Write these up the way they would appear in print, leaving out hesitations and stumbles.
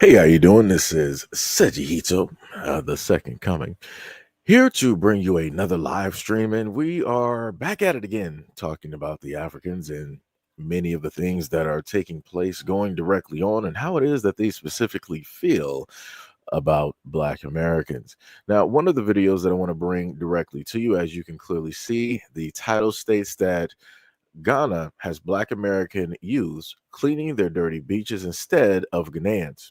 Hey, how you doing? This is SEIJIHITO, the second coming, here to bring you another live stream, and we are back at it again, talking about the Africans and many of the things that are taking place, going directly on, and how it is that they specifically feel about Black Americans. Now, one of the videos that I want to bring directly to you, as you can clearly see, the title states that Ghana has Black American youths cleaning their dirty beaches instead of Ghanaians.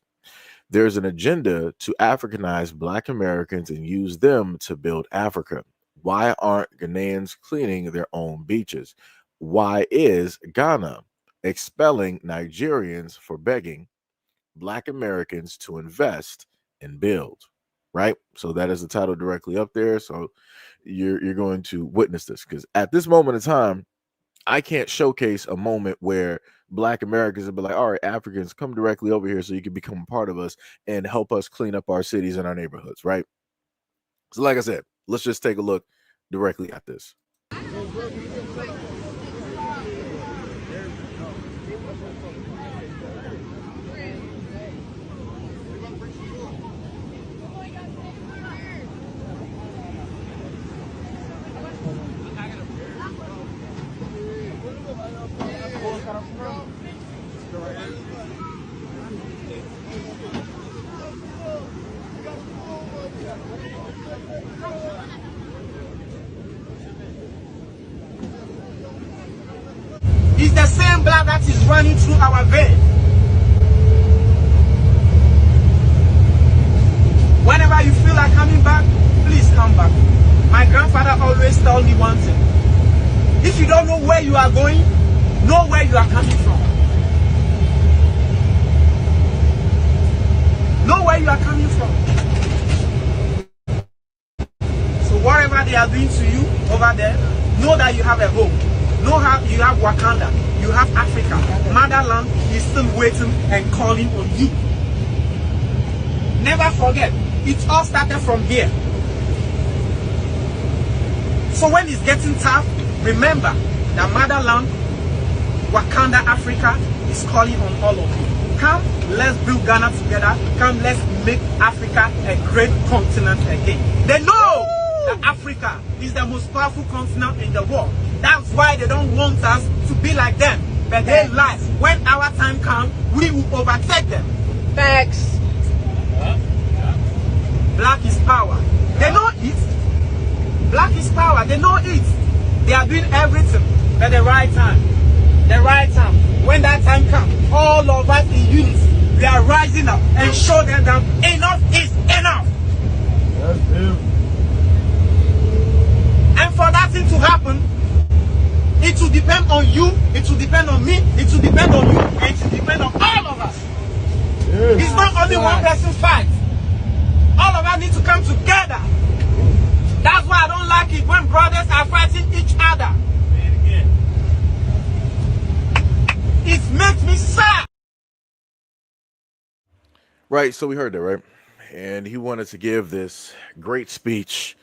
There's an agenda to Africanize Black Americans and use them to build Africa. Why aren't Ghanaians cleaning their own beaches? Why is Ghana expelling Nigerians for begging Black Americans to invest and build? Right? So that is the title directly up there. So you're going to witness this, because at this moment in time, I can't showcase a moment where Black Americans would be like, all right, Africans, come directly over here so you can become a part of us and help us clean up our cities and our neighborhoods, right? So like I said, let's just take a look directly at this. It's the same blood that is running through our veins. Whenever you feel like coming back, please come back. My grandfather always told me one thing. If you don't know where you are going, know where you are coming from. Know where you are coming from. So whatever they are doing to you over there, know that you have a home. Know how you have Wakanda, you have Africa. Motherland is still waiting and calling on you. Never forget, it all started from here. So when it's getting tough, remember that Motherland, Wakanda, Africa is calling on all of you. Come, let's build Ghana together. Come, let's make Africa a great continent again. They know that Africa is the most powerful continent in the world. That's why they don't want us to be like them. But they lie. When our time comes, we will overtake them. Facts. Black is power. They know it. Black is power. They know it. They are doing everything at the right time. The right time. When that time comes, all of us in unity, we are rising up and show them that enough is enough. That's him. And for that thing to happen, it will depend on you, it will depend on me, it will depend on you, and it will depend on all of us. Yes. It's not only one person fight. All of us need to come together. That's why I don't like it when brothers are fighting each other. It makes me sad. Right, so we heard that, right? And he wanted to give this great speech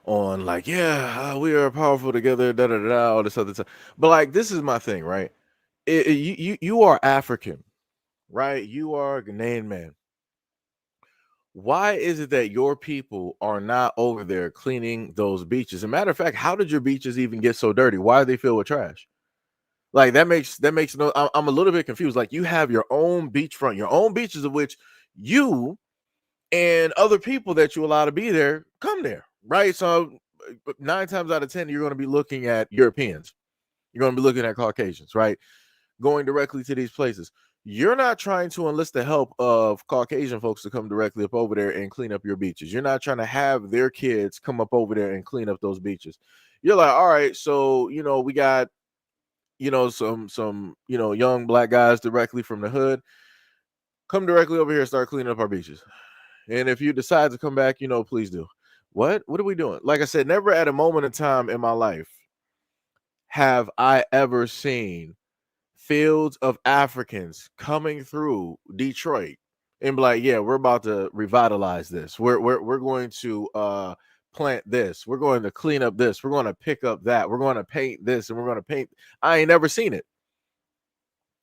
on like, yeah, we are powerful together, da da da, all this other stuff. But like, this is my thing, right? You are African, right? You are a Ghanaian man. Why is it that your people are not over there cleaning those beaches? As a matter of fact, how did your beaches even get so dirty? Why are they filled with trash? Like that makes no. I'm a little bit confused. Like you have your own beachfront, your own beaches of which you and other people that you allow to be there come there, right? So 9 times out of 10, you're going to be looking at Europeans. You're going to be looking at Caucasians, right? Going directly to these places. You're not trying to enlist the help of Caucasian folks to come directly up over there and clean up your beaches. You're not trying to have their kids come up over there and clean up those beaches. You're like, all right, so, we got, some, young Black guys directly from the hood. Come directly over here and start cleaning up our beaches. And if you decide to come back, please do. What are we doing? Like I said, never at a moment in time in my life have I ever seen fields of Africans coming through Detroit and be like, yeah, we're about to revitalize this. We're going to plant this. We're going to clean up this. We're going to pick up that. We're going to paint this and we're going to paint. I ain't never seen it.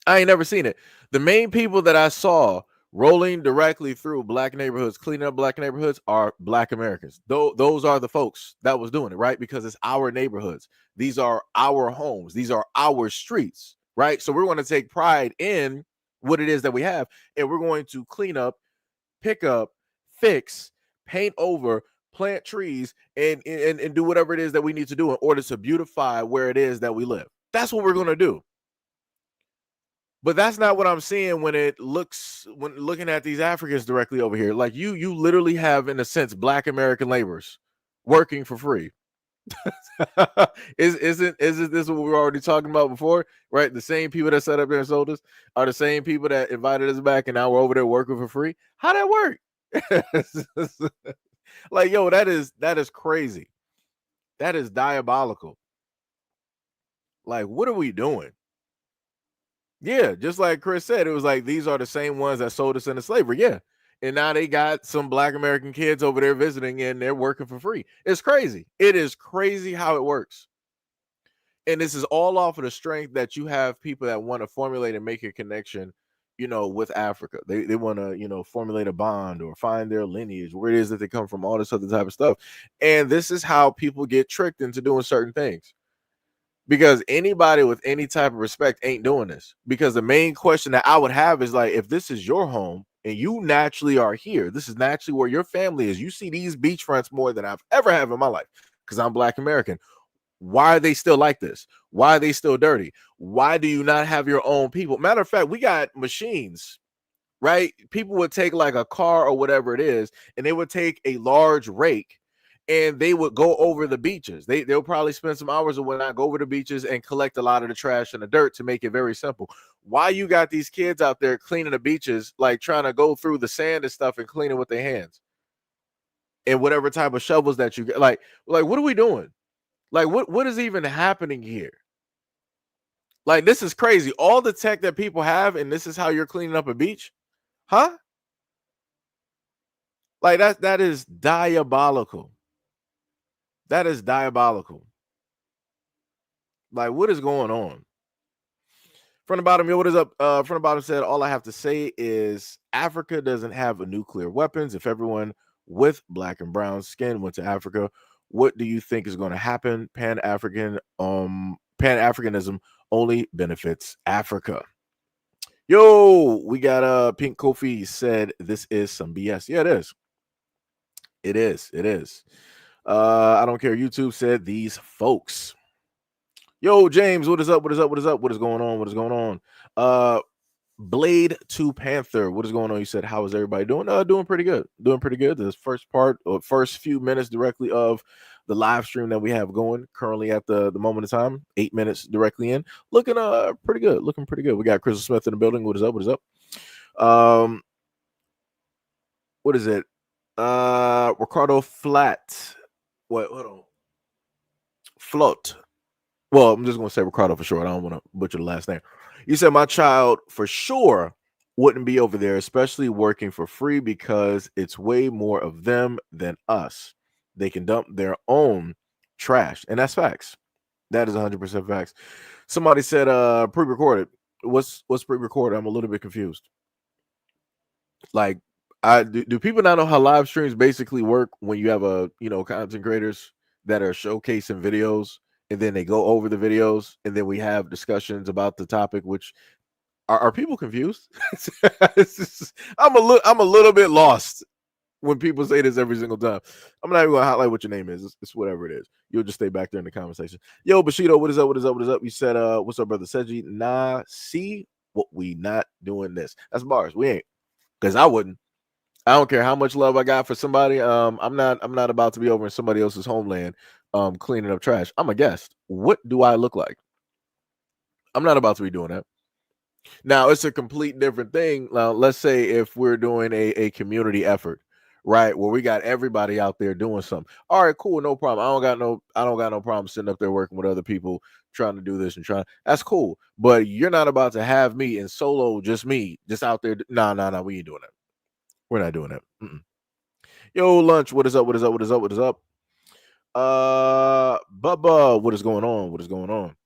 The main people that I saw rolling directly through black neighborhoods, cleaning up black neighborhoods are black Americans. Those are the folks that was doing it, right? Because it's our neighborhoods. These are our homes. These are our streets, right? So we're going to take pride in what it is that we have, and we're going to clean up, pick up, fix, paint over, plant trees, and do whatever it is that we need to do in order to beautify where it is that we live. That's what we're going to do. But that's not what I'm seeing when looking at these Africans directly over here. Like you literally have, in a sense, black American laborers working for free. Isn't this what we were already talking about before? Right? The same people that set up there and sold us are the same people that invited us back, and now we're over there working for free. How that work? Like, yo, that is crazy. That is diabolical. Like, what are we doing? Yeah, just like Chris said, it was like these are the same ones that sold us into slavery. Yeah. And now they got some black American kids over there visiting and they're working for free. It's crazy. It is crazy how it works. And this is all off of the strength that you have people that want to formulate and make a connection, with Africa. They want to, formulate a bond or find their lineage, where it is that they come from, all this other type of stuff. And this is how people get tricked into doing certain things. Because anybody with any type of respect ain't doing this. Because the main question that I would have is like, if this is your home and you naturally are here, this is naturally where your family is. You see these beachfronts more than I've ever had in my life because I'm Black American. Why are they still like this? Why are they still dirty? Why do you not have your own people? Matter of fact, we got machines, right? People would take like a car or whatever it is, and they would take a large rake and they would go over the beaches. They'll probably spend some hours or whatnot, go over the beaches and collect a lot of the trash and the dirt to make it very simple. Why you got these kids out there cleaning the beaches, like trying to go through the sand and stuff and clean it with their hands and whatever type of shovels that you get? Like what are we doing? Like what is even happening here? Like, this is crazy. All the tech that people have, and this is how you're cleaning up a beach, huh? Like that is diabolical. That is diabolical. Like, what is going on? From the bottom, yo, what is up? From the bottom said, all I have to say is Africa doesn't have a nuclear weapons. If everyone with black and brown skin went to Africa, what do you think is going to happen? Pan-Africanism only benefits Africa. Yo, we got Pink Kofi said this is some BS. Yeah, it is. It is. It is. I don't care. YouTube said these folks. Yo, James, what is up? What is up? What is up? What is going on? What is going on? Blade 2 Panther, what is going on? You said, how is everybody doing? Doing pretty good. Doing pretty good. This first part or first few minutes directly of the live stream that we have going currently at the moment of time, 8 minutes directly in. Looking pretty good. Looking pretty good. We got Crystal Smith in the building. What is up? What is up? What is it? Ricardo Flat. Wait, hold on. Float. Well, I'm just going to say Ricardo for short. I don't want to butcher the last name. You said my child for sure wouldn't be over there, especially working for free, because it's way more of them than us. They can dump their own trash. And that's facts. That is 100% facts. Somebody said pre-recorded. What's pre-recorded? I'm a little bit confused. Like, do people not know how live streams basically work when you have content creators that are showcasing videos and then they go over the videos and then we have discussions about the topic, which are people confused? I'm a little bit lost when people say this every single time. I'm not even gonna highlight what your name is. It's whatever it is. You'll just stay back there in the conversation. Yo, Bushido, what is up? What is up? What is up? You said, what's up, brother Seiji? Nah, see what we not doing this. That's bars. We ain't, because I wouldn't. I don't care how much love I got for somebody. I'm not about to be over in somebody else's homeland cleaning up trash. I'm a guest. What do I look like? I'm not about to be doing that. Now, it's a complete different thing. Now, let's say if we're doing a community effort, right, where we got everybody out there doing something. All right, cool, no problem. I don't got no problem sitting up there working with other people trying to do this and trying. That's cool. But you're not about to have me in solo, just me, just out there. No, we ain't doing that. We're not doing that. Yo, Lunch, what is up? What is up? What is up? What is up? Bubba, what is going on? What is going on?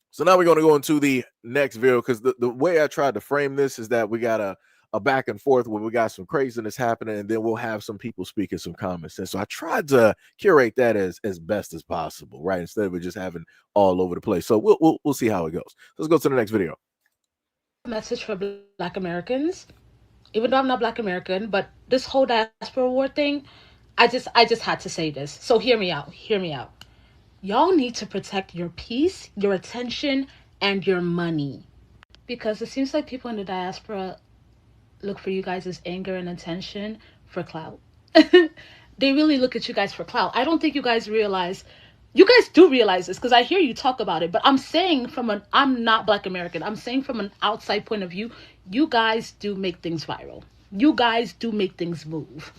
So now we're going to go into the next video, because the way I tried to frame this is that we got a a back and forth where we got some craziness happening, and then we'll have some people speaking some common sense. So I tried to curate that as best as possible, right? Instead of it just having all over the place. So we'll see how it goes. Let's go to the next video. Message for Black Americans. Even though I'm not Black American, but this whole diaspora war thing, I just had to say this. So hear me out. Hear me out. Y'all need to protect your peace, your attention, and your money. Because it seems like people in the diaspora look for you guys as anger and attention for clout. They really look at you guys for clout. I don't think you guys realize. You guys do realize this because I hear you talk about it, but I'm saying I'm not Black American. I'm saying from an outside point of view, you guys do make things viral. You guys do make things move.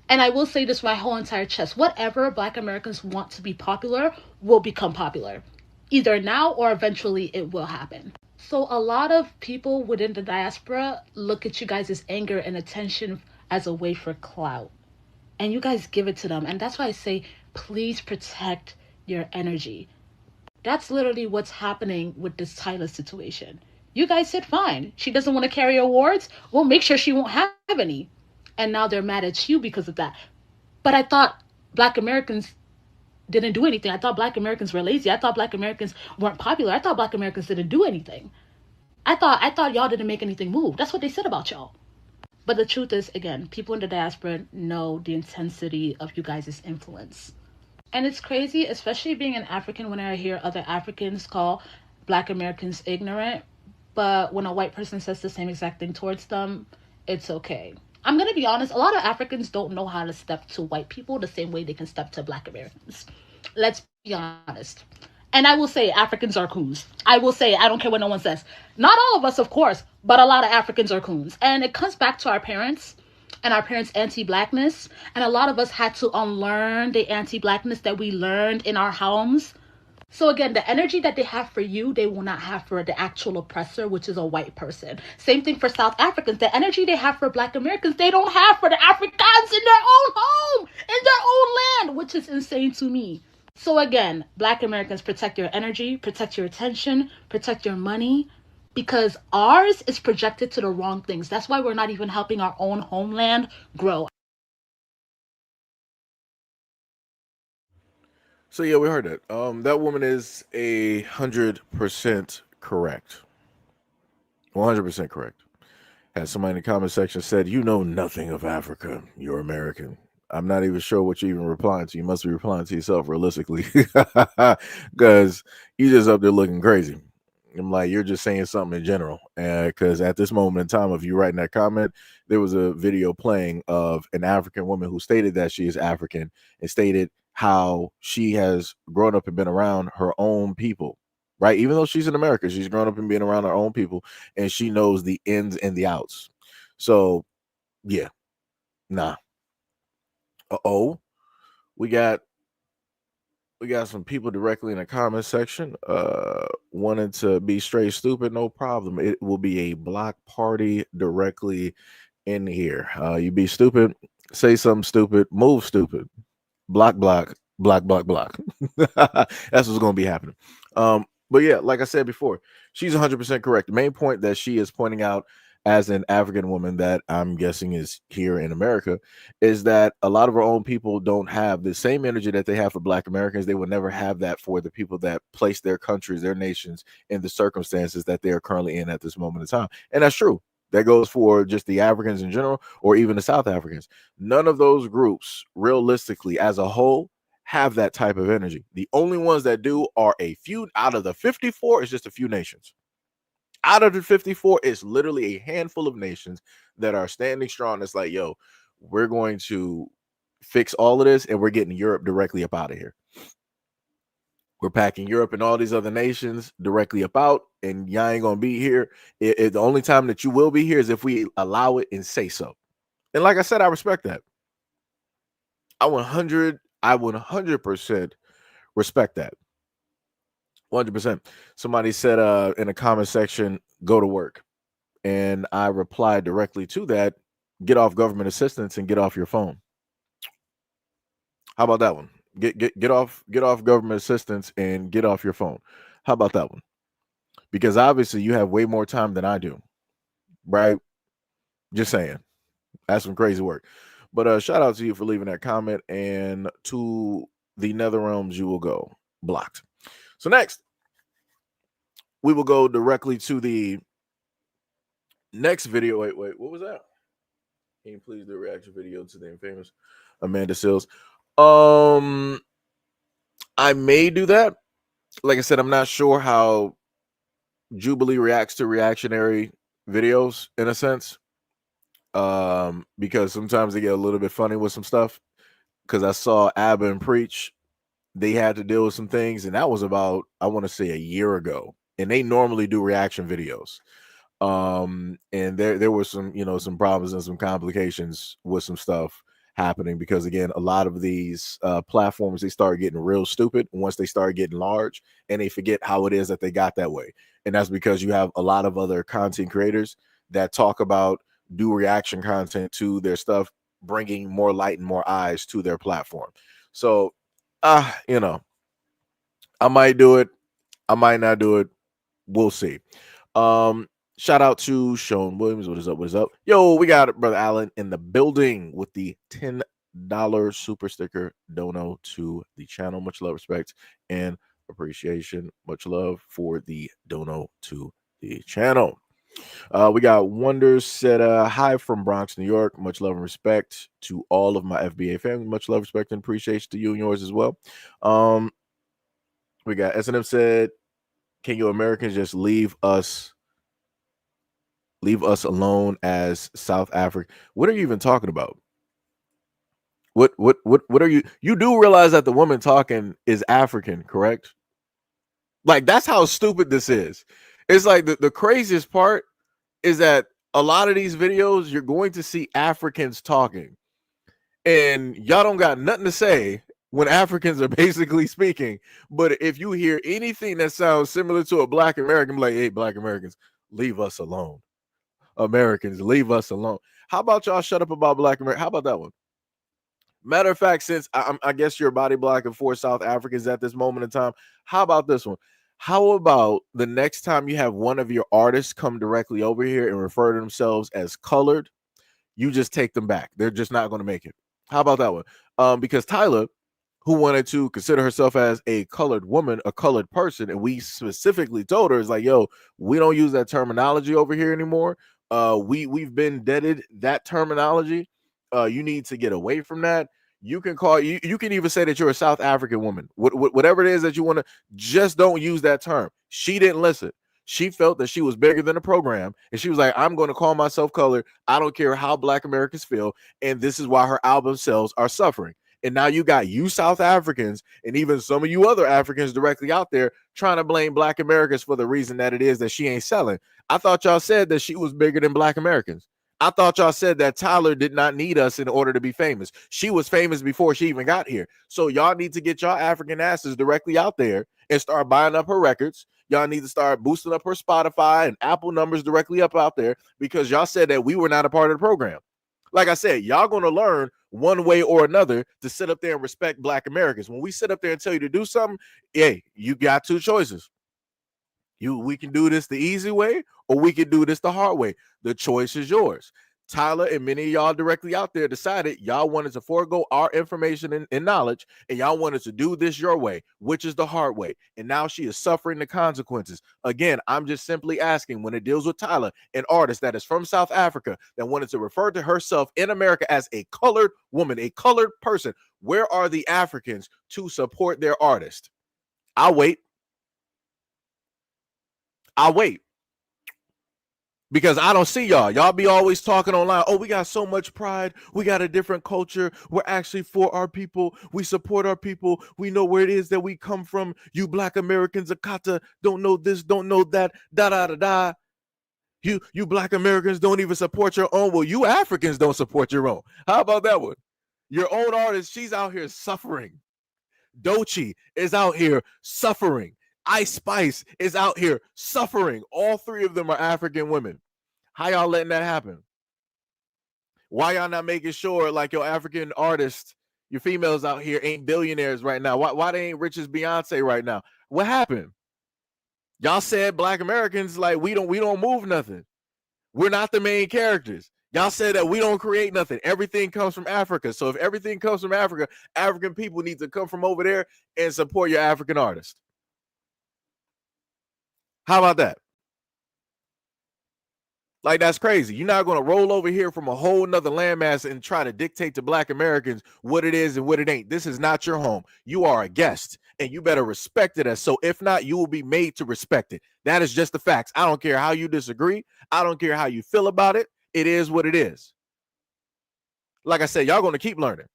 And I will say this my whole entire chest. Whatever Black Americans want to be popular will become popular. Either now or eventually it will happen. So a lot of people within the diaspora look at you guys' anger and attention as a way for clout. And you guys give it to them. And that's why I say, please protect your energy. That's literally what's happening with this Tyla situation. You guys said, fine, she doesn't want to carry awards. We'll make sure she won't have any. And now they're mad at you because of that. But I thought Black Americans didn't do anything. I thought Black Americans were lazy. I thought Black Americans weren't popular. I thought Black Americans didn't do anything. I thought y'all didn't make anything move. That's what they said about y'all. But the truth is, again, people in the diaspora know the intensity of you guys' influence. And it's crazy, especially being an African, when I hear other Africans call Black Americans ignorant. But when a white person says the same exact thing towards them, it's okay. I'm going to be honest, a lot of Africans don't know how to step to white people the same way they can step to Black Americans. Let's be honest. And I will say Africans are coons. I will say, I don't care what no one says. Not all of us, of course, but a lot of Africans are coons. And it comes back to our parents and our parents' anti-Blackness. And a lot of us had to unlearn the anti-Blackness that we learned in our homes. So again, the energy that they have for you, they will not have for the actual oppressor, which is a white person. Same thing for South Africans. The energy they have for Black Americans, they don't have for the Africans in their own home, in their own land, which is insane to me. So again, Black Americans, protect your energy, protect your attention, protect your money, because ours is projected to the wrong things. That's why we're not even helping our own homeland grow. So yeah, we heard that. That woman is 100% correct. 100% correct. Had somebody in the comment section said, "You know nothing of Africa. You're American." I'm not even sure what you're even replying to. You must be replying to yourself realistically, because you just up there looking crazy. I'm like, you're just saying something in general. Because at this moment in time of you writing that comment, there was a video playing of an African woman who stated that she is African and stated how she has grown up and been around her own people, right? Even though she's in America, she's grown up and being around her own people, and she knows the ins and the outs. So, yeah, nah. Uh-oh. We got some people directly in the comment section wanting to be straight stupid. No problem. It will be a block party directly in here. You be stupid, say something stupid, move stupid, block, block, block, block, block. That's what's going to be happening. But yeah, like I said before, she's 100% correct. The main point that she is pointing out as an African woman that I'm guessing is here in America is that a lot of our own people don't have the same energy that they have for Black Americans. They will never have that for the people that place their countries, their nations in the circumstances that they are currently in at this moment in time. And that's true. That goes for just the Africans in general, or even the South Africans. None of those groups, realistically, as a whole, have that type of energy. The only ones that do are a few out of the 54. It's just a few nations. Out of the 54, it's literally a handful of nations that are standing strong. It's like, yo, we're going to fix all of this, and we're getting Europe directly up out of here. We're packing Europe and all these other nations directly up out, and y'all ain't gonna be here. The only time that you will be here is if we allow it and say so. And like I said, I respect that. I 100% respect that. 100%. Somebody said in the comment section, go to work. And I replied directly to that, get off government assistance and get off your phone. How about that one? Get off government assistance and get off your phone. How about that one? Because obviously you have way more time than I do, right? Just saying. That's some crazy work. But shout out to you for leaving that comment, and to the nether realms you will go. Blocked. So next, we will go directly to the next video. Wait, what was that? Can you please do a reaction video to the infamous Amanda Seals? I may do that. Like I said, I'm not sure how Jubilee reacts to reactionary videos in a sense. Because sometimes they get a little bit funny with some stuff. Because I saw Abba and Preach, they had to deal with some things, and that was about, I want to say, a year ago. And they normally do reaction videos. And there were some, some problems and some complications with some stuff happening, because again, a lot of these platforms, they start getting real stupid once they start getting large, and they forget how it is that they got that way. And that's because you have a lot of other content creators that talk about, do reaction content to their stuff, bringing more light and more eyes to their platform. So I might do it, I might not do it, we'll see. Shout out to Sean Williams. What is up? What is up? Yo, we got Brother Allen in the building with the $10 super sticker dono to the channel. Much love, respect, and appreciation. Much love for the dono to the channel. We got Wonders said, hi from Bronx, New York. Much love and respect to all of my FBA family. Much love, respect, and appreciation to you and yours as well. We got S&M said, can you Americans just leave us alone as South Africa? What are you even talking about? What are you do realize that the woman talking is African, correct? Like, that's how stupid this is. It's like the craziest part is that a lot of these videos, you're going to see Africans talking, and y'all don't got nothing to say when Africans are basically speaking. But if you hear anything that sounds similar to a Black American, like, hey, Black Americans, leave us alone. Americans, leave us alone. How about y'all shut up about Black America? How about that one? Matter of fact, since I guess you're body blocking for South Africans at this moment in time, how about this one? How about the next time you have one of your artists come directly over here and refer to themselves as colored, you just take them back. They're just not going to make it. How about that one? Because Tyla, who wanted to consider herself as a colored woman, a colored person, and we specifically told her, is like, yo, we don't use that terminology over here anymore. We've been deaded that terminology. You need to get away from that. You can call you can even say that you're a South African woman. Whatever it is that you want to, just don't use that term. She didn't listen. She felt that she was bigger than the program, and she was like, I'm going to call myself colored. I don't care how Black Americans feel. And this is why her album sales are suffering. And now you got you South Africans and even some of you other Africans directly out there trying to blame Black Americans for the reason that it is that she ain't selling. I thought y'all said that she was bigger than Black Americans. I thought y'all said that Tyler did not need us in order to be famous. She was famous before she even got here. So y'all need to get y'all African asses directly out there and start buying up her records. Y'all need to start boosting up her Spotify and Apple numbers directly up out there, because y'all said that we were not a part of the program. Like I said, y'all going to learn one way or another to sit up there and respect Black Americans. When we sit up there and tell you to do something, hey, you got two choices. We can do this the easy way, or we can do this the hard way. The choice is yours. Tyler and many of y'all directly out there decided y'all wanted to forego our information and knowledge, and y'all wanted to do this your way, which is the hard way. And now she is suffering the consequences. Again, I'm just simply asking, when it deals with Tyler, an artist that is from South Africa that wanted to refer to herself in America as a colored woman, a colored person, where are the Africans to support their artist? I'll wait. Because I don't see y'all. Y'all be always talking online. Oh, we got so much pride. We got a different culture. We're actually for our people. We support our people. We know where it is that we come from. You Black Americans, Akata, don't know this, don't know that, da da da da. You Black Americans don't even support your own. Well, you Africans don't support your own. How about that one? Your own artist, she's out here suffering. Doechii is out here suffering. Ice Spice is out here suffering. All three of them are African women. How y'all letting that happen? Why y'all not making sure, like, your African artists, your females out here ain't billionaires right now? Why they ain't rich as Beyonce right now? What happened? Y'all said Black Americans, like, we don't move nothing. We're not the main characters. Y'all said that we don't create nothing. Everything comes from Africa. So if everything comes from Africa, African people need to come from over there and support your African artist. How about that? Like, that's crazy. You're not going to roll over here from a whole nother landmass and try to dictate to Black Americans what it is and what it ain't. This is not your home. You are a guest, and you better respect it as so. If not, you will be made to respect it. That is just the facts. I don't care how you disagree. I don't care how you feel about it. It is what it is. Like I said, y'all going to keep learning.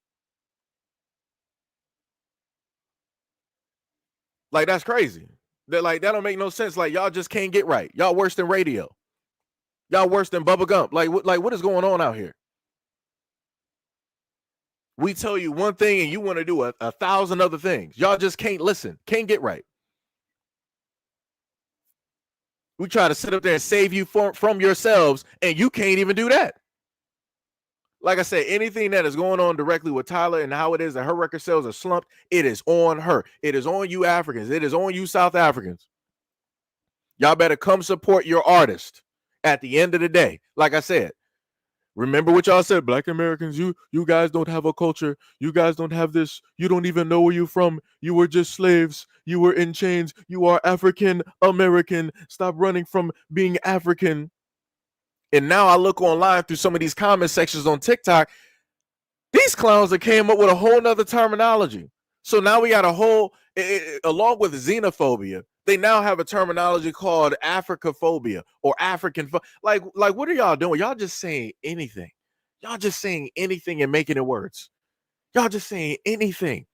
Like, that's crazy. That don't make no sense. Like, y'all just can't get right. Y'all worse than radio. Y'all worse than Bubba Gump. Like what is going on out here? We tell you one thing and you want to do a 1,000 other things. Y'all just can't listen. Can't get right. We try to sit up there and save you from yourselves, and you can't even do that. Like I said, anything that is going on directly with Tyla and how it is that her record sales are slumped, it is on her. It is on you Africans. It is on you South Africans. Y'all better come support your artist. At the end of the day, like I said, remember what y'all said, Black Americans, you guys don't have a culture. You guys don't have this. You don't even know where you're from. You were just slaves. You were in chains. You are African American. Stop running from being African. And now I look online through some of these comment sections on TikTok. These clowns that came up with a whole nother terminology. So now we got a whole, along with xenophobia, they now have a terminology called Africophobia or African. Like what are y'all doing? Y'all just saying anything. Y'all just saying anything and making it words. Y'all just saying anything.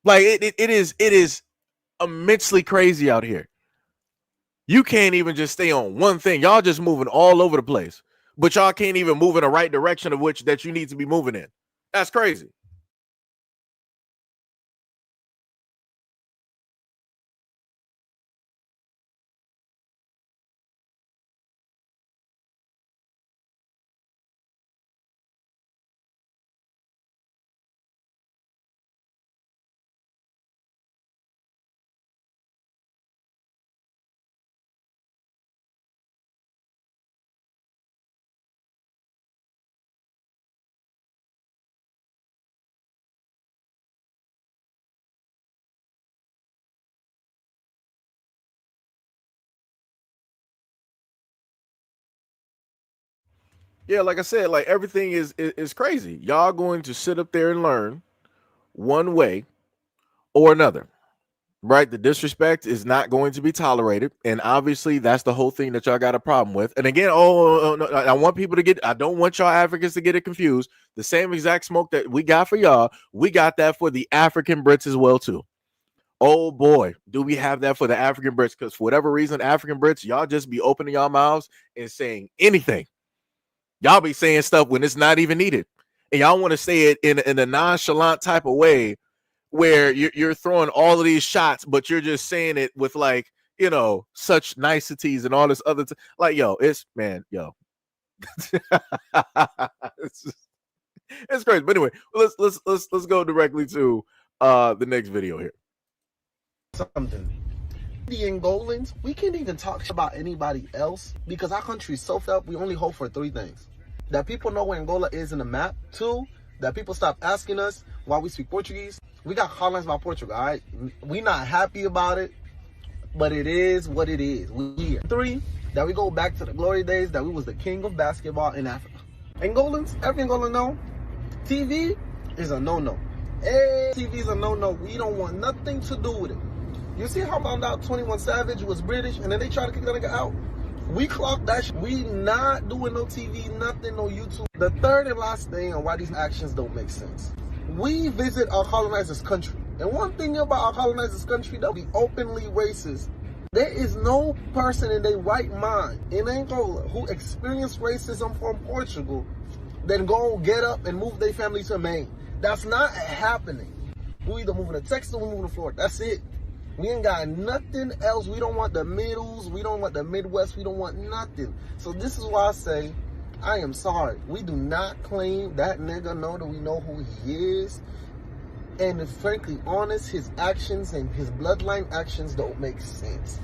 Like it is immensely crazy out here. You can't even just stay on one thing. Y'all just moving all over the place, but y'all can't even move in the right direction of which that you need to be moving in. That's crazy. Yeah, like I said, like everything is crazy. Y'all going to sit up there and learn one way or another, right? The disrespect is not going to be tolerated, and obviously that's the whole thing that y'all got a problem with. And again, no, I want people to I don't want y'all Africans to get it confused. The same exact smoke that we got for y'all, we got that for the African Brits as well too. Oh boy, do we have that for the African Brits? Because for whatever reason, African Brits, y'all just be opening y'all mouths and saying anything. Y'all be saying stuff when it's not even needed. And y'all want to say it in a nonchalant type of way where you're throwing all of these shots, but you're just saying it with like, such niceties and all this other like, yo, it's man, yo. It's crazy. But anyway, let's go directly to the next video here. Something. The Angolans, we can't even talk about anybody else because our country is so fed up. We only hope for 3 things: that people know where Angola is in the map. 2, that people stop asking us why we speak Portuguese. We got colonized by Portugal, all right? We not happy about it, but it is what it is. We here. 3, that we go back to the glory days that we was the king of basketball in Africa. Angolans, every Angolan know, TV is a no-no. Hey, TV is a no-no. We don't want nothing to do with it. You see how I found out 21 Savage was British and then they tried to kick that nigga out? We clocked that shit. We not doing no TV, nothing, no YouTube. The third and last thing on why these actions don't make sense. We visit our colonizers' country. And one thing about our colonizers' country, they'll be openly racist. There is no person in their right mind in Angola who experienced racism from Portugal then go get up and move their family to Maine. That's not happening. We either moving to Texas or we moving to Florida. That's it. We ain't got nothing else. We don't want the middles. We don't want the Midwest. We don't want nothing. So this is why I say, I am sorry. We do not claim that nigga know that we know who he is. And frankly honest, his actions and his bloodline actions don't make sense.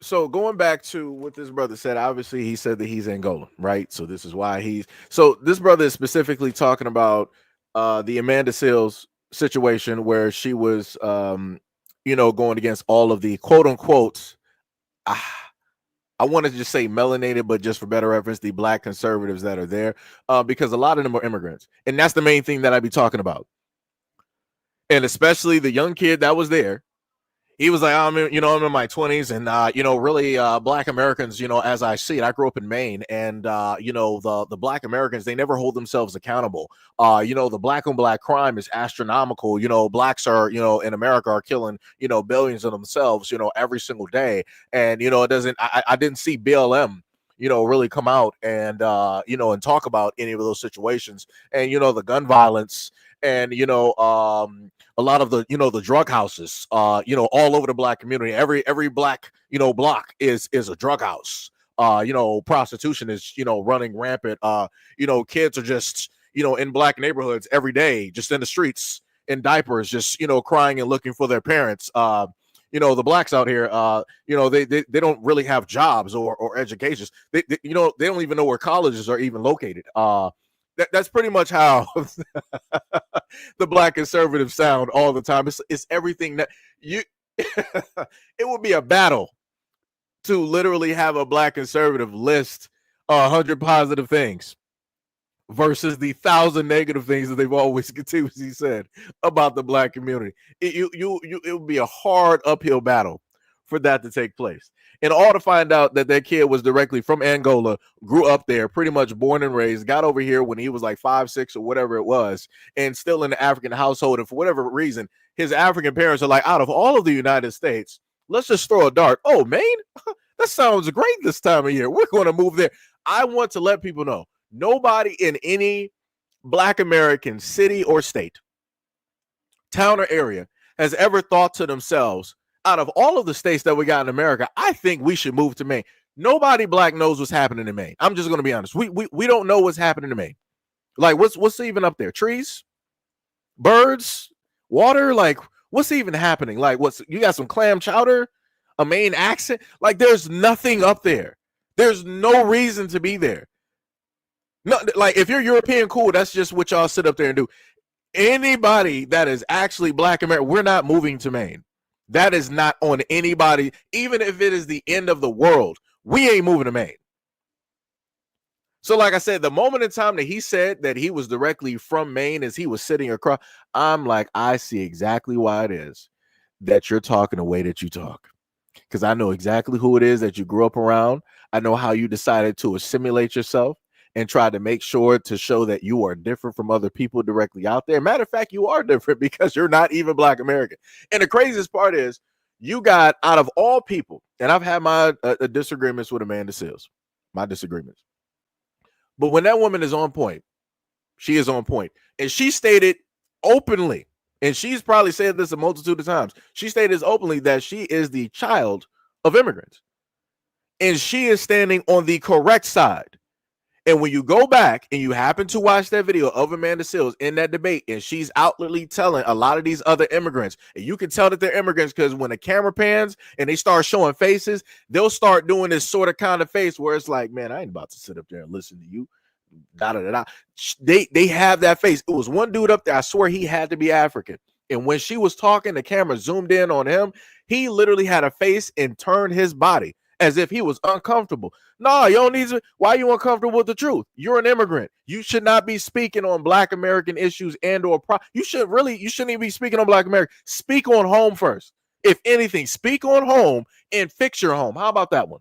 so going back to what this brother said, obviously he said that he's Angolan, right? So this is why so this brother is specifically talking about the Amanda Seals situation where she was going against all of the quote unquote I want to just say melanated, but just for better reference, the black conservatives that are there, because a lot of them are immigrants, and that's the main thing that I be talking about. And especially the young kid that was there, he was like, I'm in my 20s, and really, black Americans, as I see it, I grew up in Maine, and the black Americans, they never hold themselves accountable. The black on black crime is astronomical. Blacks are, in America are killing, billions of themselves, every single day. And it doesn't. I didn't see BLM, really come out and and talk about any of those situations, and the gun violence, and a lot of the the drug houses all over the black community. Every black block is a drug house. Prostitution is running rampant. Kids are just in black neighborhoods every day, just in the streets in diapers, just crying and looking for their parents. The blacks out here, they don't really have jobs or educations. They don't even know where colleges are even located. That's pretty much how the black conservatives sound all the time. It's everything that you. It would be a battle to literally have a black conservative list 100 positive things versus the 1,000 negative things that they've always continuously said about the black community. It would be a hard uphill battle for that to take place. And all to find out that kid was directly from Angola, grew up there, pretty much born and raised, got over here when he was like 5, 6 or whatever it was, and still in the African household. And for whatever reason, his African parents are like, out of all of the United States, let's just throw a dart. Oh, Maine? That sounds great this time of year. We're going to move there. I want to let people know, nobody in any black American city or state, town or area has ever thought to themselves, out of all of the states that we got in America, I think we should move to Maine. Nobody black knows what's happening in Maine. I'm just going to be honest. We don't know what's happening in Maine. Like, what's even up there? Trees, birds, water. Like, what's even happening? Like, you got some clam chowder, a Maine accent. Like, there's nothing up there. There's no reason to be there. No, like, if you're European, cool. That's just what y'all sit up there and do. Anybody that is actually black American, we're not moving to Maine. That is not on anybody, even if it is the end of the world. We ain't moving to Maine. So like I said, the moment in time that he said that he was directly from Maine as he was sitting across, I'm like, I see exactly why it is that you're talking the way that you talk. Because I know exactly who it is that you grew up around. I know how you decided to assimilate yourself and try to make sure to show that you are different from other people directly out there. Matter of fact, you are different because you're not even black American. And the craziest part is you got, out of all people, and I've had my disagreements with Amanda Seals, my disagreements. But when that woman is on point, she is on point. And she stated openly, and she's probably said this a multitude of times, she stated openly that she is the child of immigrants. And she is standing on the correct side. And when you go back and you happen to watch that video of Amanda Seals in that debate, and she's outwardly telling a lot of these other immigrants, and you can tell that they're immigrants because when the camera pans and they start showing faces, they'll start doing this sort of kind of face where it's like, man, I ain't about to sit up there and listen to you. Da, da, da, da. They have that face. It was one dude up there, I swear he had to be African. And when she was talking, the camera zoomed in on him. He literally had a face and turned his body as if he was uncomfortable. No, you don't need to. Why are you uncomfortable with the truth? You're an immigrant. You should not be speaking on black American issues and or you shouldn't even be speaking on black American. Speak on home first. If anything, speak on home and fix your home. How about that one?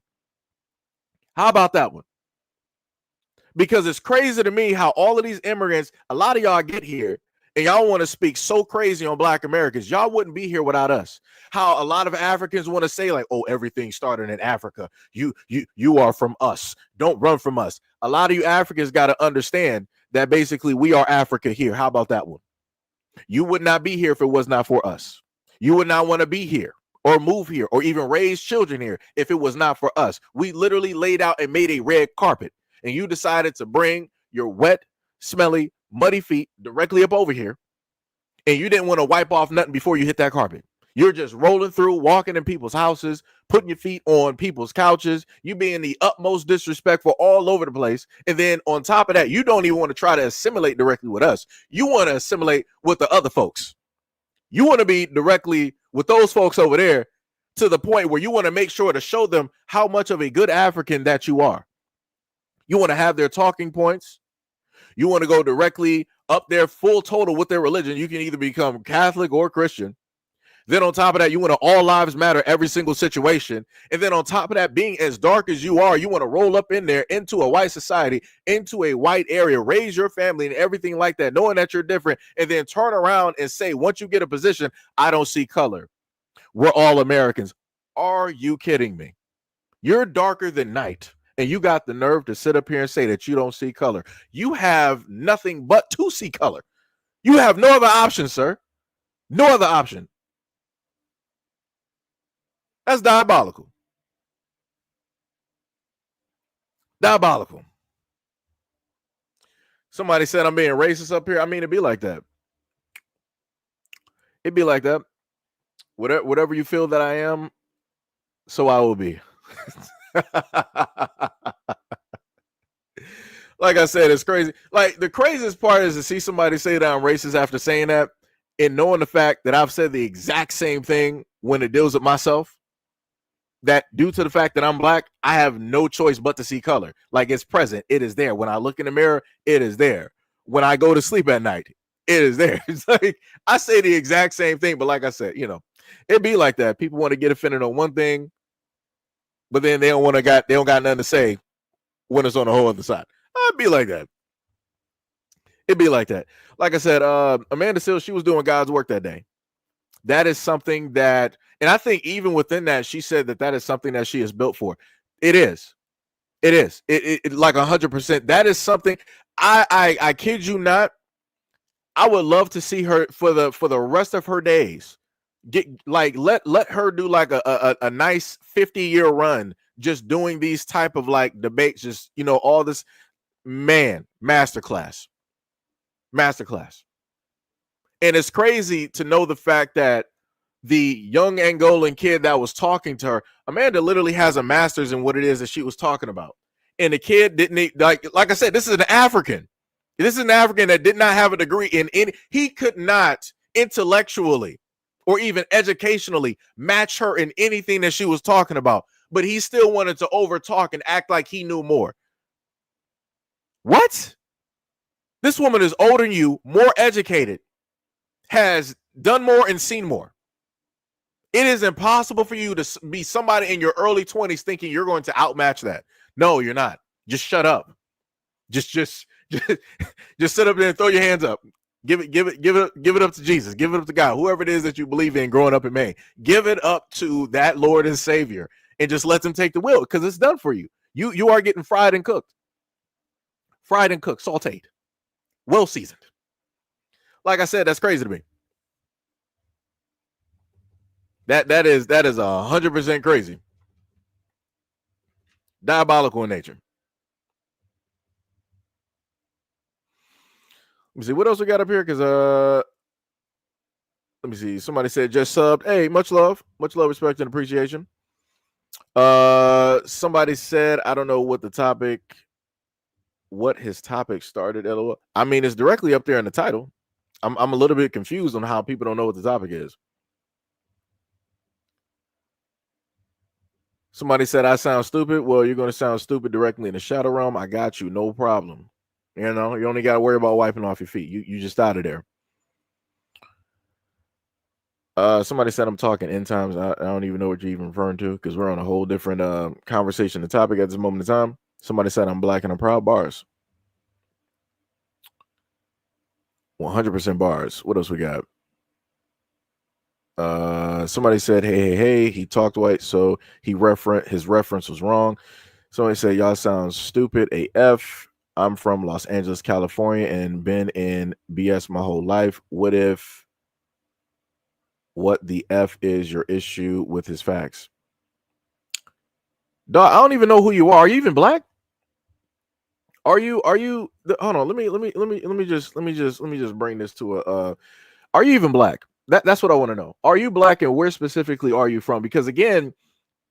How about that one? Because it's crazy to me how all of these immigrants, a lot of y'all get here and y'all want to speak so crazy on black Americans. Y'all wouldn't be here without us. How a lot of Africans want to say like, oh, everything started in Africa. You are from us. Don't run from us. A lot of you Africans got to understand that basically we are Africa here. How about that one? You would not be here if it was not for us. You would not want to be here or move here or even raise children here if it was not for us. We literally laid out and made a red carpet, and you decided to bring your wet, smelly, muddy feet directly up over here, and you didn't want to wipe off nothing before you hit that carpet. You're just rolling through, walking in people's houses, putting your feet on people's couches. You being the utmost disrespectful all over the place. And then on top of that, you don't even want to try to assimilate directly with us. You want to assimilate with the other folks. You want to be directly with those folks over there to the point where you want to make sure to show them how much of a good African that you are. You want to have their talking points. You want to go directly up there full total with their religion. You can either become Catholic or Christian. Then on top of that, you want to all lives matter every single situation. And then on top of that, being as dark as you are, you want to roll up in there into a white society, into a white area, raise your family and everything like that, knowing that you're different, and then turn around and say, once you get a position, I don't see color. We're all Americans. Are you kidding me? You're darker than night, and you got the nerve to sit up here and say that you don't see color. You have nothing but to see color. You have no other option, sir. No other option. That's diabolical. Diabolical. Somebody said I'm being racist up here. I mean, it'd be like that. It'd be like that. Whatever you feel that I am, so I will be. Like I said, it's crazy. Like, the craziest part is to see somebody say that I'm racist after saying that, and knowing the fact that I've said the exact same thing when it deals with myself. That due to the fact that I'm black, I have no choice but to see color. Like, it's present. It is there. When I look in the mirror, it is there. When I go to sleep at night, it is there. It's like, I say the exact same thing, but like I said, it'd be like that. People want to get offended on one thing, but then they don't got nothing to say when it's on the whole other side. It'd be like that. It'd be like that. Like I said, Amanda Seals, she was doing God's work that day. That is something that, and I think even within that, she said that is something that she is built for. It is. It is. It like 100%. That is something. I kid you not. I would love to see her for the rest of her days. Let her do like a nice 50-year run, just doing these type of like debates, just all this, man, masterclass. And it's crazy to know the fact that the young Angolan kid that was talking to her, Amanda literally has a master's in what it is that she was talking about. And the kid didn't, like I said, this is an African. This is an African that did not have a degree in any, he could not intellectually or even educationally match her in anything that she was talking about. But he still wanted to overtalk and act like he knew more. What? This woman is older than you, more educated, has done more and seen more. It is impossible for you to be somebody in your early 20s thinking you're going to outmatch that. No, you're not. Just shut up. Just sit up there and throw your hands up. Give it up to Jesus. Give it up to God. Whoever it is that you believe in growing up in Maine. Give it up to that Lord and Savior and just let them take the wheel, because it's done for you. You are getting fried and cooked. Fried and cooked, sauteed, well seasoned. Like I said, that's crazy to me. That is 100% crazy. Diabolical in nature. Let me see what else we got up here, because let me see. Somebody said just subbed. Hey, much love, respect, and appreciation. Somebody said, I don't know what his topic started. LOL. I mean, it's directly up there in the title. I'm a little bit confused on how people don't know what the topic is. Somebody said I sound stupid. Well, you're going to sound stupid directly in the shadow realm. I got you, no problem. You only got to worry about wiping off your feet. You just out of there. Somebody said I'm talking end times. I don't even know what you're even referring to, because we're on a whole different conversation and topic at this moment in time. Somebody said I'm black and I'm proud. Bars. 100% bars. What else we got? Somebody said, hey, he talked white, so his reference was wrong. Somebody said, y'all sound stupid AF. I'm from Los Angeles, California, and been in BS my whole life. What the F is your issue with his facts? Dog, I don't even know who you are. Are you even black? Are you hold on, let me just bring this to are you even black? That's what I want to know. Are you black, and where specifically are you from? Because again,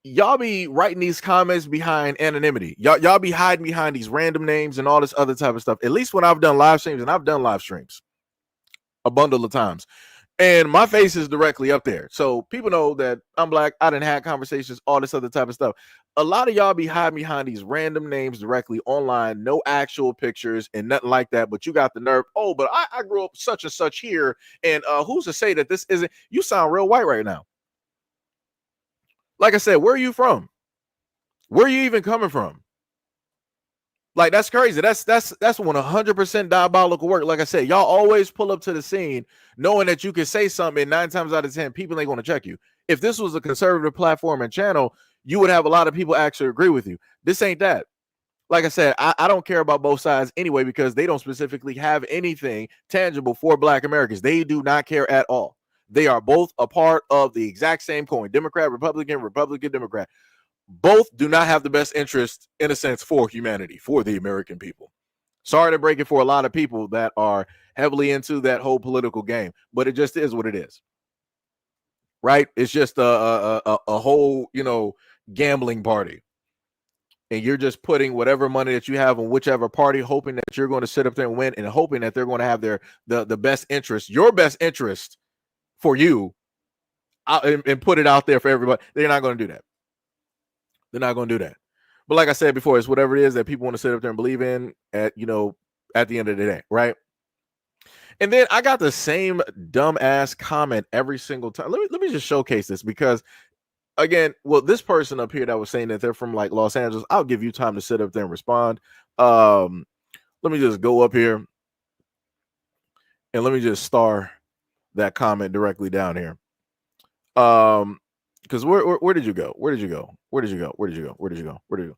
y'all be writing these comments behind anonymity. Y'all be hiding behind these random names and all this other type of stuff. At least when I've done live streams, and I've done live streams a bundle of times, and my face is directly up there, so people know that I'm black. I done had conversations, all this other type of stuff. A lot of y'all be hiding behind these random names directly online, no actual pictures and nothing like that. But you got the nerve. Oh, but I grew up such and such here, and who's to say that this isn't? You sound real white right now. Like I said, where are you from? Where are you even coming from? Like, that's crazy. That's 100% diabolical work. Like I said, y'all always pull up to the scene knowing that you can say something, and 9 times out of 10, people ain't going to check you. If this was a conservative platform and channel, you would have a lot of people actually agree with you. This ain't that. Like I said, I don't care about both sides anyway, because they don't specifically have anything tangible for Black Americans. They do not care at all. They are both a part of the exact same coin. Democrat, Republican, Republican, Democrat. Both do not have the best interest, in a sense, for humanity, for the American people. Sorry to break it for a lot of people that are heavily into that whole political game, but it just is what it is. Right? It's just a whole, gambling party. And you're just putting whatever money that you have on whichever party, hoping that you're going to sit up there and win, and hoping that they're going to have the best interest, your best interest for you, and put it out there for everybody. They're not going to do that. They're not going to do that. But like I said before, it's whatever it is that people want to sit up there and believe in at the end of the day, right? And then I got the same dumbass comment every single time. Let me just showcase this, because again, well, this person up here that was saying that they're from like Los Angeles, I'll give you time to sit up there and respond. Let me just go up here and let me just star that comment directly down here. Because where did you go? Where did you go? Where did you go? Where did you go? Where did you go? Where did you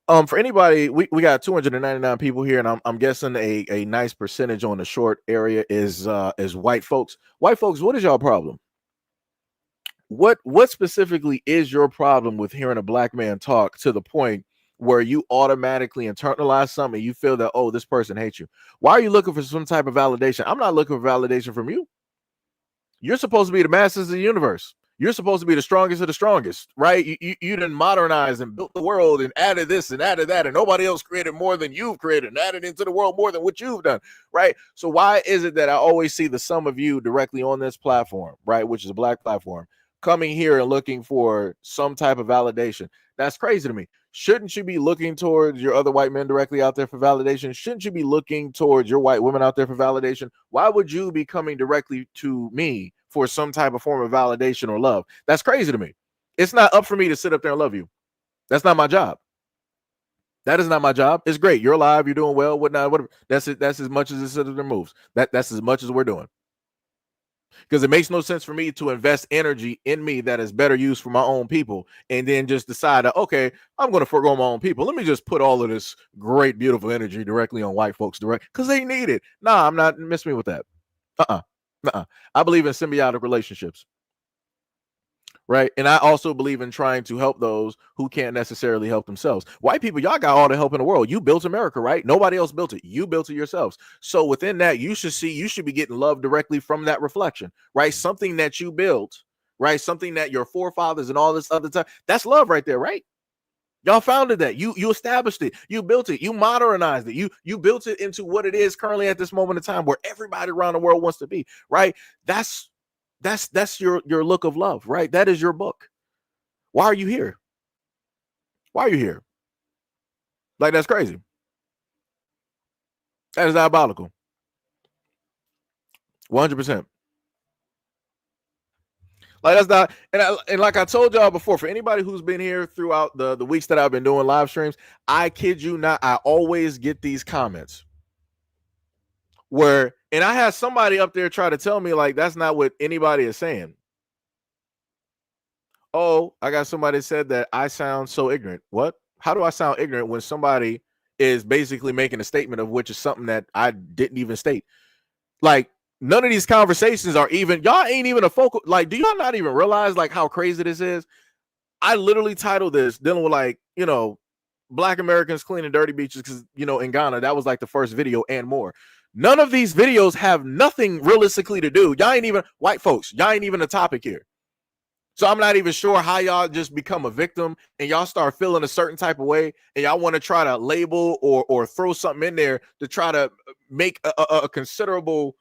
go? For anybody, we got 299 people here, and I'm guessing a nice percentage on the short area is white folks. White folks, what is y'all problem? What specifically is your problem with hearing a Black man talk to the point where you automatically internalize something? You feel that, oh, this person hates you. Why are you looking for some type of validation? I'm not looking for validation from you. You're supposed to be the masters of the universe. You're supposed to be the strongest of the strongest, right? You didn't modernize and built the world and added this and added that, and nobody else created more than you've created and added into the world more than what you've done, right? So why is it that I always see the sum of you directly on this platform, right, which is a Black platform, coming here and looking for some type of validation? That's crazy to me. Shouldn't you be looking towards your other white men directly out there for validation? Shouldn't you be looking towards your white women out there for validation? Why would you be coming directly to me for some type of form of validation or love? That's crazy to me. It's not up for me to sit up there and love you. That's not my job. That is not my job. It's great. You're alive. You're doing well. Whatnot. Whatever. That's it. That's as much as it says their moves. That's as much as we're doing. Because it makes no sense for me to invest energy in me that is better used for my own people, and then just decide that, okay, I'm going to forego my own people. Let me just put all of this great, beautiful energy directly on white folks because they need it. Nah, I'm not. Miss me with that. I believe in symbiotic relationships, right? And I also believe in trying to help those who can't necessarily help themselves. White people, y'all got all the help in the world. You built America, right? Nobody else built it. You built it yourselves. So within that, you should be getting love directly from that reflection, right? Something that you built, right? Something that your forefathers and all this other time, that's love right there, right? Y'all founded that. You established it. You built it. You modernized it. You built it into what it is currently at this moment in time, where everybody around the world wants to be, right? That's your look of love, right? That is your book. Why are you here? Why are you here? Like, that's crazy. That is diabolical. 100%. Like, that's not, and like I told y'all before, for anybody who's been here throughout the weeks that I've been doing live streams, I kid you not, I always get these comments where, and I had somebody up there try to tell me, like, that's not what anybody is saying. Oh, I got somebody said that I sound so ignorant. What? How do I sound ignorant when somebody is basically making a statement of which is something that I didn't even state? Like, none of these conversations are even, y'all ain't even a focal, like, do y'all not even realize like how crazy this is? I literally titled this dealing with, like, Black Americans cleaning dirty beaches, because in Ghana, that was like the first video and more. None of these videos have nothing realistically to do. Y'all ain't even, white folks, y'all ain't even a topic here. So I'm not even sure how y'all just become a victim and y'all start feeling a certain type of way and y'all want to try to label or throw something in there to try to make a considerable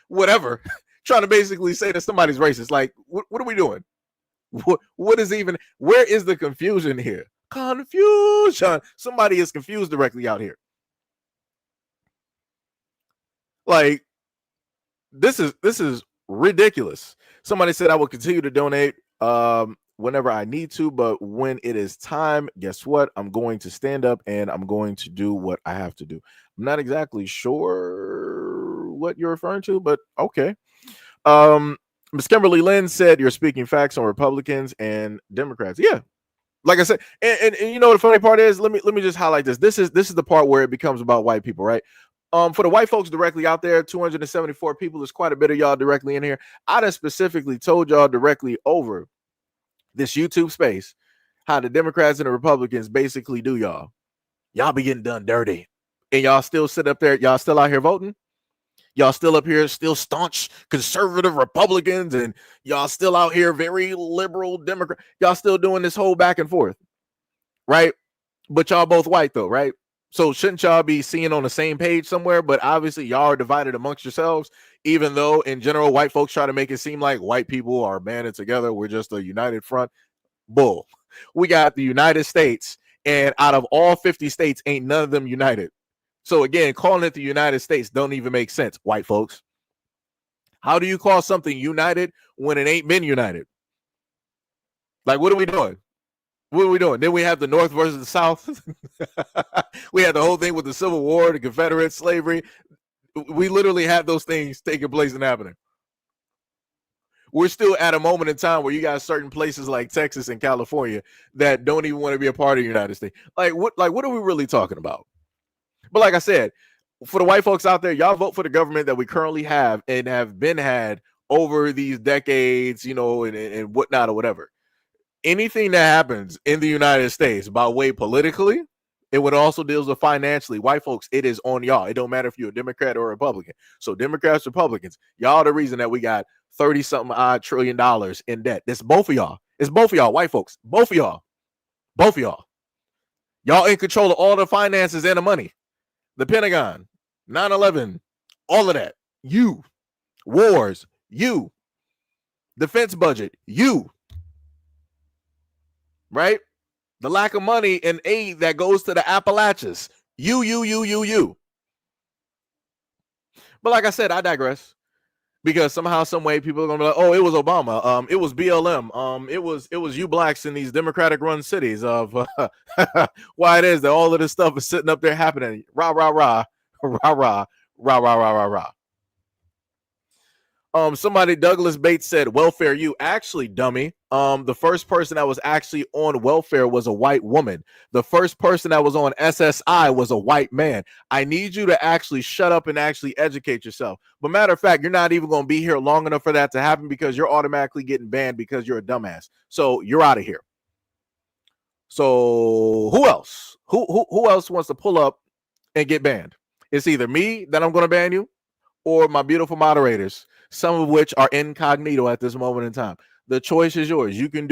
whatever, trying to basically say that somebody's racist. Like, what are we doing? What is even, where is the confusion here? Confusion. Somebody is confused directly out here. Like, this is ridiculous. Somebody said I will continue to donate whenever I need to, but when it is time, guess what? I'm going to stand up and I'm going to do what I have to do. I'm not exactly sure what you're referring to, but okay. Ms. Kimberly Lynn said you're speaking facts on Republicans and Democrats. Yeah. Like I said, and you know what the funny part is? Let me just highlight this. This is the part where it becomes about white people, right? For the white folks directly out there, 274 people, there's quite a bit of y'all directly in here. I done specifically told y'all directly over this YouTube space how the Democrats and the Republicans basically do y'all. Y'all be getting done dirty. And y'all still sit up there, y'all still out here voting. Y'all still up here, still staunch conservative Republicans, and y'all still out here very liberal Democrat. Y'all still doing this whole back and forth, right? But y'all both white though, right? So shouldn't y'all be seeing on the same page somewhere? But obviously y'all are divided amongst yourselves, even though in general white folks try to make it seem like white people are banded together. We're just a united front. Bull. We got the United States, and out of all 50 states, ain't none of them united. So again, calling it the United States don't even make sense, white folks. How do you call something united when it ain't been united? Like, what are we doing? What are we doing? Then we have the North versus the South. We had the whole thing with the Civil War, the Confederate slavery. We literally had those things taking place and happening. We're still at a moment in time where you got certain places like Texas and California that don't even want to be a part of the United States. Like, what are we really talking about? But like I said, for the white folks out there, y'all vote for the government that we currently have and have been had over these decades, you know, and whatnot or whatever. Anything that happens in the United States by way politically, it would also deals with financially. White folks, it is on y'all. It don't matter if you're a Democrat or a Republican. So Democrats, Republicans, y'all the reason that we got 30-something odd trillion dollars in debt. It's both of y'all. It's both of y'all, white folks. Both of y'all. Both of y'all. Y'all in control of all the finances and the money. The Pentagon, 9/11, all of that. You. Wars, you. Defense budget, you. Right? The lack of money and aid that goes to the Appalachians, you. But like I said, I digress. Because somehow, some way, people are gonna be like, "Oh, it was Obama. It was BLM. It was you blacks in these Democratic-run cities of why it is that all of this stuff is sitting up there happening." Rah rah rah rah rah rah rah rah rah rah. Somebody, Douglas Bates said, welfare you. Actually, dummy, the first person that was actually on welfare was a white woman. The first person that was on SSI was a white man. I need you to actually shut up and actually educate yourself. But matter of fact, you're not even going to be here long enough for that to happen because you're automatically getting banned because you're a dumbass. So you're out of here. So who else? Who else wants to pull up and get banned? It's either me that I'm going to ban you or my beautiful moderators, some of which are incognito at this moment in time. The choice is yours. You can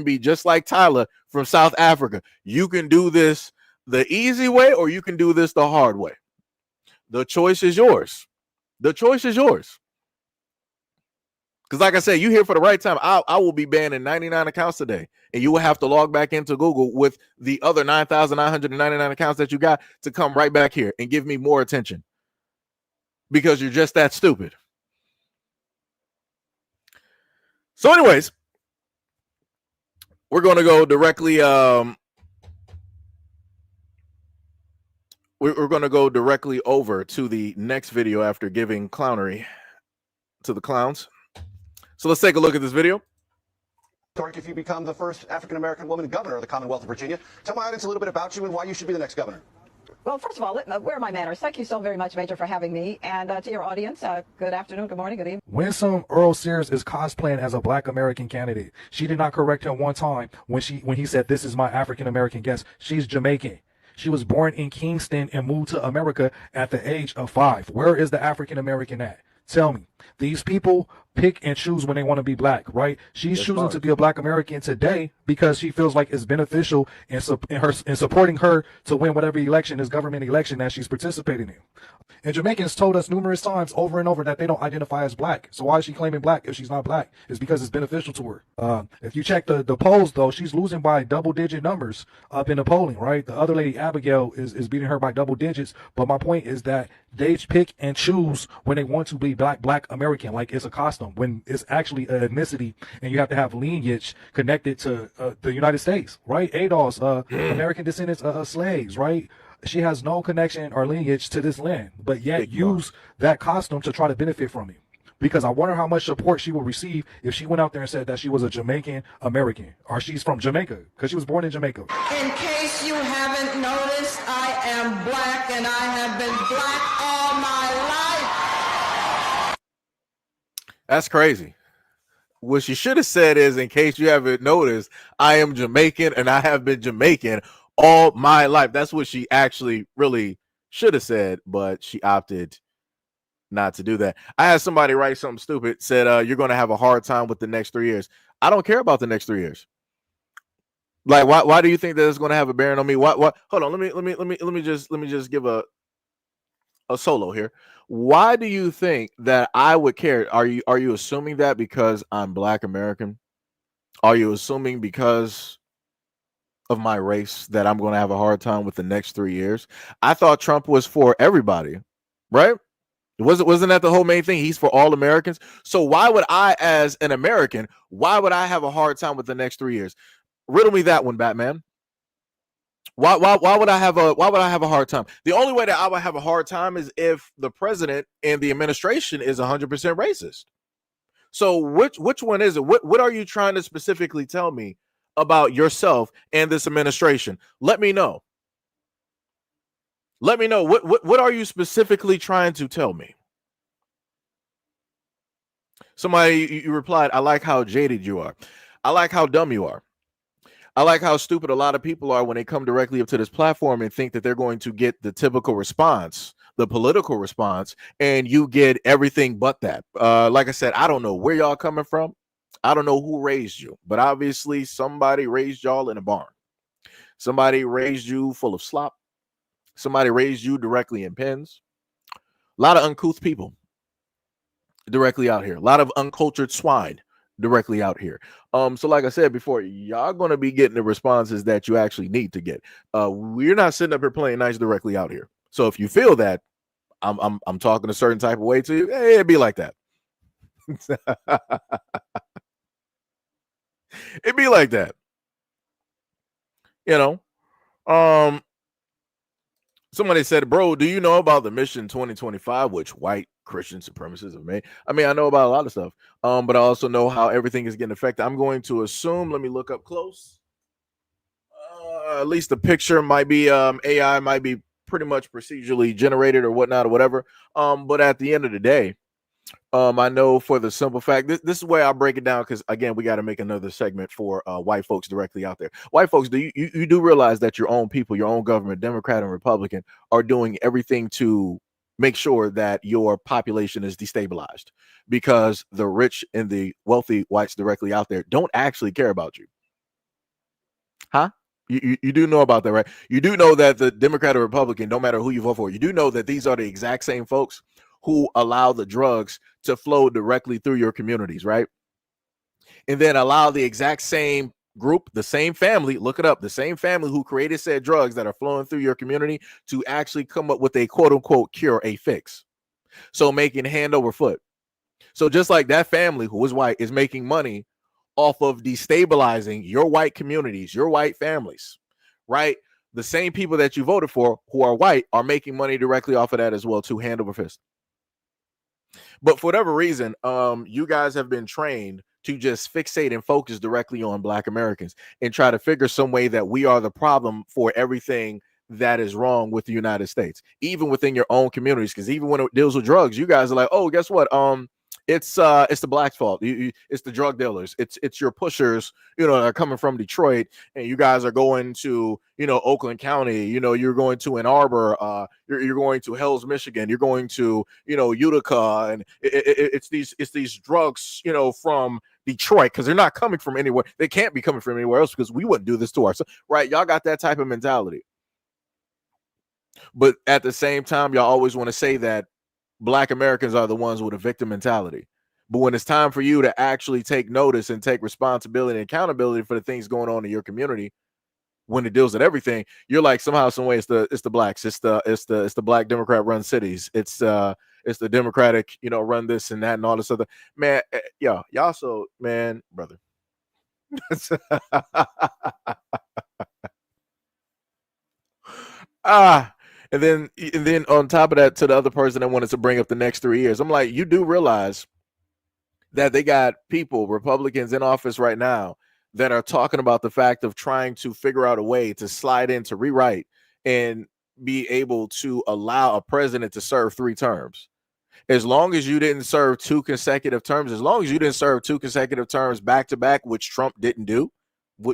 be just like Tyla from South Africa. You can do this the easy way or you can do this the hard way. The choice is yours. The choice is yours. Because like I said, you here for the right time. I will be banning 99 accounts today. And you will have to log back into Google with the other 9,999 accounts that you got to come right back here and give me more attention. Because you're just that stupid. So anyways, we're going to go directly we're going to go directly over to the next video after giving clownery to the clowns. So let's take a look at this video. If you become the first African-American woman governor of the Commonwealth of Virginia, tell my audience a little bit about you and why you should be the next governor. Well, first of all, where are my manners? Thank you so very much, Major, for having me. And to your audience, good afternoon, good morning, good evening. Winsome Sears is cosplaying as a black American candidate. She did not correct him one time when he said, "This is my African American guest." She's Jamaican. She was born in Kingston and moved to America at the age of 5. Where is the African American at? Tell me. These people pick and choose when they want to be black, right? She's That's choosing smart. to be a black American today because she feels like it's beneficial in supporting her to win whatever election is government election that she's participating in. And Jamaicans told us numerous times over and over that they don't identify as black. So why is she claiming black if she's not black? It's because it's beneficial to her. If you check the polls, though, she's losing by double-digit numbers up in the polling, right? The other lady, Abigail, is beating her by double digits. But my point is that they pick and choose when they want to be black American, like it's a costume, when it's actually an ethnicity, and you have to have lineage connected to the United States, right? ADOS, American descendants of slaves, right? She has no connection or lineage to this land, but yet use that costume to try to benefit from it. Because I wonder how much support she would receive if she went out there and said that she was a Jamaican American, or she's from Jamaica, because she was born in Jamaica. In case you haven't noticed, I am black, and I have been black all my life. That's crazy. What she should have said is, in case you haven't noticed, I am Jamaican and I have been Jamaican all my life. That's what she actually really should have said, but she opted not to do that. I had somebody write something stupid, said, you're going to have a hard time with the next 3 years. I don't care about the next 3 years. Like, why do you think that it's going to have a bearing on me? What? Hold on. Let me just give a solo here. Why do you think that I would care? Are you assuming that because I'm Black American? Are you assuming because of my race that I'm going to have a hard time with the next 3 years? I thought Trump was for everybody, right? Wasn't that the whole main thing? He's for all Americans. So why would I, as an American, why would I have a hard time with the next 3 years? Riddle me that one, Batman. Why would I have a hard time? The only way that I would have a hard time is if the president and the administration is 100% racist. So which one is it? What are you trying to specifically tell me about yourself and this administration? Let me know. Let me know what are you specifically trying to tell me? Somebody you replied, I like how jaded you are. I like how dumb you are. I like how stupid a lot of people are when they come directly up to this platform and think that they're going to get the typical response, the political response, and you get everything but that. Like I said, I don't know where y'all coming from. I don't know who raised you, but obviously somebody raised y'all in a barn. Somebody raised you full of slop. Somebody raised you directly in pens. A lot of uncouth people directly out here. A lot of uncultured swine directly out here. So like I said before, y'all gonna be getting the responses that you actually need to get. We're not sitting up here playing nice directly out here. So if you feel that I'm talking a certain type of way to you, hey, it'd be like that. It'd be like that. You know. Somebody said, bro, do you know about the Mission 2025, which white Christian supremacists have made? I mean, I know about a lot of stuff, but I also know how everything is getting affected. I'm going to assume, let me look up close. At least the picture might be AI, might be pretty much procedurally generated or whatnot or whatever. But at the end of the day, I know for the simple fact, this is where I'll break it down, because again, we got to make another segment for white folks directly out there. White folks, do you do realize that your own people, your own government, Democrat and Republican, are doing everything to make sure that your population is destabilized, because the rich and the wealthy whites directly out there don't actually care about you? Huh? You do know about that, right? You do know that the Democrat or Republican, no matter who you vote for, you do know that these are the exact same folks who allow the drugs to flow directly through your communities, right? And then allow the exact same group, the same family, look it up, the same family who created said drugs that are flowing through your community to actually come up with a quote unquote cure, a fix. So making hand over foot. So just like that family who is white is making money off of destabilizing your white communities, your white families, right? The same people that you voted for who are white are making money directly off of that as well, too, hand over fist. But for whatever reason, you guys have been trained to just fixate and focus directly on Black Americans and try to figure some way that we are the problem for everything that is wrong with the United States, even within your own communities. Because even when it deals with drugs, you guys are like, oh, guess what? it's the blacks' fault. It's the drug dealers. It's your pushers, that are coming from Detroit, and you guys are going to, Oakland County. You're going to Ann Arbor. You're going to Hells, Michigan. You're going to, Utica, and it's these drugs, from Detroit, because they're not coming from anywhere. They can't be coming from anywhere else, because we wouldn't do this to ourselves, right? Y'all got that type of mentality, but at the same time, y'all always want to say that Black Americans are the ones with a victim mentality. But when it's time for you to actually take notice and take responsibility and accountability for the things going on in your community, when it deals with everything, you're like, somehow, some way, it's the blacks, it's the Black Democrat run cities, it's the Democratic, run this and that and all this other, man. Y'all so, man, brother. And then on top of that, to the other person that wanted to bring up the next 3 years, I'm like, you do realize that they got people, Republicans in office right now, that are talking about the fact of trying to figure out a way to slide in, to rewrite, and be able to allow a president to serve 3 terms. As long as you didn't serve 2 consecutive terms, as long as you didn't serve 2 consecutive terms back to back, which Trump didn't do.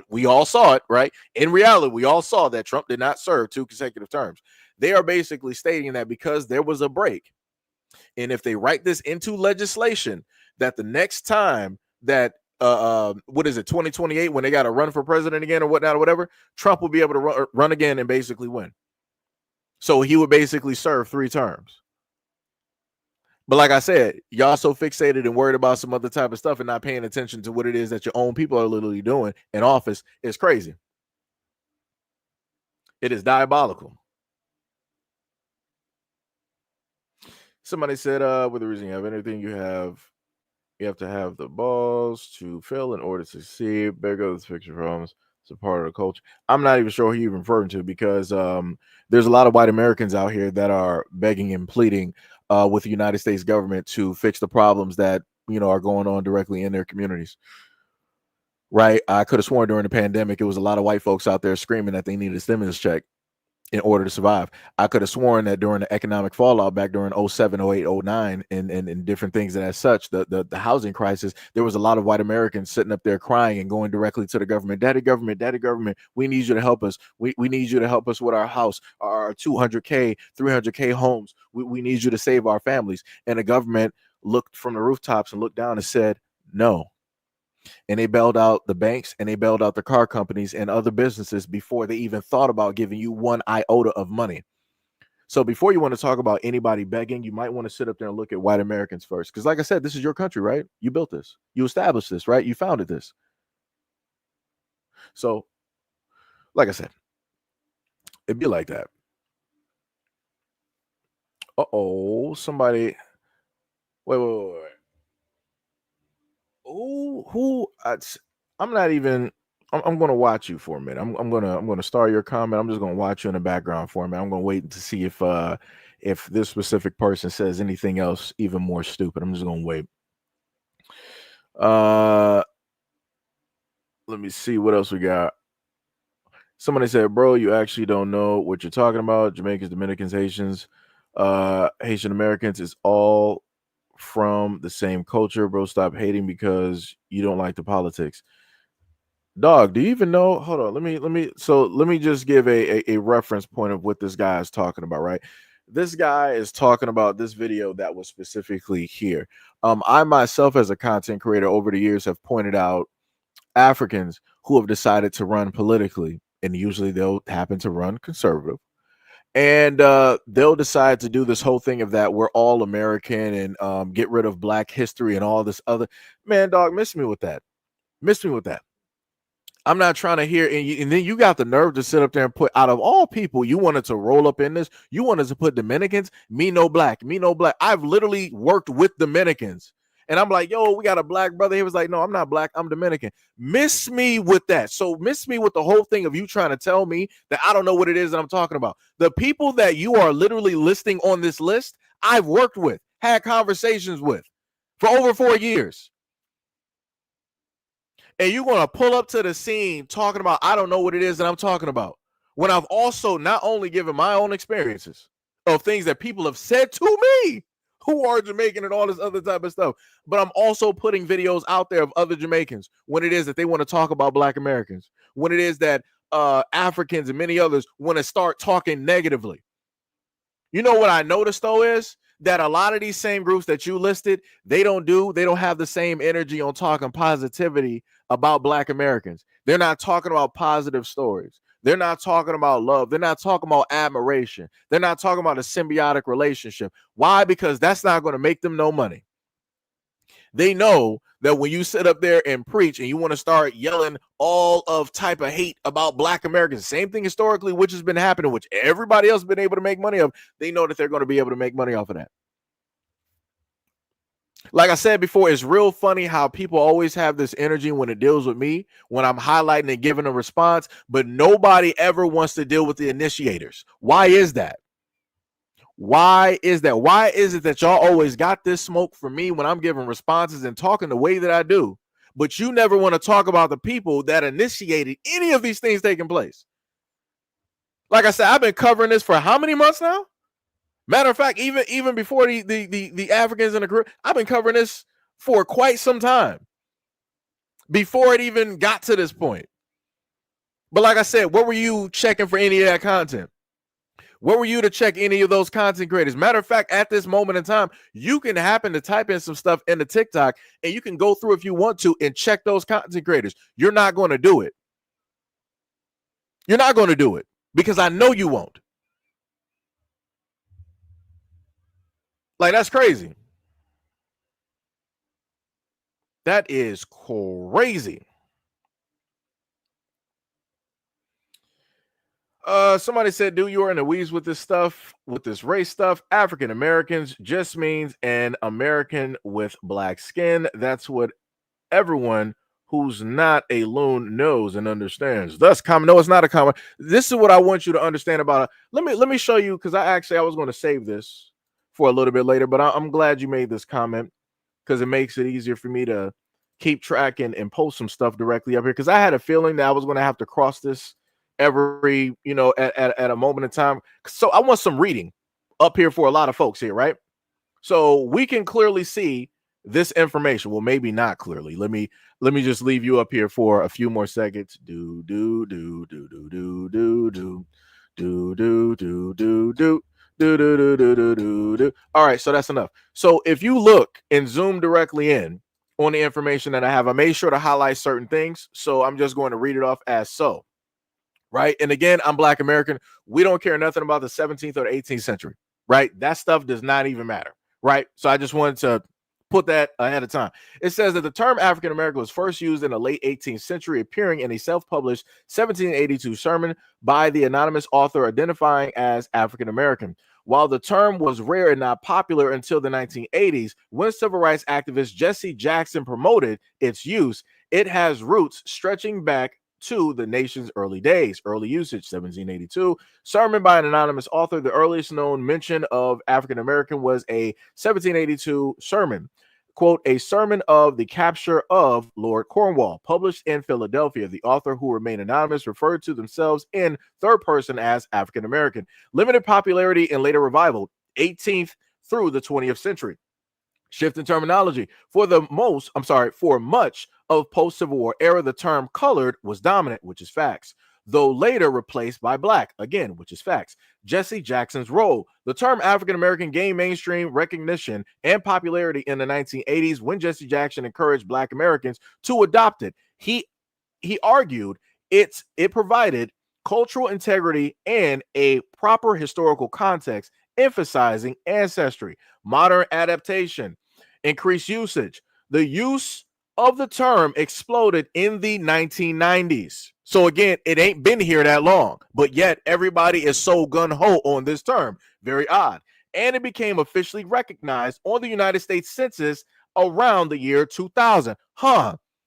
We all saw it, right? In reality, we all saw that Trump did not serve 2 consecutive terms. They are basically stating that because there was a break, and if they write this into legislation, that the next time that what is it, 2028, when they got to run for president again or whatnot or whatever, Trump will be able to run again and basically win. So he would basically serve 3 terms. But like I said, y'all so fixated and worried about some other type of stuff and not paying attention to what it is that your own people are literally doing in office is crazy. It is diabolical. Somebody said, with the reason you have anything, you have to have the balls to fail in order to succeed. There goes this picture from us. It's a part of the culture. I'm not even sure who you're referring to, because there's a lot of white Americans out here that are begging and pleading with the United States government to fix the problems that, are going on directly in their communities. Right? I could have sworn during the pandemic, it was a lot of white folks out there screaming that they needed a stimulus check in order to survive. I could have sworn that during the economic fallout back during 07, 08, 09 and different things and as such, the housing crisis, there was a lot of white Americans sitting up there crying and going directly to the government. Daddy government, we need you to help us. We need you to help us with our house, our 200K, 300K homes. We need you to save our families. And the government looked from the rooftops and looked down and said, no. And they bailed out the banks and they bailed out the car companies and other businesses before they even thought about giving you 1 iota of money. So before you want to talk about anybody begging, you might want to sit up there and look at white Americans first. Because like I said, this is your country, right? You built this. You established this, right? You founded this. So, like I said, it'd be like that. Somebody. Wait. I'm not even. I'm going to watch you for a minute. I'm going to start your comment. I'm just going to watch you in the background for a minute. I'm going to wait to see if this specific person says anything else even more stupid. I'm just going to wait. Let me see what else we got. Somebody said, bro, you actually don't know what you're talking about. Jamaicans, Dominicans, Haitians, Haitian Americans is all from the same culture. Bro, stop hating because you don't like the politics. Dog, do you even know? Hold on. Let me just give a reference point of what this guy is talking about, right? This guy is talking about this video that was specifically here. I myself, as a content creator over the years, have pointed out Africans who have decided to run politically, and usually they'll happen to run conservative. And they'll decide to do this whole thing of that we're all American and get rid of Black history and all this other. Man, dog, miss me with that. I'm not trying to hear. And then you got the nerve to sit up there and put, out of all people, you wanted to roll up in this. You wanted to put Dominicans, me no black. I've literally worked with Dominicans. And I'm like, yo, we got a Black brother. He was like, no, I'm not Black. I'm Dominican. Miss me with that. So miss me with the whole thing of you trying to tell me that I don't know what it is that I'm talking about. The people that you are literally listing on this list, I've worked with, had conversations with for over 4 years. And you're going to pull up to the scene talking about, I don't know what it is that I'm talking about. When I've also not only given my own experiences of things that people have said to me who are Jamaican and all this other type of stuff. But I'm also putting videos out there of other Jamaicans when it is that they want to talk about Black Americans, when it is that Africans and many others want to start talking negatively. You know what I noticed though is that a lot of these same groups that you listed, they don't have the same energy on talking positivity about Black Americans. They're not talking about positive stories. They're not talking about love. They're not talking about admiration. They're not talking about a symbiotic relationship. Why? Because that's not going to make them no money. They know that when you sit up there and preach and you want to start yelling all of type of hate about Black Americans, same thing historically, which has been happening, which everybody else has been able to make money of, they know that they're going to be able to make money off of that. Like I said before, it's real funny how people always have this energy when it deals with me, when I'm highlighting and giving a response, but nobody ever wants to deal with the initiators. Why is that? Why is that? Why is it that y'all always got this smoke for me when I'm giving responses and talking the way that I do, but you never want to talk about the people that initiated any of these things taking place? Like I said, I've been covering this for how many months now? Matter of fact, even before the Africans in the Caribbean, I've been covering this for quite some time before it even got to this point. But like I said, where were you checking for any of that content? Where were you to check any of those content creators? Matter of fact, at this moment in time, you can happen to type in some stuff into TikTok and you can go through if you want to and check those content creators. You're not going to do it. You're not going to do it because I know you won't. Like, that's crazy. That is crazy. Somebody said, dude, you are in the weeds with this stuff, with this race stuff. African Americans just means an American with Black skin. That's what everyone who's not a loon knows and understands. Thus, common. No, it's not a common. This is what I want you to understand about it. Let me show you, because I was going to save this for a little bit later, but I'm glad you made this comment because it makes it easier for me to keep track and post some stuff directly up here, because I had a feeling that I was going to have to cross this every, at a moment in time. So I want some reading up here for a lot of folks here, right? So we can clearly see this information. Well, maybe not clearly. Let me just leave you up here for a few more seconds. Do do do do do do do do do do do do do. Do. All right, so that's enough. So if you look and zoom directly in on the information that I have, I made sure to highlight certain things. So I'm just going to read it off as so. Right. And again, I'm Black American. We don't care nothing about the 17th or the 18th century. Right. That stuff does not even matter. Right. So I just wanted to put that ahead of time. It says that the term African American was first used in the late 18th century, appearing in a self-published 1782 sermon by the anonymous author identifying as African American. While the term was rare and not popular until the 1980s, when civil rights activist Jesse Jackson promoted its use, it has roots stretching back to the nation's early days. Early usage, 1782. Sermon by an anonymous author. The earliest known mention of African American was a 1782 sermon. Quote, a sermon of the capture of Lord Cornwall, published in Philadelphia. The author, who remained anonymous, referred to themselves in third person as African American. Limited popularity and later revival, 18th through the 20th century. Shift in terminology. For much of post-Civil War era, the term colored was dominant, which is facts, though later replaced by Black, again, which is facts. Jesse Jackson's role. The term African American gained mainstream recognition and popularity in the 1980s when Jesse Jackson encouraged Black Americans to adopt it. He argued it provided cultural integrity and a proper historical context, emphasizing ancestry, modern adaptation, increased usage. The use of the term exploded in the 1990s. So again, it ain't been here that long, but yet everybody is so gun-ho on this term. Very odd. And it became officially recognized on the United States Census around the year 2000.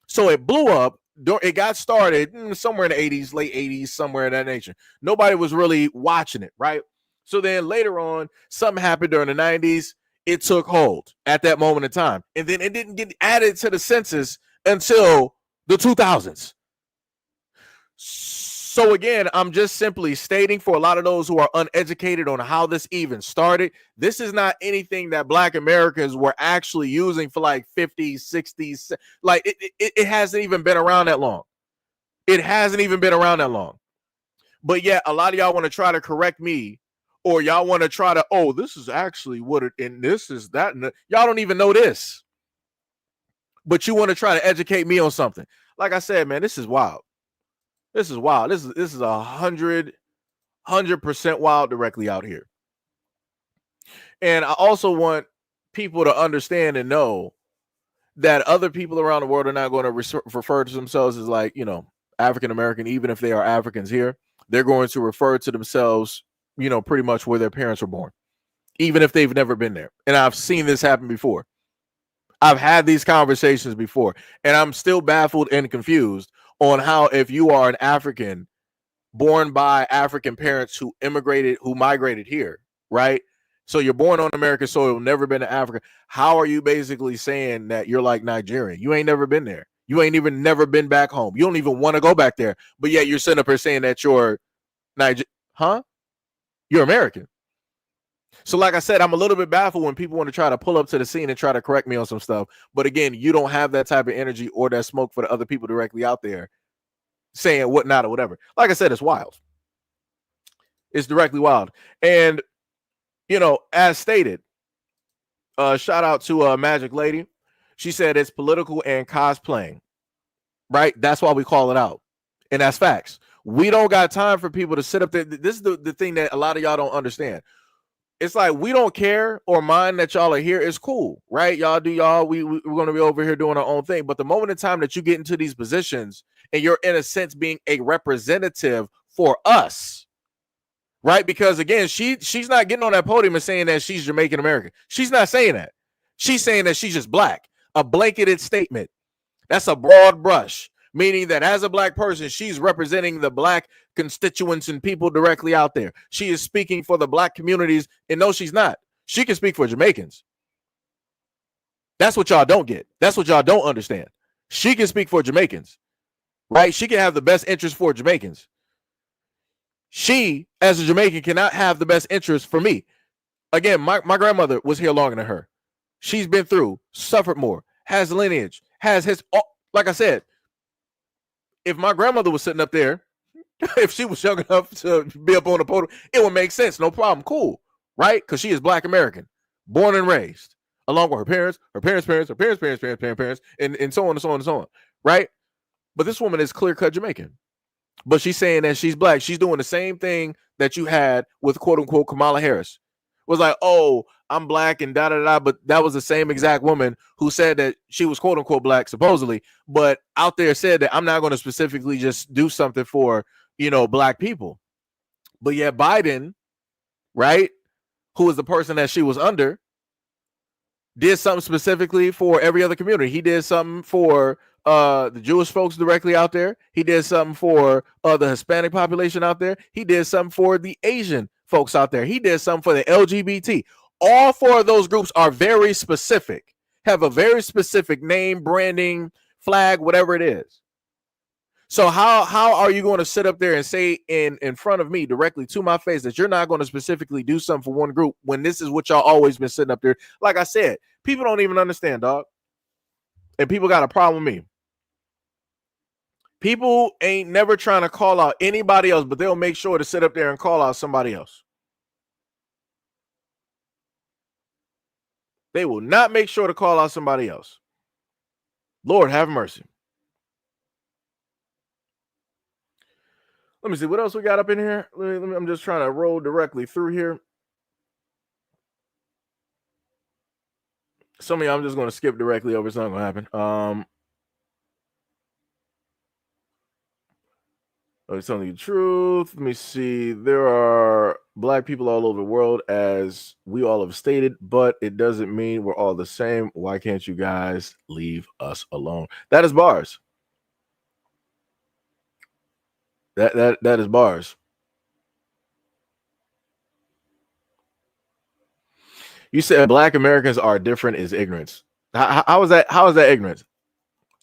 So it blew up. It got started somewhere in the 80s, late 80s, somewhere in that nature. Nobody was really watching it, right? So then later on, something happened during the 90s. It took hold at that moment in time. And then it didn't get added to the census until the 2000s. So again, I'm just simply stating for a lot of those who are uneducated on how this even started, this is not anything that Black Americans were actually using for like 50s, 60s. Like it hasn't even been around that long. It hasn't even been around that long. But yet a lot of y'all want to try to correct me, or y'all want to try to, oh, this is actually what it, and this is that. And y'all don't even know this. But you want to try to educate me on something. Like I said, man, this is wild. This is wild. This is 100% wild directly out here. And I also want people to understand and know that other people around the world are not going to refer to themselves as like, you know, African American, even if they are Africans here. They're going to refer to themselves, you know, pretty much where their parents were born, even if they've never been there. And I've seen this happen before. I've had these conversations before, and I'm still baffled and confused on how, if you are an African born by African parents who immigrated, who migrated here, right? So you're born on American soil, never been to Africa. How are you basically saying that you're like Nigerian? You ain't never been there. You ain't even never been back home. You don't even want to go back there. But yet you're sitting up here saying that you're Niger, huh? You're American. So like I said, I'm a little bit baffled when people want to try to pull up to the scene and try to correct me on some stuff. But again, you don't have that type of energy or that smoke for the other people directly out there saying whatnot or whatever. Like I said, it's wild. It's directly wild. And, you know, as stated, shout out to Magic Lady. She said it's political and cosplaying, right? That's why we call it out. And that's facts. We don't got time for people to sit up there. This is the thing that a lot of y'all don't understand. It's like we don't care or mind that y'all are here. It's cool, right? Y'all do y'all. We're going to be over here doing our own thing. But the moment in time that you get into these positions and you're in a sense being a representative for us, right? Because again, she's not getting on that podium and saying that she's Jamaican American. She's not saying that. She's saying that she's just Black. A blanketed statement. That's a broad brush, meaning that as a Black person, she's representing the Black constituents and people directly out there. She is speaking for the Black communities, and no, she's not. She can speak for Jamaicans. That's what y'all don't get. That's what y'all don't understand. She can speak for Jamaicans, right? She can have the best interest for Jamaicans. She, as a Jamaican, cannot have the best interest for me. Again, my grandmother was here longer than her. She's been through, suffered more, has lineage, has his, like I said, if my grandmother was sitting up there, if she was young enough to be up on the podium, it would make sense. No problem. Cool. Right? Because she is Black American, born and raised, along with her parents, her parents' parents, her parents' parents, parents, and so on and so on and so on. Right? But this woman is clear-cut Jamaican. But she's saying that she's Black. She's doing the same thing that you had with quote-unquote Kamala Harris. It was like, oh, I'm Black and da-da-da, but that was the same exact woman who said that she was quote-unquote Black, supposedly, but out there said that I'm not going to specifically just do something for, you know, Black people. But yet Biden, right, who was the person that she was under, did something specifically for every other community. He did something for the Jewish folks directly out there. He did something for the Hispanic population out there. He did something for the Asian folks out there. He did something for the LGBT. All four of those groups are very specific, have a very specific name, branding, flag, whatever it is. So how are you going to sit up there and say in front of me directly to my face that you're not going to specifically do something for one group when this is what y'all always been sitting up there? Like I said, people don't even understand, dog. And people got a problem with me. People ain't never trying to call out anybody else, but they'll make sure to sit up there and call out somebody else. They will not make sure to call out somebody else. Lord have mercy. Let me see what else we got up in here. I'm just trying to roll directly through here. Some of y'all I'm just going to skip directly over. It's not going to happen. I'm telling you the truth. Let me see. There are Black people all over the world, as we all have stated, but it doesn't mean we're all the same. Why can't you guys leave us alone? That is bars. That is bars. You said Black Americans are different is ignorance. How is that? How is that ignorance?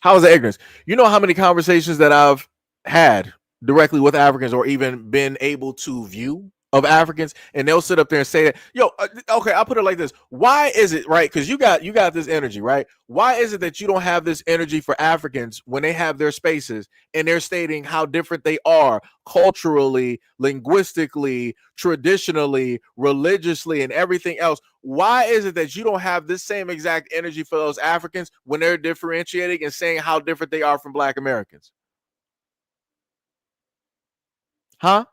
How is that ignorance? You know how many conversations that I've had directly with Africans or even been able to view of Africans, and they'll sit up there and say that, yo, okay, I'll put it like this. Why is it, right? Because you got this energy, right? Why is it that you don't have this energy for Africans when they have their spaces and they're stating how different they are culturally, linguistically, traditionally, religiously, and everything else? Why is it that you don't have this same exact energy for those Africans when they're differentiating and saying how different they are from Black Americans? Huh?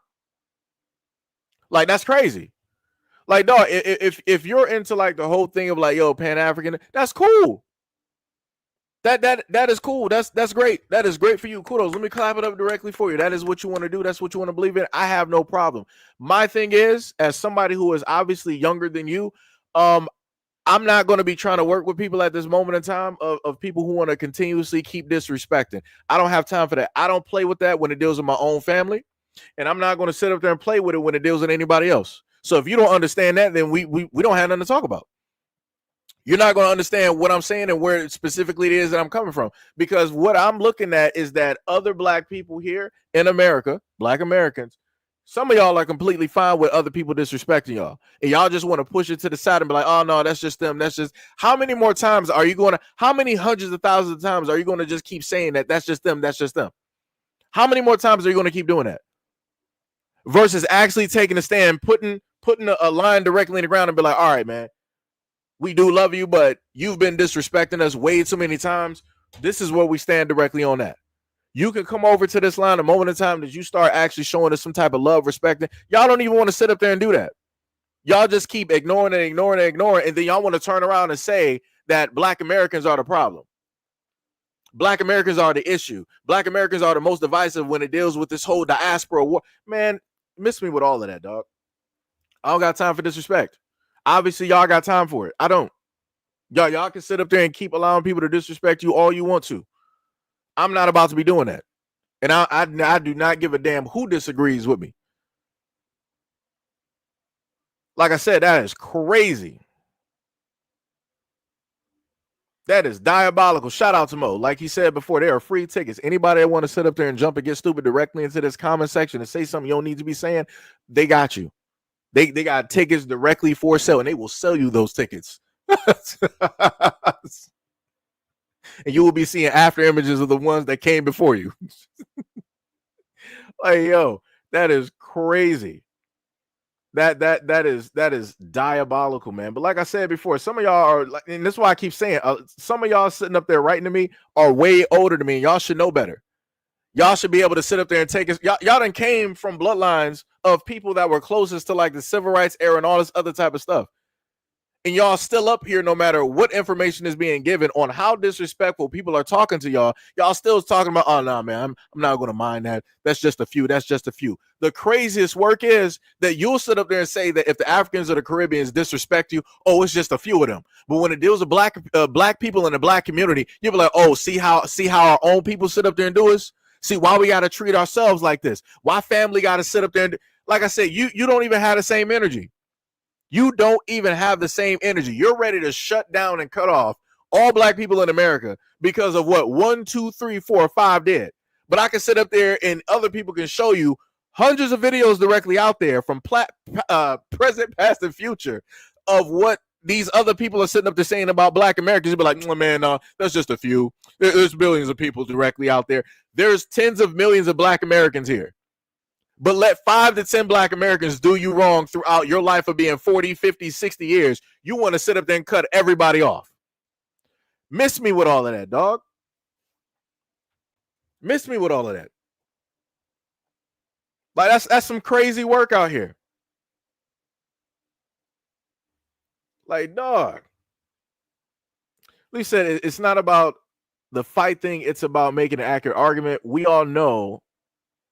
Like, that's crazy. Like, dog, if you're into like the whole thing of like, yo, Pan-African, that's cool. That is cool. That's great. That is great for you. Kudos. Let me clap it up directly for you. That is what you want to do. That's what you want to believe in. I have no problem. My thing is, as somebody who is obviously younger than you, I'm not going to be trying to work with people at this moment in time of people who want to continuously keep disrespecting. I don't have time for that. I don't play with that when it deals with my own family. And I'm not going to sit up there and play with it when it deals with anybody else. So if you don't understand that, then we don't have nothing to talk about. You're not going to understand what I'm saying and where specifically it is that I'm coming from. Because what I'm looking at is that other Black people here in America, Black Americans, some of y'all are completely fine with other people disrespecting y'all. And y'all just want to push it to the side and be like, oh, no, that's just them. That's just, how many more times are you going to, how many hundreds of thousands of times are you going to just keep saying that that's just them, that's just them? How many more times are you going to keep doing that? Versus actually taking a stand, putting a line directly in the ground and be like, all right, man, we do love you, but you've been disrespecting us way too many times. This is where we stand directly on that. You can come over to this line a moment in time that you start actually showing us some type of love, respect. Y'all don't even want to sit up there and do that. Y'all just keep ignoring and ignoring and ignoring, and then y'all want to turn around and say that Black Americans are the problem. Black Americans are the issue. Black Americans are the most divisive when it deals with this whole diaspora war. Man, miss me with all of that, dog. I don't got time for disrespect. Obviously, y'all got time for it. I don't. Y'all can sit up there and keep allowing people to disrespect you all you want to. I'm not about to be doing that. And I do not give a damn who disagrees with me. Like I said, that is crazy. That is diabolical. Shout out to Mo. Like he said before, there are free tickets. Anybody that want to sit up there and jump and get stupid directly into this comment section and say something you don't need to be saying, they got you. They got tickets directly for sale, and they will sell you those tickets. And you will be seeing after images of the ones that came before you. Like, yo, that is crazy. That is diabolical, man. But like I said before, some of y'all are like, and this is why I keep saying, some of y'all sitting up there writing to me are way older than me, and y'all should know better. Y'all should be able to sit up there and take us. Y'all done came from bloodlines of people that were closest to like the civil rights era and all this other type of stuff. And y'all still up here no matter what information is being given on how disrespectful people are talking to y'all. Y'all still talking about, oh, no, man, I'm not going to mind that. That's just a few. That's just a few. The craziest work is that you'll sit up there and say that if the Africans or the Caribbeans disrespect you, oh, it's just a few of them. But when it deals with black people in the Black community, you'll be like, oh, see how our own people sit up there and do us? See why we got to treat ourselves like this? Why family got to sit up there and like I said, you don't even have the same energy. You don't even have the same energy. You're ready to shut down and cut off all Black people in America because of what 1, 2, 3, 4, 5 did. But I can sit up there and other people can show you hundreds of videos directly out there from present, past, and future of what these other people are sitting up there saying about Black Americans. You'll be like, oh, man, that's just a few. There's billions of people directly out there. There's tens of millions of Black Americans here. But let 5 to 10 Black Americans do you wrong throughout your life of being 40, 50, 60 years. You want to sit up there and cut everybody off. Miss me with all of that, dog. Miss me with all of that. Like, that's some crazy work out here. Like, dog. Lee said it's not about the fight thing. It's about making an accurate argument. We all know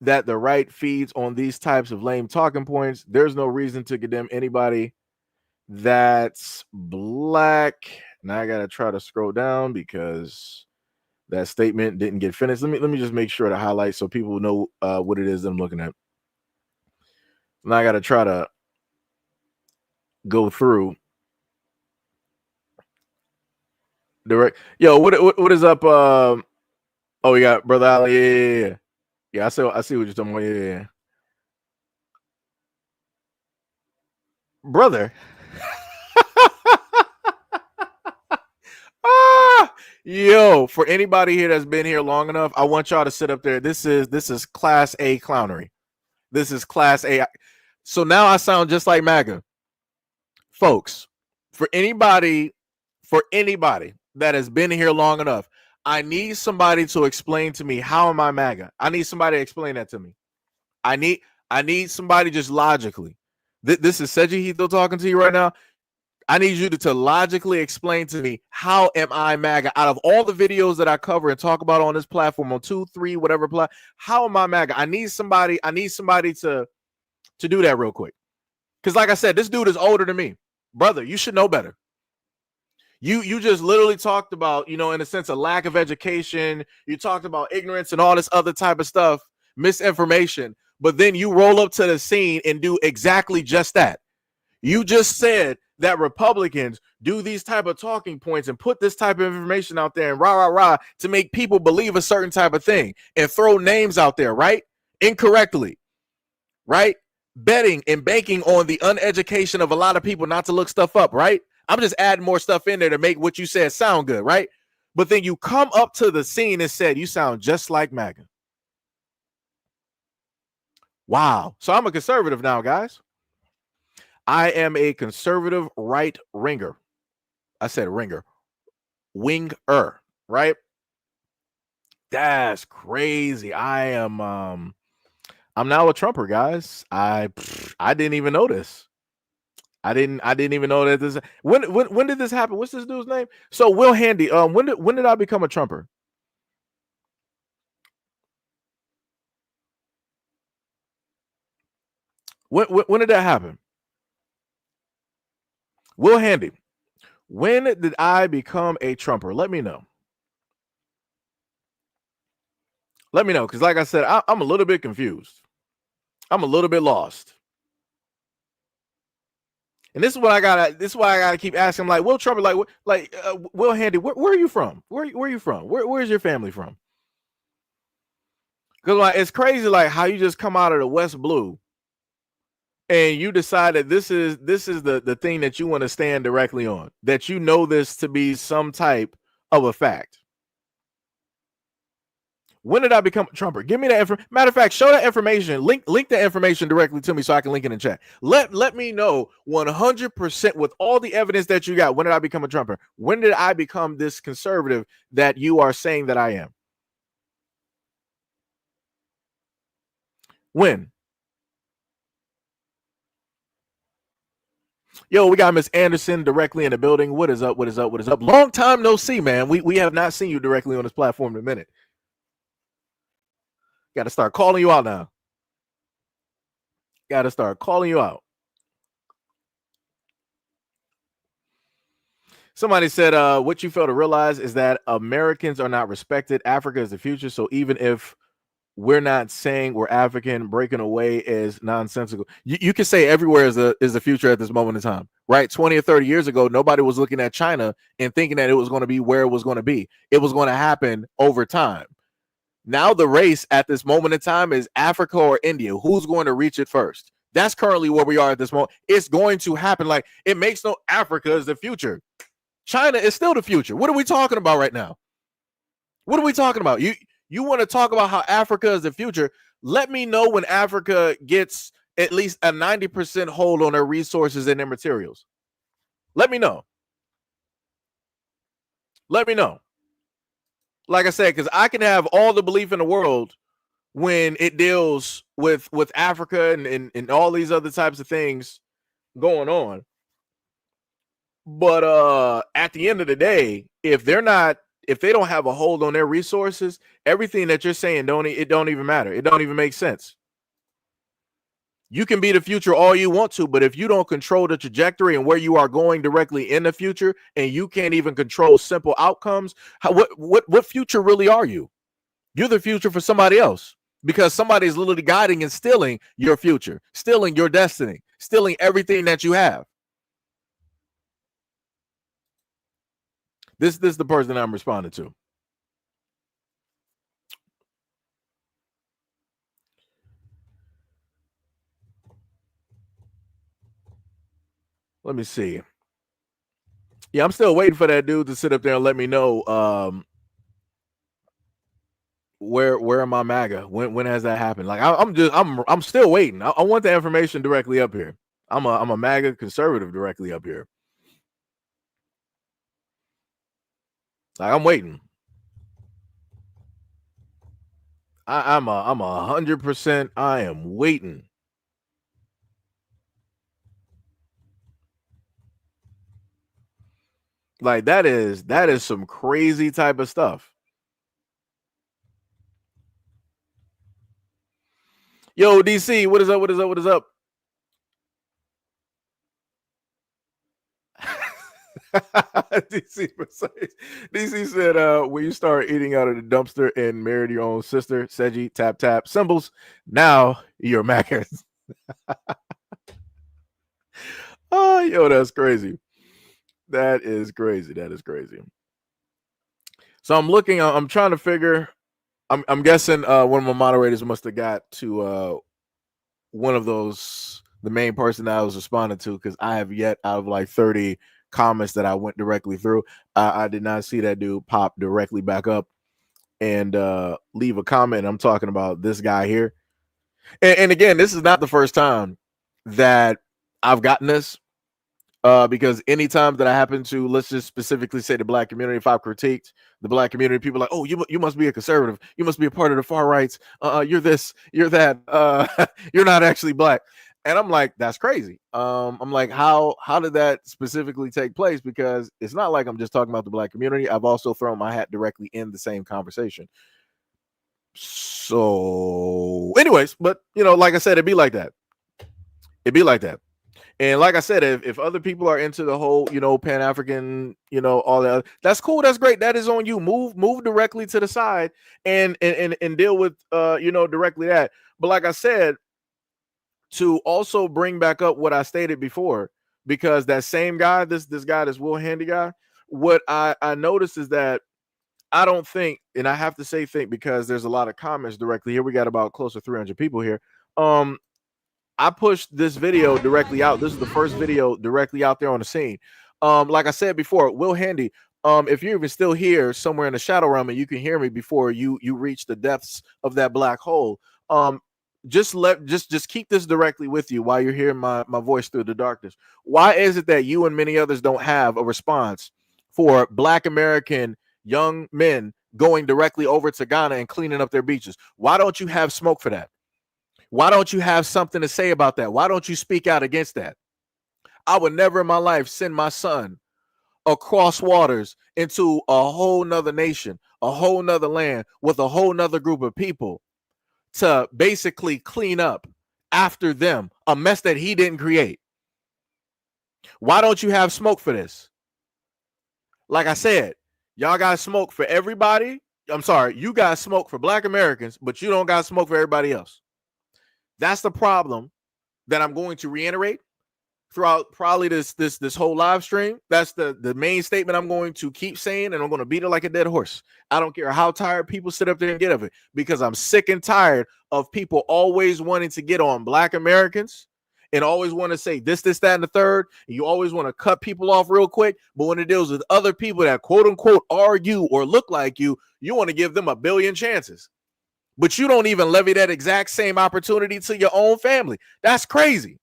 that the right feeds on these types of lame talking points. There's no reason to condemn anybody that's Black. Now I gotta try to scroll down because that statement didn't get finished. Let me just make sure to highlight so people know what it is that I'm looking at. Now I gotta try to go through direct. Yo, what is up? Oh, we got Brother Ali. Yeah. Yeah, I see what you're talking about. Yeah. Brother. Yo, for anybody here that's been here long enough, I want y'all to sit up there. This is class A clownery. This is class A. So now I sound just like MAGA. Folks, for anybody that has been here long enough, I need somebody to explain to me, how am I MAGA? I need somebody to explain that to me. I need somebody just logically. This is SEIJIHITO talking to you right now. I need you to logically explain to me, how am I MAGA? Out of all the videos that I cover and talk about on this platform, on 2, 3, whatever, how am I MAGA? I need somebody to do that real quick. Because like I said, this dude is older than me. Brother, you should know better. You just literally talked about, in a sense, a lack of education. You talked about ignorance and all this other type of stuff, misinformation. But then you roll up to the scene and do exactly just that. You just said that Republicans do these type of talking points and put this type of information out there and rah to make people believe a certain type of thing and throw names out there, right? Incorrectly, right? Betting and banking on the uneducation of a lot of people not to look stuff up, right? I'm just adding more stuff in there to make what you said sound good, right? But then you come up to the scene and said, you sound just like MAGA. Wow. So I'm a conservative now, guys. I am a conservative right ringer. I said ringer. Winger, right? That's crazy. I'm now a Trumper, guys. I didn't even know this. I didn't even know that this. When did this happen? What's this dude's name? So Will Handy. When did I become a Trumper? When did that happen? Will Handy. When did I become a Trumper? Let me know. Let me know, because like I said, I'm a little bit confused. I'm a little bit lost. And this is what I gotta keep asking. Like, Will Trumper, Will Handy, where are you from? Where are you from? Where's your family from? Because like, it's crazy, like how you just come out of the West Blue and you decide that this is the thing that you want to stand directly on, that you know this to be some type of a fact. When did I become a Trumper? Give me that information. Matter of fact, show that information. Link that information directly to me so I can link it in chat. Let me know 100% with all the evidence that you got. When did I become a Trumper? When did I become this conservative that you are saying that I am? When? Yo, we got Miss Anderson directly in the building. What is up? What is up? What is up? Long time no see, man. We have not seen you directly on this platform in a minute. Got to start calling you out now. Got to start calling you out. Somebody said, what you fail to realize is that Americans are not respected. Africa is the future. So even if we're not saying we're African, breaking away is nonsensical. You can say everywhere is the future at this moment in time, right? 20 or 30 years ago, nobody was looking at China and thinking that it was going to be where it was going to be. It was going to happen over time. Now the race at this moment in time is Africa or India. Who's going to reach it first? That's currently where we are at this moment. It's going to happen. Like, it makes no, Africa is the future. China is still the future. What are we talking about right now? What are we talking about? You want to talk about how Africa is the future? Let me know when Africa gets at least a 90% hold on their resources and their materials. Let me know. Let me know. Like I said, because I can have all the belief in the world when it deals with Africa and all these other types of things going on. But at the end of the day, if they don't have a hold on their resources, everything that you're saying don't even matter. It don't even make sense. You can be the future all you want to, but if you don't control the trajectory and where you are going directly in the future, and you can't even control simple outcomes, what future really are you? You're the future for somebody else, because somebody is literally guiding and stealing your future, stealing your destiny, stealing everything that you have. This is the person I'm responding to. Let me see. Yeah, I'm still waiting for that dude to sit up there and let me know where am I MAGA? When has that happened? Like I'm still waiting. I want the information directly up here. I'm a MAGA conservative directly up here. Like I'm waiting. I'm 100%. I am waiting. Like that is some crazy type of stuff. Yo, DC, what is up? What is up? What is up? DC said, when you start eating out of the dumpster and married your own sister, Seji, tap tap symbols. Now you're Mac. Oh, yo, that's crazy. That is crazy. That is crazy. So I'm looking. I'm trying to figure. I'm guessing one of my moderators must have got to one of those, the main person that I was responding to, because I have yet, out of like 30 comments that I went directly through, I did not see that dude pop directly back up and leave a comment. I'm talking about this guy here. And again, this is not the first time that I've gotten this. Because anytime that I happen to, let's just specifically say the black community, if I've critiqued the black community, people are like, oh, you must be a conservative. You must be a part of the far rights. You're this, you're that. You're not actually black. And I'm like, that's crazy. I'm like, how did that specifically take place? Because it's not like I'm just talking about the black community. I've also thrown my hat directly in the same conversation. So anyways, but like I said, it'd be like that. It'd be like that. And like I said, if other people are into the whole, Pan-African, all that, that's cool. That's great. That is on you. Move directly to the side and deal with, directly that. But like I said, to also bring back up what I stated before, because that same guy, this guy, this Will Handy guy, what I noticed is that I don't think, and I have to say think because there's a lot of comments directly here. We got about close to 300 people here. I pushed this video directly out. This is the first video directly out there on the scene. Like I said before, Will Handy, if you're even still here somewhere in the shadow realm and you can hear me before you reach the depths of that black hole, just keep this directly with you while you're hearing my voice through the darkness. Why is it that you and many others don't have a response for Black American young men going directly over to Ghana and cleaning up their beaches? Why don't you have smoke for that? Why don't you have something to say about that? Why don't you speak out against that? I would never in my life send my son across waters into a whole nother nation, a whole nother land with a whole nother group of people to basically clean up after them, a mess that he didn't create. Why don't you have smoke for this? Like I said, y'all got smoke for everybody. I'm sorry, you got smoke for Black Americans, but you don't got smoke for everybody else. That's the problem that I'm going to reiterate throughout probably this whole live stream. That's the main statement I'm going to keep saying, and I'm going to beat it like a dead horse. I don't care how tired people sit up there and get of it, because I'm sick and tired of people always wanting to get on Black Americans and always want to say this, that, and the third. And you always want to cut people off real quick. But when it deals with other people that quote unquote are you or look like you want to give them a billion chances. But you don't even levy that exact same opportunity to your own family. That's crazy.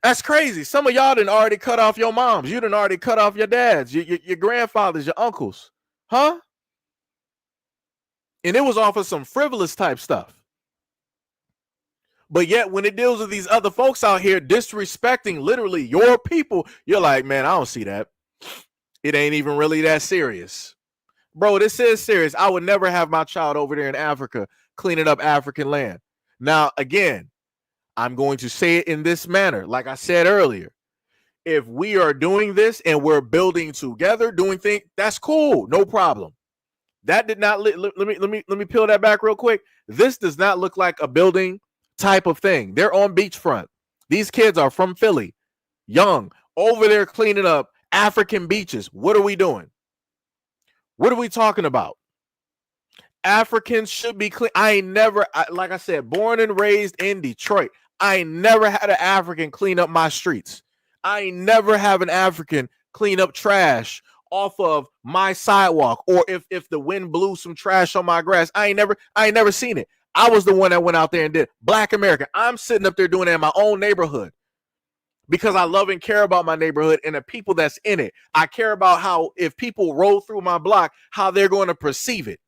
That's crazy. Some of y'all done already cut off your moms. You done already cut off your dads, your grandfathers, your uncles. Huh? And it was off of some frivolous type stuff. But yet when it deals with these other folks out here disrespecting literally your people, you're like, man, I don't see that. It ain't even really that serious. Bro, this is serious. I would never have my child over there in Africa cleaning up African land. Now, again, I'm going to say it in this manner. Like I said earlier, if we are doing this and we're building together, doing things, that's cool. No problem. That did not let me peel that back real quick. This does not look like a building type of thing. They're on beachfront. These kids are from Philly, young, over there cleaning up African beaches. What are we doing? What are we talking about? Africans should be clean. Like I said, born and raised in Detroit. I ain't never had an African clean up my streets. I ain't never have an African clean up trash off of my sidewalk, or if the wind blew some trash on my grass. I ain't never seen it. I was the one that went out there and did it. Black American. I'm sitting up there doing it in my own neighborhood because I love and care about my neighborhood and the people that's in it. I care about how, if people roll through my block, how they're going to perceive it.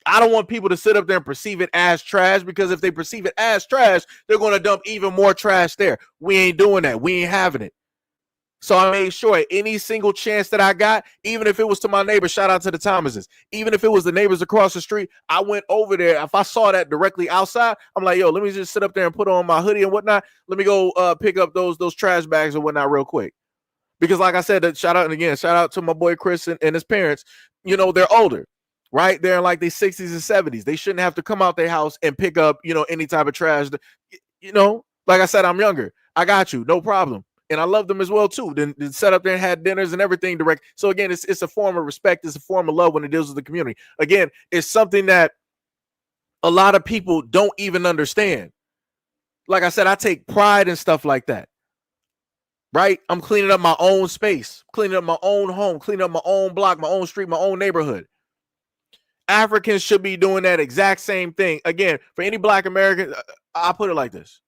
I don't want people to sit up there and perceive it as trash, because if they perceive it as trash, they're going to dump even more trash there. We ain't doing that. We ain't having it. So I made sure at any single chance that I got, even if it was to my neighbor, shout out to the Thomases, even if it was the neighbors across the street, I went over there. If I saw that directly outside, I'm like, yo, let me just sit up there and put on my hoodie and whatnot. Let me go pick up those trash bags and whatnot real quick. Because like I said, shout out to my boy Chris and his parents. You know, they're older, right? They're in like their 60s and 70s. They shouldn't have to come out their house and pick up, any type of trash. Like I said, I'm younger. I got you. No problem. And I love them as well, too. Then set up there and had dinners and everything direct. So, again, it's a form of respect. It's a form of love when it deals with the community. Again, it's something that a lot of people don't even understand. Like I said, I take pride in stuff like that, right? I'm cleaning up my own space, cleaning up my own home, cleaning up my own block, my own street, my own neighborhood. Africans should be doing that exact same thing. Again, for any Black American, I'll put it like this.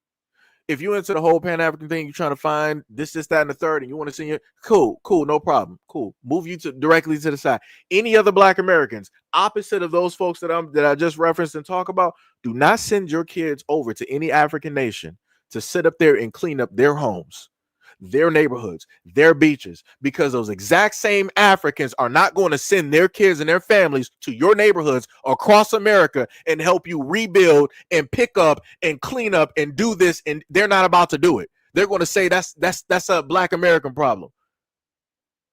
If you're into the whole Pan-African thing, you're trying to find this, that, and the third, and you want to see it, cool, no problem. Cool. Move you directly to the side. Any other Black Americans, opposite of those folks that I just referenced and talk about, do not send your kids over to any African nation to sit up there and clean up their homes, their neighborhoods, their beaches, because those exact same Africans are not going to send their kids and their families to your neighborhoods across America and help you rebuild and pick up and clean up and do this. And they're not about to do it. They're going to say that's a Black American problem.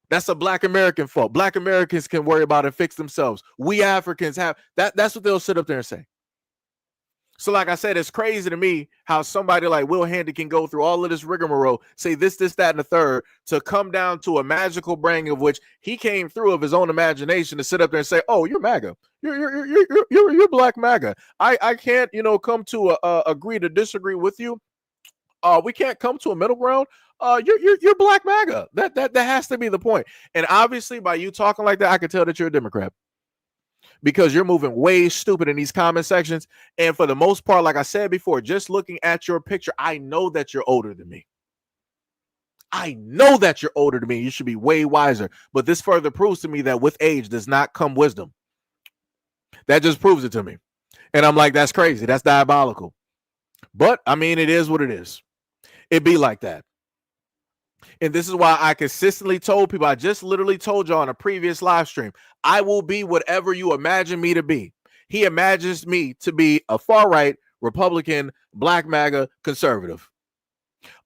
That's a Black American fault. Black Americans can worry about it and fix themselves. We Africans have that. That's what they'll sit up there and say. So like I said, it's crazy to me how somebody like Will Handy can go through all of this rigmarole, say this, that, and the third, to come down to a magical brain of which he came through of his own imagination to sit up there and say, oh, you're MAGA. You're Black MAGA. I can't, come to agree to disagree with you. We can't come to a middle ground. You're Black MAGA. That has to be the point. And obviously by you talking like that, I can tell that you're a Democrat. Because you're moving way stupid in these comment sections. And for the most part, like I said before, just looking at your picture, I know that you're older than me. I know that you're older than me. You should be way wiser. But this further proves to me that with age does not come wisdom. That just proves it to me. And I'm like, that's crazy. That's diabolical. But, I mean, it is what it is. It be like that. And this is why I consistently told people, I just literally told y'all on a previous live stream, I will be whatever you imagine me to be. He imagines me to be a far-right, Republican, Black MAGA, conservative.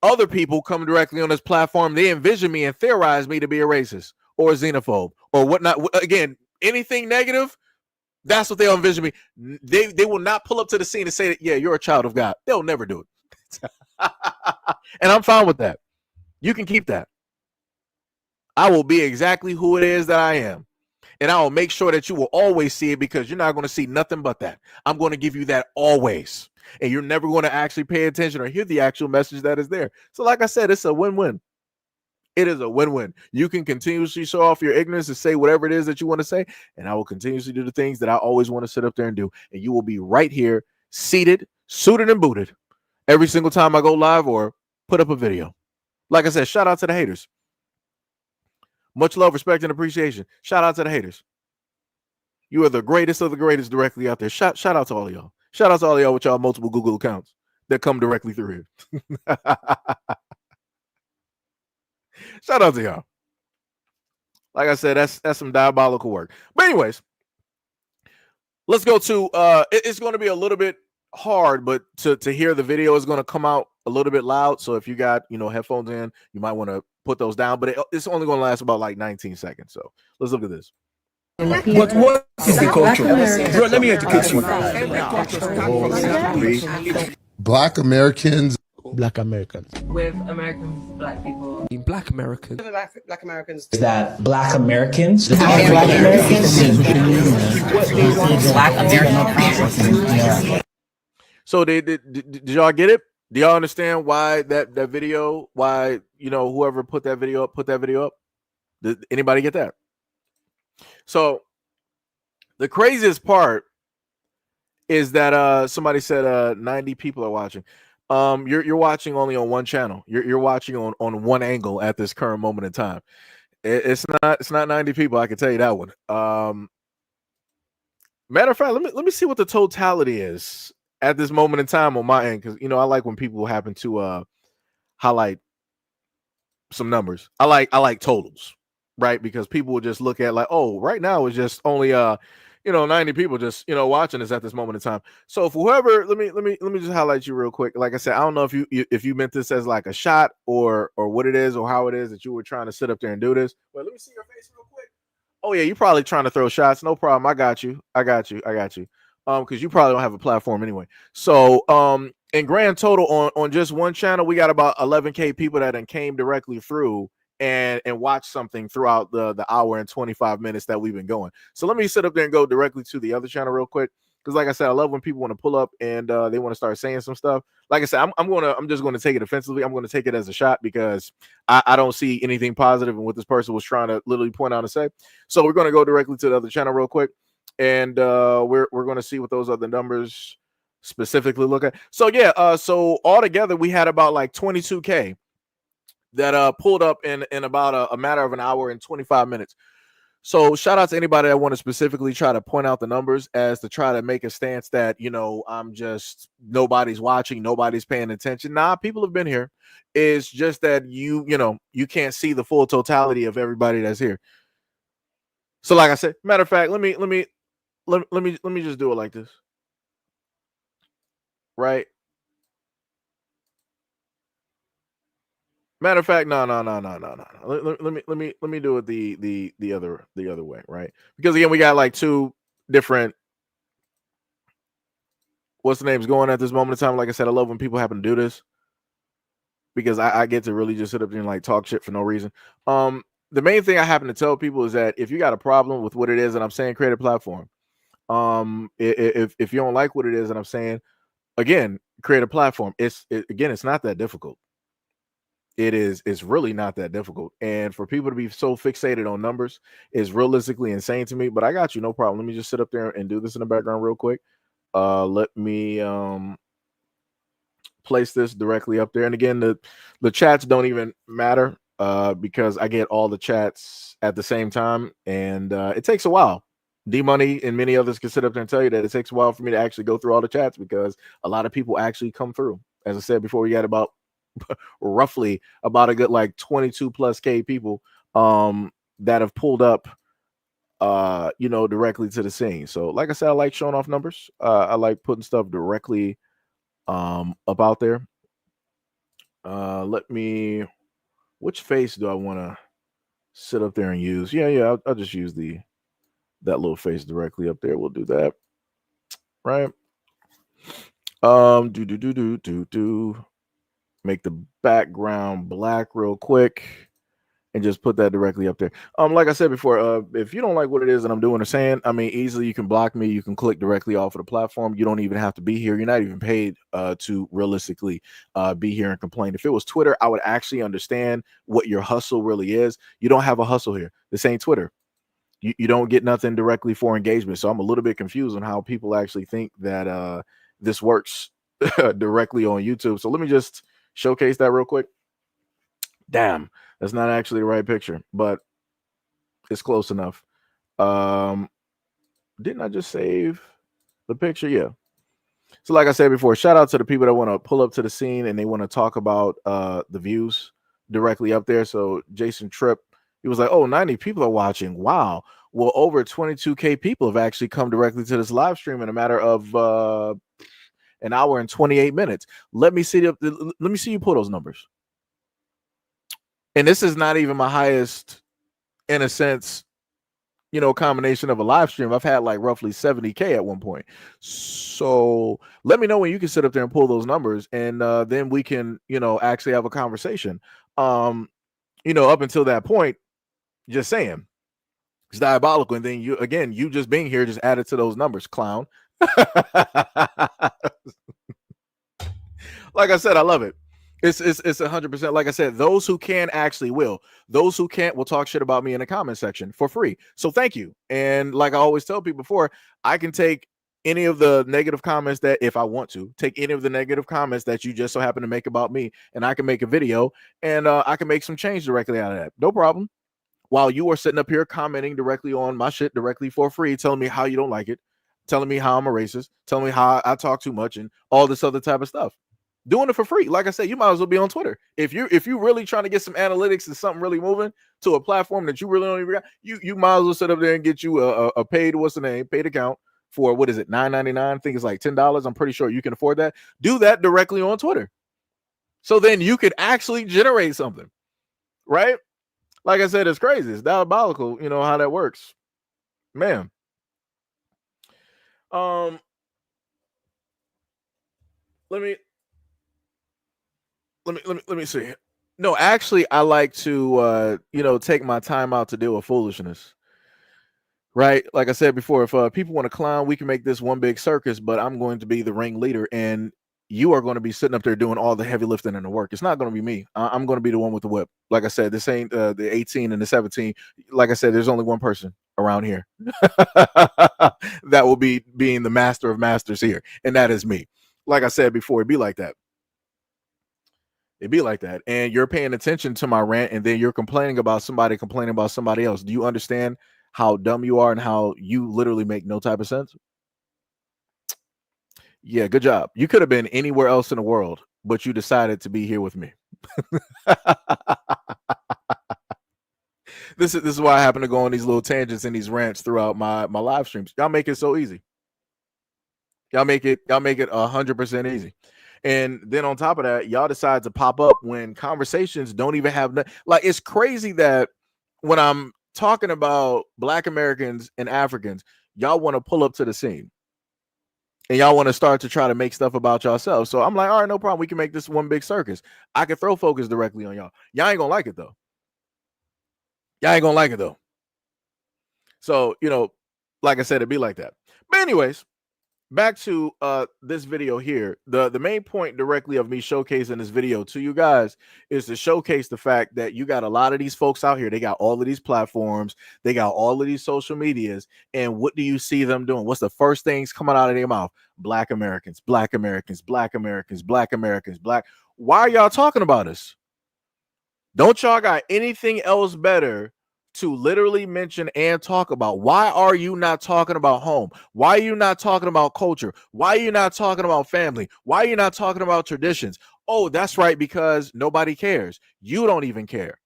Other people come directly on this platform, they envision me and theorize me to be a racist or a xenophobe or whatnot. Again, anything negative, that's what they'll envision me. They will not pull up to the scene and say that, yeah, you're a child of God. They'll never do it. And I'm fine with that. You can keep that. I will be exactly who it is that I am. And I will make sure that you will always see it, because you're not going to see nothing but that. I'm going to give you that always. And you're never going to actually pay attention or hear the actual message that is there. So like I said, it's a win-win. It is a win-win. You can continuously show off your ignorance and say whatever it is that you want to say. And I will continuously do the things that I always want to sit up there and do. And you will be right here, seated, suited, and booted every single time I go live or put up a video. Like I said, shout out to the haters. Much love, respect, and appreciation. Shout out to the haters. You are the greatest of the greatest directly out there. Shout out to all of y'all. Shout out to all of y'all with y'all multiple Google accounts that come directly through here. Shout out to y'all. Like I said, that's some diabolical work. But anyways, let's go to it's going to be a little bit hard, but to hear the video is going to come out a little bit loud. So if you got headphones in, you might want to put those down. But it's only going to last about like 19 seconds. So let's look at this. But what is the culture? Bro, let me educate you. Black Americans. Black Americans. With American Black people. In Black Americans. Black Americans. Is that Black Americans? Black Americans. So did y'all get it? Do y'all understand why that video, why, whoever put that video up? Did anybody get that? So the craziest part is that somebody said 90 people are watching. You're watching only on one channel. You're watching on one angle at this current moment in time. It's not 90 people, I can tell you that one. Matter of fact, let me see what the totality is at this moment in time on my end, because I like when people happen to highlight some numbers. I like totals, right? Because people will just look at like, oh, right now it's just only 90 people just watching this at this moment in time. So for whoever, let me just highlight you real quick. Like I said, I don't know if you meant this as like a shot or what it is or how it is that you were trying to sit up there and do this. But let me see your face real quick. Oh yeah, you're probably trying to throw shots. No problem. I got you. Because you probably don't have a platform anyway. So in grand total on just one channel, we got about 11K people that came directly through and watched something throughout the hour and 25 minutes that we've been going. So let me sit up there and go directly to the other channel real quick. Because like I said, I love when people want to pull up and they want to start saying some stuff. Like I said, I'm just going to take it offensively. I'm going to take it as a shot because I don't see anything positive in what this person was trying to literally point out and say. So we're going to go directly to the other channel real quick, and we're going to see what those other numbers specifically look at. So yeah, so altogether we had about like 22K that pulled up in about a matter of an hour and 25 minutes. So shout out to anybody that want to specifically try to point out the numbers as to try to make a stance that, I'm just, nobody's watching, nobody's paying attention. Nah, people have been here. It's just that you can't see the full totality of everybody that's here. So like I said, matter of fact, let me just do it like this. Right? Matter of fact, no. Let me do it the other way, right? Because again, we got like two different what's the names going at this moment in time. Like I said, I love when people happen to do this because I get to really just sit up there and like talk shit for no reason. The main thing I happen to tell people is that if you got a problem with what it is that I'm saying, create a platform. If you don't like what it is that I'm saying, again, create a platform. It's not that difficult. It's really not that difficult. And for people to be so fixated on numbers is realistically insane to me. But I got you, no problem. Let me just sit up there and do this in the background real quick. Let me place this directly up there. And again, the chats don't even matter because I get all the chats at the same time, and it takes a while. D-Money and many others can sit up there and tell you that it takes a while for me to actually go through all the chats because a lot of people actually come through. As I said before, we got about roughly about a good like 22 plus K people that have pulled up directly to the scene. So like I said, I like showing off numbers. I like putting stuff directly up out there. Which face do I want to sit up there and use? Yeah, I'll just use that little face directly up there. We'll do that. Right. Do make the background black real quick and just put that directly up there. Like I said before, if you don't like what it is that I'm doing or saying, I mean, easily you can block me. You can click directly off of the platform. You don't even have to be here. You're not even paid to realistically be here and complain. If it was Twitter, I would actually understand what your hustle really is. You don't have a hustle here. This ain't Twitter. You don't get nothing directly for engagement. So I'm a little bit confused on how people actually think that this works directly on YouTube. So let me just showcase that real quick. Damn, that's not actually the right picture, but it's close enough. Didn't I just save the picture? Yeah. So like I said before, shout out to the people that want to pull up to the scene and they want to talk about the views directly up there. So Jason Tripp, he was like, oh, 90 people are watching. Wow. Well, over 22K people have actually come directly to this live stream in a matter of an hour and 28 minutes. Let me see you pull those numbers. And this is not even my highest, in a sense, combination of a live stream. I've had like roughly 70K at one point. So let me know when you can sit up there and pull those numbers, and then we can, actually have a conversation. Up until that point, just saying, it's diabolical. And then you just being here just added to those numbers, clown. Like I said, I love it. It's 100%. Like I said, those who can actually will. Those who can't will talk shit about me in the comment section for free. So thank you. And like I always tell people before, I can take any of the negative comments that, if I want to, take any of the negative comments that you just so happen to make about me, and I can make a video, and I can make some change directly out of that. No problem. While you are sitting up here commenting directly on my shit directly for free, telling me how you don't like it, telling me how I'm a racist, telling me how I talk too much, and all this other type of stuff. Doing it for free. Like I said, you might as well be on Twitter. If you really trying to get some analytics and something really moving to a platform that you really don't even got, you might as well sit up there and get you a paid, what's the name, paid account for, what is it, $9.99? I think it's like $10. I'm pretty sure you can afford that. Do that directly on Twitter. So then you can actually generate something, right? Like I said, it's crazy. It's diabolical, you know, how that works. Man. Let me see. No, actually, I like to take my time out to deal with foolishness. Right? Like I said before, if people want to clown, we can make this one big circus, but I'm going to be the ringleader, and you are going to be sitting up there doing all the heavy lifting and the work. It's not going to be me. I'm going to be the one with the whip. Like I said, this ain't the 18 and the 17. Like I said, there's only one person around here that will be being the master of masters here, and that is me. Like I said before, it'd be like that. It'd be like that. And you're paying attention to my rant, and then you're complaining about somebody else. Do you understand how dumb you are and how you literally make no type of sense? Yeah, good job. You could have been anywhere else in the world, but you decided to be here with me. This is why I happen to go on these little tangents and these rants throughout my live streams. Y'all make it so easy. Y'all make it 100% easy. And then on top of that, y'all decide to pop up when conversations don't even have like, it's crazy that when I'm talking about Black Americans and Africans, y'all want to pull up to the scene. And y'all want to start to try to make stuff about yourselves. So I'm like, all right, no problem. We can make this one big circus. I can throw focus directly on y'all. Y'all ain't gonna like it though. So, like I said, it'd be like that. But anyways, back to this video here. The main point directly of me showcasing this video to you guys is to showcase the fact that you got a lot of these folks out here. They got all of these platforms, they got all of these social medias, and what do you see them doing? What's the first things coming out of their mouth? Black Americans, Black Americans, Black Americans, Black Americans, Black. Why are y'all talking about us? Don't y'all got anything else better to literally mention and talk about? Why are you not talking about home? Why are you not talking about culture? Why are you not talking about family? Why are you not talking about traditions? Oh, that's right, because nobody cares. You don't even care.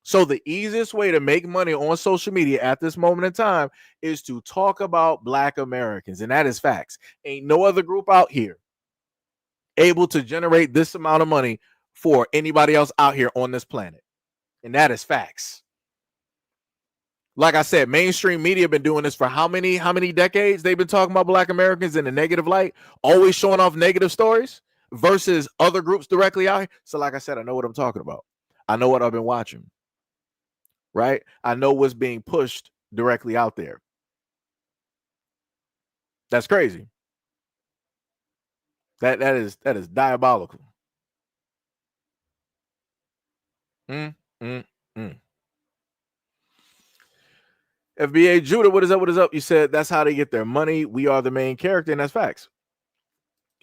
So the easiest way to make money on social media at this moment in time is to talk about Black Americans, and that is facts. Ain't no other group out here able to generate this amount of money for anybody else out here on this planet, and that is facts. Like I said, mainstream media been doing this for how many decades? They've been talking about Black Americans in a negative light, always showing off negative stories versus other groups directly out here. So like I said, I know what I'm talking about. I know what I've been watching, right? I know what's being pushed directly out there. That's crazy. That is diabolical. FBA Judah, what is up? What is up? You said that's how they get their money. We are the main character, and that's facts.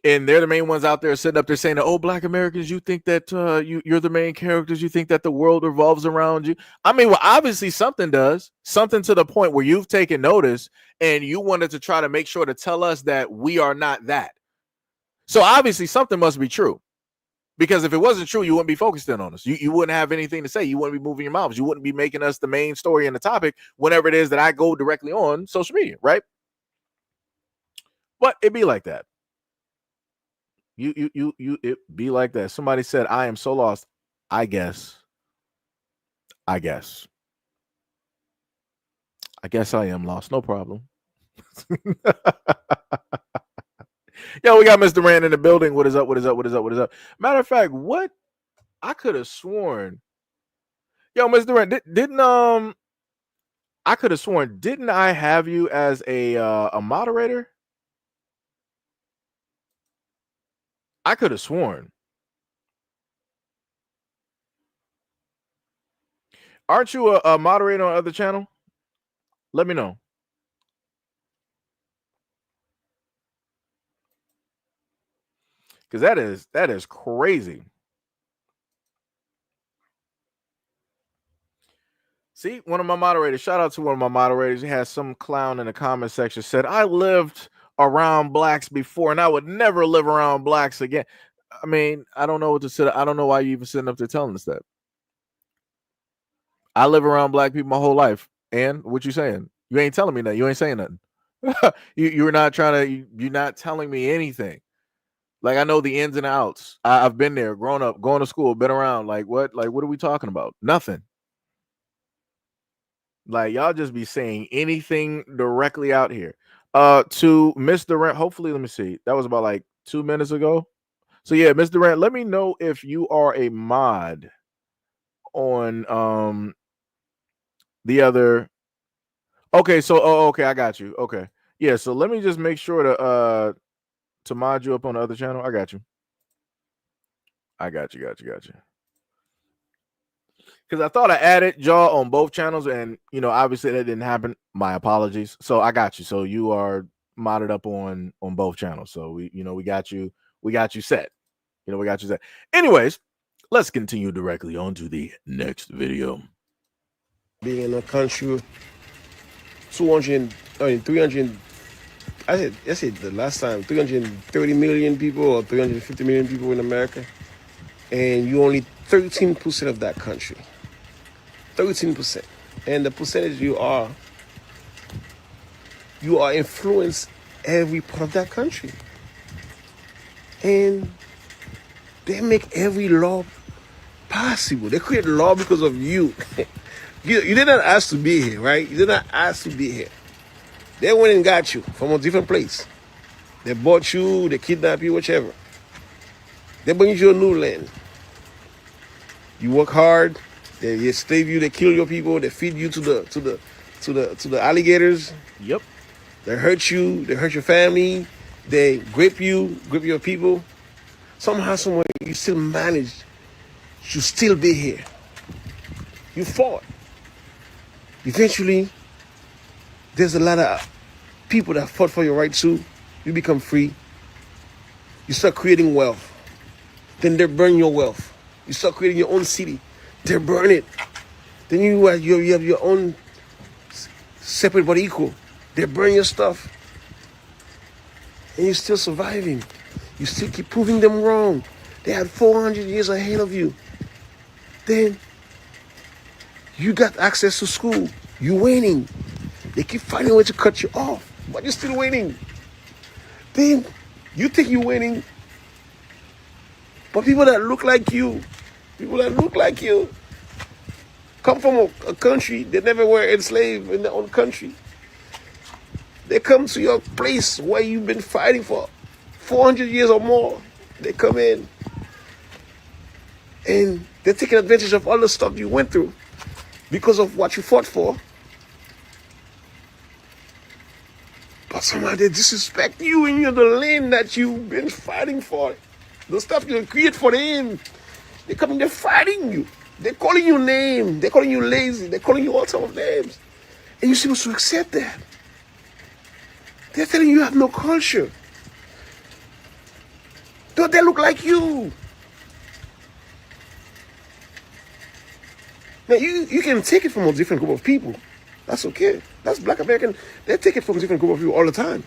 And they're the main ones out there sitting up there saying, "Oh, Black Americans, you think that you're the main characters? You think that the world revolves around you?" I mean, well, obviously something does. Something to the point where you've taken notice and you wanted to try to make sure to tell us that we are not that. So obviously something must be true. Because if it wasn't true, you wouldn't be focused in on us. You wouldn't have anything to say. You wouldn't be moving your mouths. You wouldn't be making us the main story and the topic whenever it is that I go directly on social media, right? But it be like that. It be like that. Somebody said, I am so lost. I guess I am lost. No problem. Yo, we got Mr. Rand in the building. What is up? Matter of fact, what I could have sworn. Yo, Mr. Rand, didn't I could have sworn, didn't I have you as a moderator? I could have sworn. Aren't you a moderator on other channel? Let me know. Because that is crazy. See, one of my moderators, shout out to one of my moderators. He has some clown in the comment section said, I lived around blacks before and I would never live around blacks again. I mean, I don't know what to say. I don't know why you even sitting up there telling us that. I live around black people my whole life. And what you saying? You ain't telling me that. You ain't saying nothing. You're not trying to, you're not telling me anything. Like, I know the ins and outs. I've been there, grown up, going to school, been around. Like, what are we talking about? Nothing. Like, y'all just be saying anything directly out here. To Miss Durant, hopefully, let me see. That was about like 2 minutes ago. So yeah, Miss Durant, let me know if you are a mod on the other. Okay, so okay, I got you. Okay. Yeah, so let me just make sure to mod you up on the other channel. I got you. Got you. Because I thought I added y'all on both channels, and obviously that didn't happen. My apologies. So I got you. So you are modded up on both channels. So we got you set. We got you set. Anyways, let's continue directly on to the next video. Being in a country 300, I said the last time 330 million people or 350 million people in America, and you only 13% of that country. 13%. And the percentage you are influence every part of that country. And they make every law possible. They create law because of you. You did not ask to be here, right? You did not ask to be here. They went and got you from a different place. They bought you, they kidnapped you, whichever. They bring you to a new land. You work hard, they enslave you, they kill your people, they feed you to the alligators. Yep. They hurt you, they hurt your family, they grip your people. Somehow, somewhere, you still managed to still be here. You fought. Eventually, there's a lot of people that fought for your right too. You become free. You start creating wealth. Then they burn your wealth. You start creating your own city. They burn it. Then you have your own separate but equal. They burn your stuff. And you're still surviving. You still keep proving them wrong. They had 400 years ahead of you. Then you got access to school. You're winning. They keep finding a way to cut you off, but you're still winning. Then you think you're winning, but people that look like you, come from a country, they never were enslaved in their own country. They come to your place where you've been fighting for 400 years or more. They come in and they're taking advantage of all the stuff you went through because of what you fought for. But somehow they disrespect you and you're the land that you've been fighting for. The stuff you create for them. They come in, they're fighting you. They're calling you names. They're calling you lazy. They're calling you all sorts of names. And you're supposed to accept that. They're telling you have no culture. Don't they look like you? Now, you can take it from a different group of people. That's okay. That's Black American. They take it from a different group of people all the time.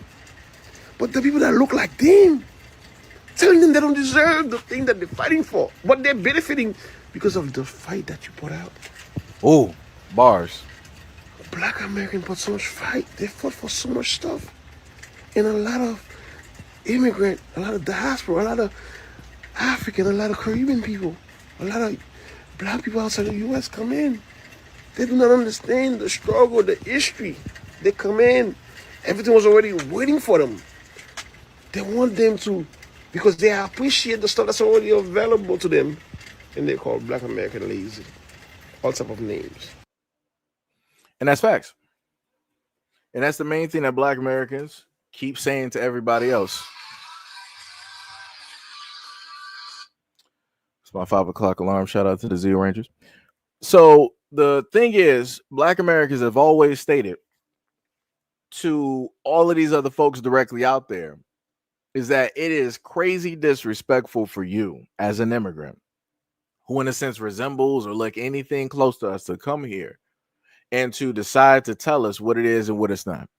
But the people that look like them, telling them they don't deserve the thing that they're fighting for, but they're benefiting because of the fight that you put out. Oh, bars. Black American put so much fight. They fought for so much stuff. And a lot of immigrant, a lot of diaspora, a lot of African, a lot of Caribbean people, a lot of black people outside the U.S. come in. They do not understand the struggle, the history. They come in. Everything was already waiting for them. They want them to, because they appreciate the stuff that's already available to them. And they call Black American lazy. All type of names. And that's facts. And that's the main thing that Black Americans keep saying to everybody else. It's my 5 o'clock alarm. Shout out to the Zero Rangers. So the thing is, Black Americans have always stated to all of these other folks directly out there is that it is crazy disrespectful for you as an immigrant who in a sense resembles or look anything close to us to come here and to decide to tell us what it is and what it's not.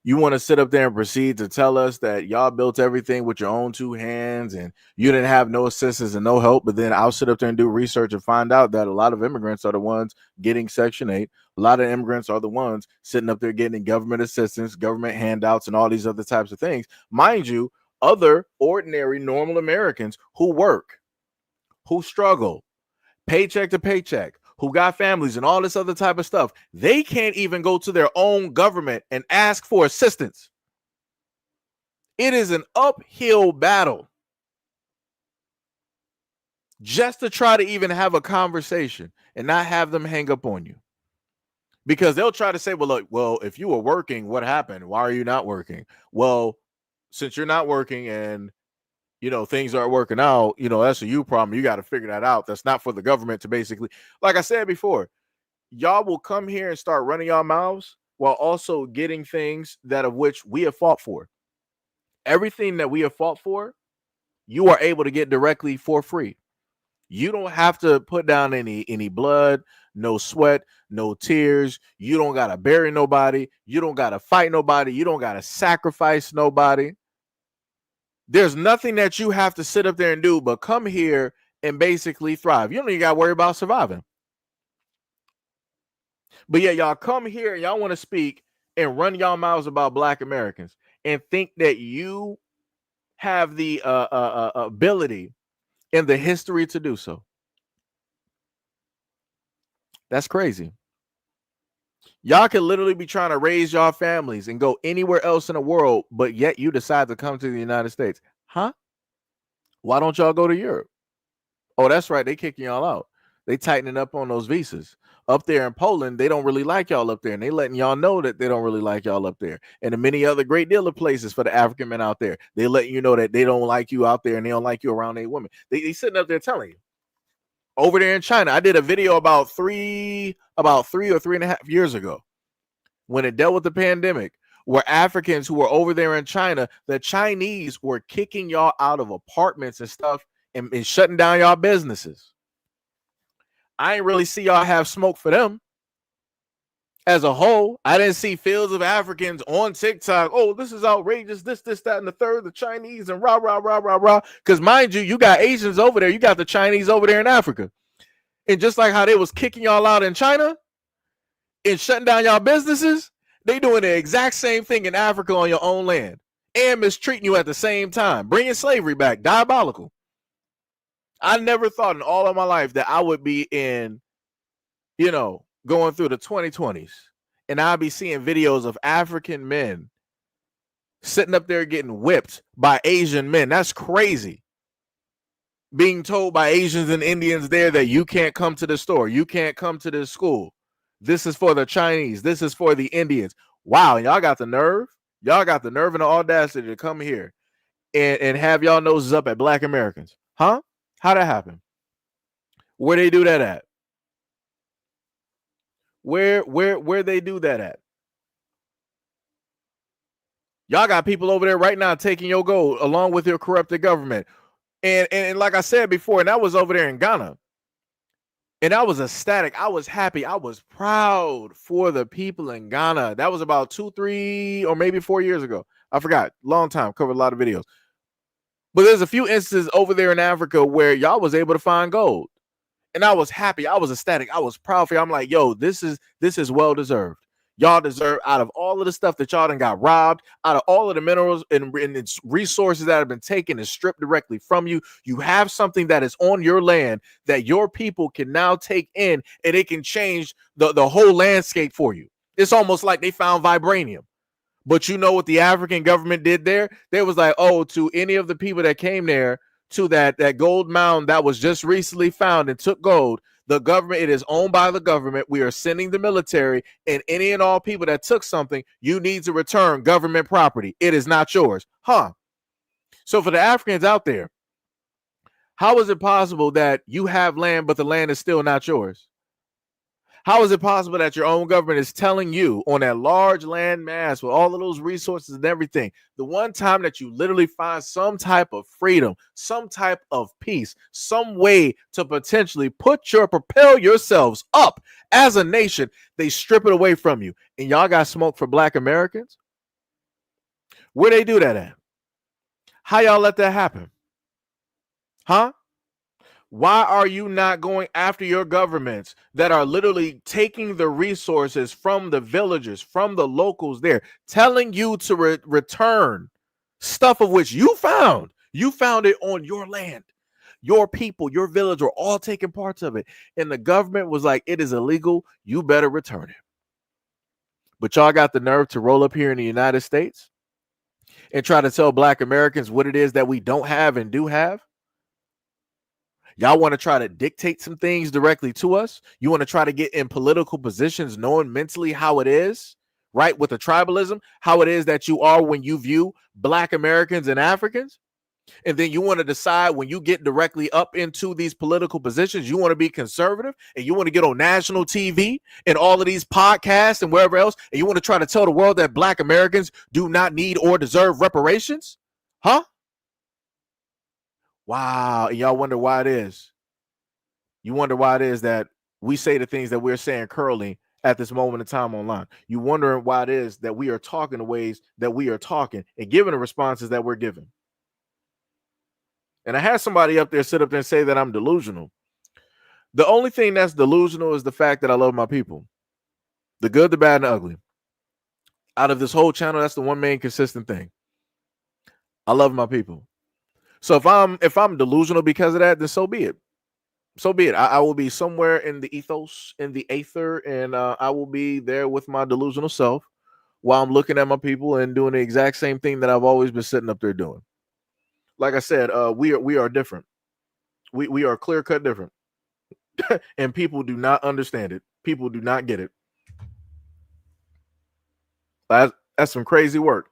You want to sit up there and proceed to tell us that y'all built everything with your own two hands and you didn't have no assistance and no help, but then I'll sit up there and do research and find out that a lot of immigrants are the ones getting Section 8. A lot of immigrants are the ones sitting up there getting government assistance, government handouts, and all these other types of things. Mind you, other ordinary, normal Americans who work, who struggle, paycheck to paycheck, who got families and all this other type of stuff, they can't even go to their own government and ask for assistance. It is an uphill battle just to try to even have a conversation and not have them hang up on you. Because they'll try to say, well, look, well, if you were working, what happened? Why are you not working? Well, since you're not working and things aren't working out, that's a you problem. You got to figure that out. That's not for the government to basically, like I said before, y'all will come here and start running y'all mouths while also getting things that of which we have fought for. Everything that we have fought for, you are able to get directly for free. You don't have to put down any blood, no sweat, no tears. You don't got to bury nobody. You don't got to fight nobody. You don't got to sacrifice nobody. There's nothing that you have to sit up there and do but come here and basically thrive. You don't even got to worry about surviving. But yeah, y'all come here and y'all want to speak and run y'all mouths about Black Americans and think that you have the ability and the history to do so. That's crazy. Y'all can literally be trying to raise y'all families and go anywhere else in the world, but yet you decide to come to the United States. Huh? Why don't y'all go to Europe? Oh, that's right. They kicking y'all out. They tightening up on those visas. Up there in Poland, they don't really like y'all up there, and they letting y'all know that they don't really like y'all up there. And in many other great deal of places for the African men out there, they letting you know that they don't like you out there and they don't like you around their women. They sitting up there telling you. Over there in China, I did a video about three or 3.5 years ago when it dealt with the pandemic, where Africans who were over there in China, the Chinese were kicking y'all out of apartments and stuff and shutting down y'all businesses. I ain't really see y'all have smoke for them as a whole. I didn't see fields of Africans on TikTok. Oh, this is outrageous. This, that, and the third, the Chinese and rah, rah, rah, rah, rah. Because mind you, you got Asians over there. You got the Chinese over there in Africa. And just like how they was kicking y'all out in China and shutting down y'all businesses, they doing the exact same thing in Africa on your own land and mistreating you at the same time, bringing slavery back. Diabolical. I never thought in all of my life that I would be in, going through the 2020s and I'll be seeing videos of African men sitting up there getting whipped by Asian men. That's crazy. Being told by Asians and Indians there that you can't come to the store. You can't come to this school. This is for the Chinese. This is for the Indians. Wow. Y'all got the nerve. Y'all got the nerve and the audacity to come here and have y'all noses up at Black Americans. Huh? How'd that happen? Where they do that at? Where they do that at? Y'all got people over there right now taking your gold along with your corrupted government. And like I said before, and that was over there in Ghana. And I was ecstatic. I was happy. I was proud for the people in Ghana. That was about 2, 3, or maybe 4 years ago. I forgot. Long time. Covered a lot of videos. But there's a few instances over there in Africa where y'all was able to find gold. And I was happy. I was ecstatic. I was proud for you. I'm like, yo, this is well deserved. Y'all deserve, out of all of the stuff that y'all done got robbed, out of all of the minerals and its resources that have been taken and stripped directly from you, you have something that is on your land that your people can now take in, and it can change the whole landscape for you. It's almost like they found vibranium. But you know what the African government did there? They was like, oh, to any of the people that came there to that gold mound that was just recently found and took gold, the government, it is owned by the government. We are sending the military, and any and all people that took something, you need to return government property. It is not yours. Huh? So for the Africans out there, How is it possible that you have land, but the land is still not yours? How is it possible that your own government is telling you on that large land mass with all of those resources and everything, the one time that you literally find some type of freedom, some type of peace, some way to potentially propel yourselves up as a nation, they strip it away from you. And y'all got smoke for Black Americans? Where they do that at? How y'all let that happen? Huh? Why are you not going after your governments that are literally taking the resources from the villagers, from the locals there, telling you to return stuff of which you found? You found it on your land. Your people, your village were all taking parts of it. And the government was like, it is illegal. You better return it. But y'all got the nerve to roll up here in the United States and try to tell Black Americans what it is that we don't have and do have. Y'all want to try to dictate some things directly to us. You want to try to get in political positions, knowing mentally how it is, right? With the tribalism, how it is that you are when you view Black Americans and Africans. And then you want to decide when you get directly up into these political positions, you want to be conservative and you want to get on national TV and all of these podcasts and wherever else. And you want to try to tell the world that Black Americans do not need or deserve reparations. Huh? Wow. And y'all wonder why it is. You wonder why it is that we say the things that we're saying currently at this moment in time online. You wondering why it is that we are talking the ways that we are talking and giving the responses that we're giving. And I had somebody up there sit up there and say that I'm delusional. The only thing that's delusional is the fact that I love my people. The good, the bad, and the ugly. Out of this whole channel, that's the one main consistent thing. I love my people. So if I'm delusional because of that, then so be it. So be it. I will be somewhere in the ethos, in the aether, and I will be there with my delusional self while I'm looking at my people and doing the exact same thing that I've always been sitting up there doing. Like I said, we are different. We are clear cut different, and people do not understand it. People do not get it. That's some crazy work.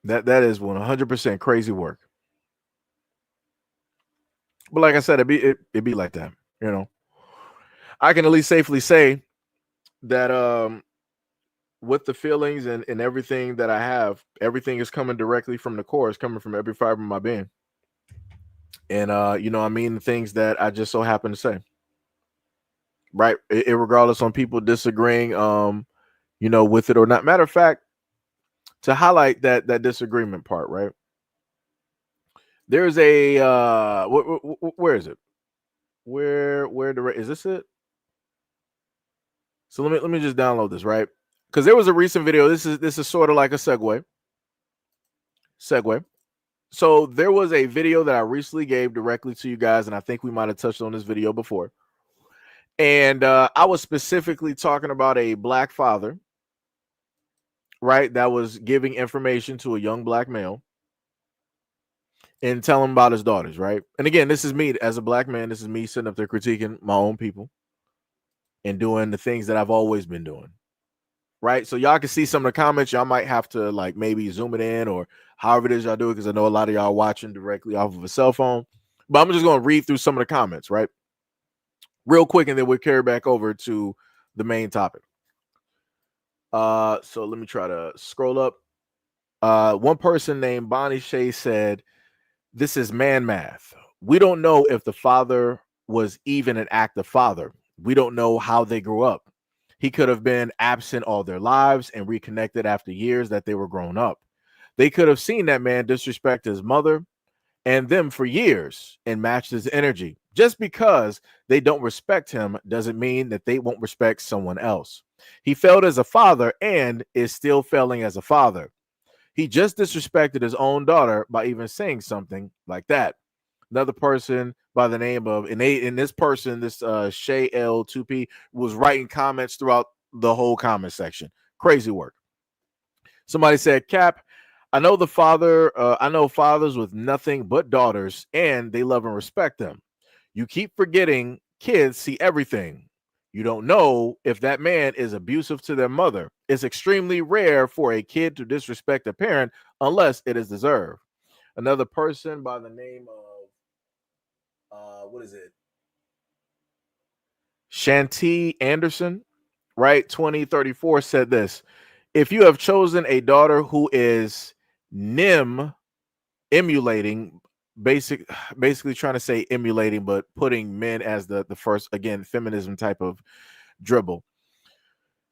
That is 100% crazy work. But like I said, it be like that, you know. I can at least safely say that with the feelings and everything that I have, everything is coming directly from the core. It's coming from every fiber of my being. And you know, I mean the things that I just so happen to say. Right. Regardless on people disagreeing, you know, with it or not. Matter of fact, to highlight that disagreement part, right? There's a where is it? Where is this it? So let me just download this, right? Because there was a recent video. This is sort of like a segue. So there was a video that I recently gave directly to you guys, and I think we might have touched on this video before. And I was specifically talking about a Black father, right, that was giving information to a young Black male and telling him about his daughters, right? And again, this is me as a Black man. This is me sitting up there critiquing my own people and doing the things that I've always been doing, right? So y'all can see some of the comments. Y'all might have to like maybe zoom it in or however it is y'all do it, because I know a lot of y'all watching directly off of a cell phone. But I'm just going to read through some of the comments, right? Real quick, and then we'll carry back over to the main topic. So let me try to scroll up. One person named Bonnie Shea said, "This is man math. We don't know if the father was even an active father. We don't know how they grew up. He could have been absent all their lives and reconnected after years that they were grown up. They could have seen that man disrespect his mother and them for years and matched his energy. Just because they don't respect him doesn't mean that they won't respect someone else. He failed as a father and is still failing as a father. He just disrespected his own daughter by even saying something like that." Another person by the name of, this Shay L2P was writing comments throughout the whole comment section. Crazy work. Somebody said, "Cap, I know fathers with nothing but daughters and they love and respect them. You keep forgetting kids see everything. You don't know if that man is abusive to their mother. It's extremely rare for a kid to disrespect a parent unless it is deserved. Another person by the name of what is it? Shanti Anderson, right? 2034 said this. If you have chosen a daughter who is NIM emulating, basically trying to say emulating, but putting men as the first, again, feminism type of dribble.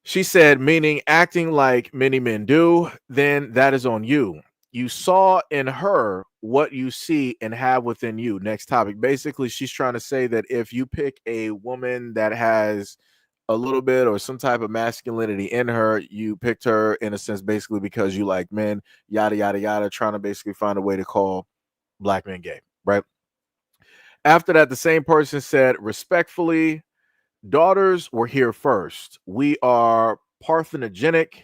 She said, meaning acting like many men do, then that is on you. You saw in her what you see and have within you. Next topic. Basically, she's trying to say that if you pick a woman that has a little bit or some type of masculinity in her, you picked her in a sense basically because you like men, yada, yada, yada, trying to basically find a way to call black men gay, right? After that, the same person said, respectfully, daughters were here first. We are parthenogenic,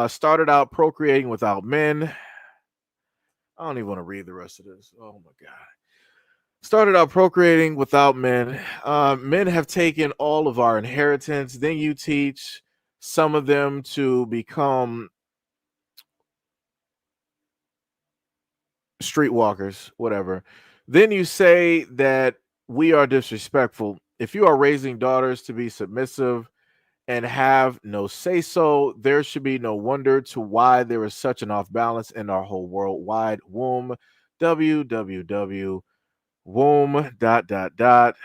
started out procreating without men. I don't even want to read the rest of this. Oh my God. Started out procreating without men. Men have taken all of our inheritance. Then you teach some of them to become streetwalkers, whatever. Then you say that we are disrespectful. If you are raising daughters to be submissive and have no say so, there should be no wonder to why there is such an off balance in our whole worldwide womb. www womb dot dot dot.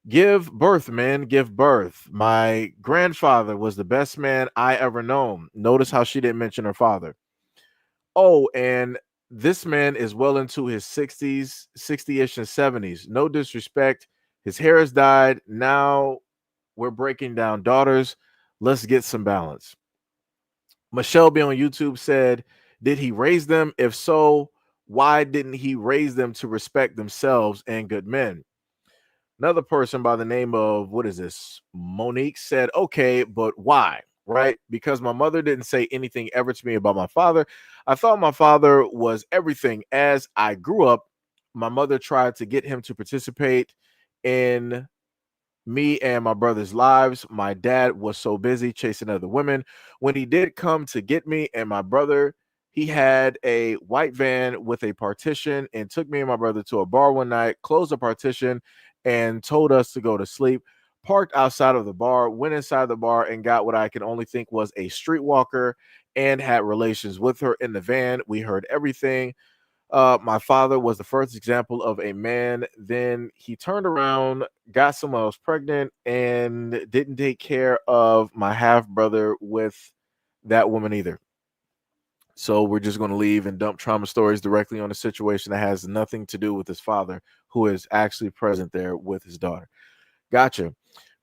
Give birth, man, give birth. My grandfather was the best man I ever known. Notice how she didn't mention her father. Oh, and this man is well into his 60s, 60-ish and 70s. No disrespect. His hair has dyed. Now we're breaking down daughters. Let's get some balance. Michelle B on YouTube said, did he raise them? If so, why didn't he raise them to respect themselves and good men? Another person by the name of, what is this? Monique said, okay, but why? Right? Because my mother didn't say anything ever to me about my father. I thought my father was everything. As I grew up, my mother tried to get him to participate in me and my brother's lives. My dad was so busy chasing other women. When he did come to get me and my brother, he had a white van with a partition and took me and my brother to a bar one night, closed the partition, and told us to go to sleep. Parked outside of the bar, went inside the bar, and got what I can only think was a streetwalker and had relations with her in the van. We heard everything. My father was the first example of a man. Then he turned around, got someone else pregnant, and didn't take care of my half brother with that woman either. So we're just going to leave and dump trauma stories directly on a situation that has nothing to do with his father, who is actually present there with his daughter. Gotcha.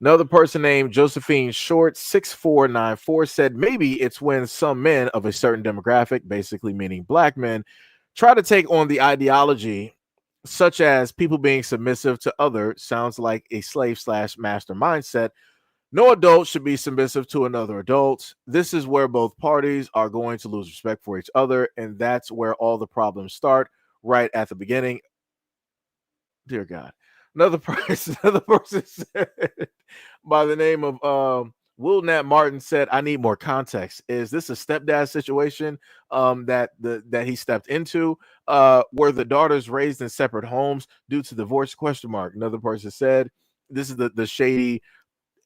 Another person named Josephine Short 6494 said maybe it's when some men of a certain demographic, basically meaning black men, try to take on the ideology such as people being submissive to other. Sounds like a slave / master mindset. No adult should be submissive to another adult. This is where both parties are going to lose respect for each other, and that's where all the problems start, right at the beginning. Dear God. Another person said by the name of Will Nat Martin said, I need more context. Is this a stepdad situation that he stepped into? Were the daughters raised in separate homes due to divorce? ? Another person said, this is the shady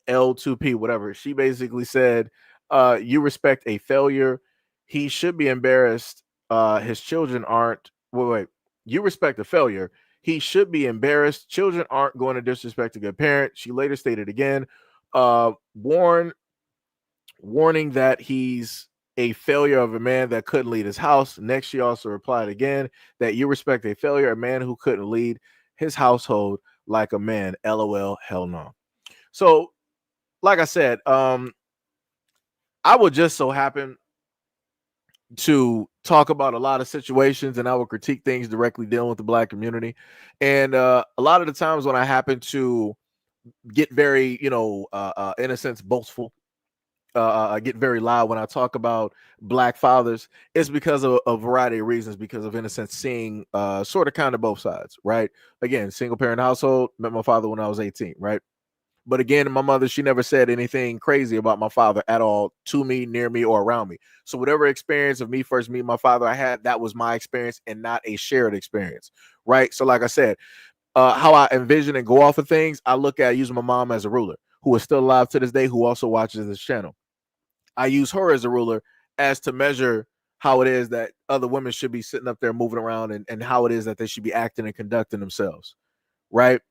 L2P, whatever. She basically said, you respect a failure. He should be embarrassed. His children aren't. Wait. You respect a failure. He should be embarrassed. Children aren't going to disrespect a good parent. She later stated again, warning that he's a failure of a man that couldn't lead his house. Next, she also replied again that you respect a failure, a man who couldn't lead his household like a man. LOL, hell no. So, like I said, I would just so happen to talk about a lot of situations and I would critique things directly dealing with the black community. And a lot of the times when I happen to get very, in a sense, boastful, I get very loud when I talk about black fathers, it's because of a variety of reasons, because of, in a sense, seeing sort of kind of both sides, right? Again, single parent household, met my father when I was 18, right? But again, my mother, she never said anything crazy about my father at all to me, near me, or around me. So whatever experience of me first meeting my father I had, that was my experience and not a shared experience, right? So like I said, how I envision and go off of things, I look at using my mom as a ruler, who is still alive to this day, who also watches this channel. I use her as a ruler as to measure how it is that other women should be sitting up there moving around, and how it is that they should be acting and conducting themselves, right?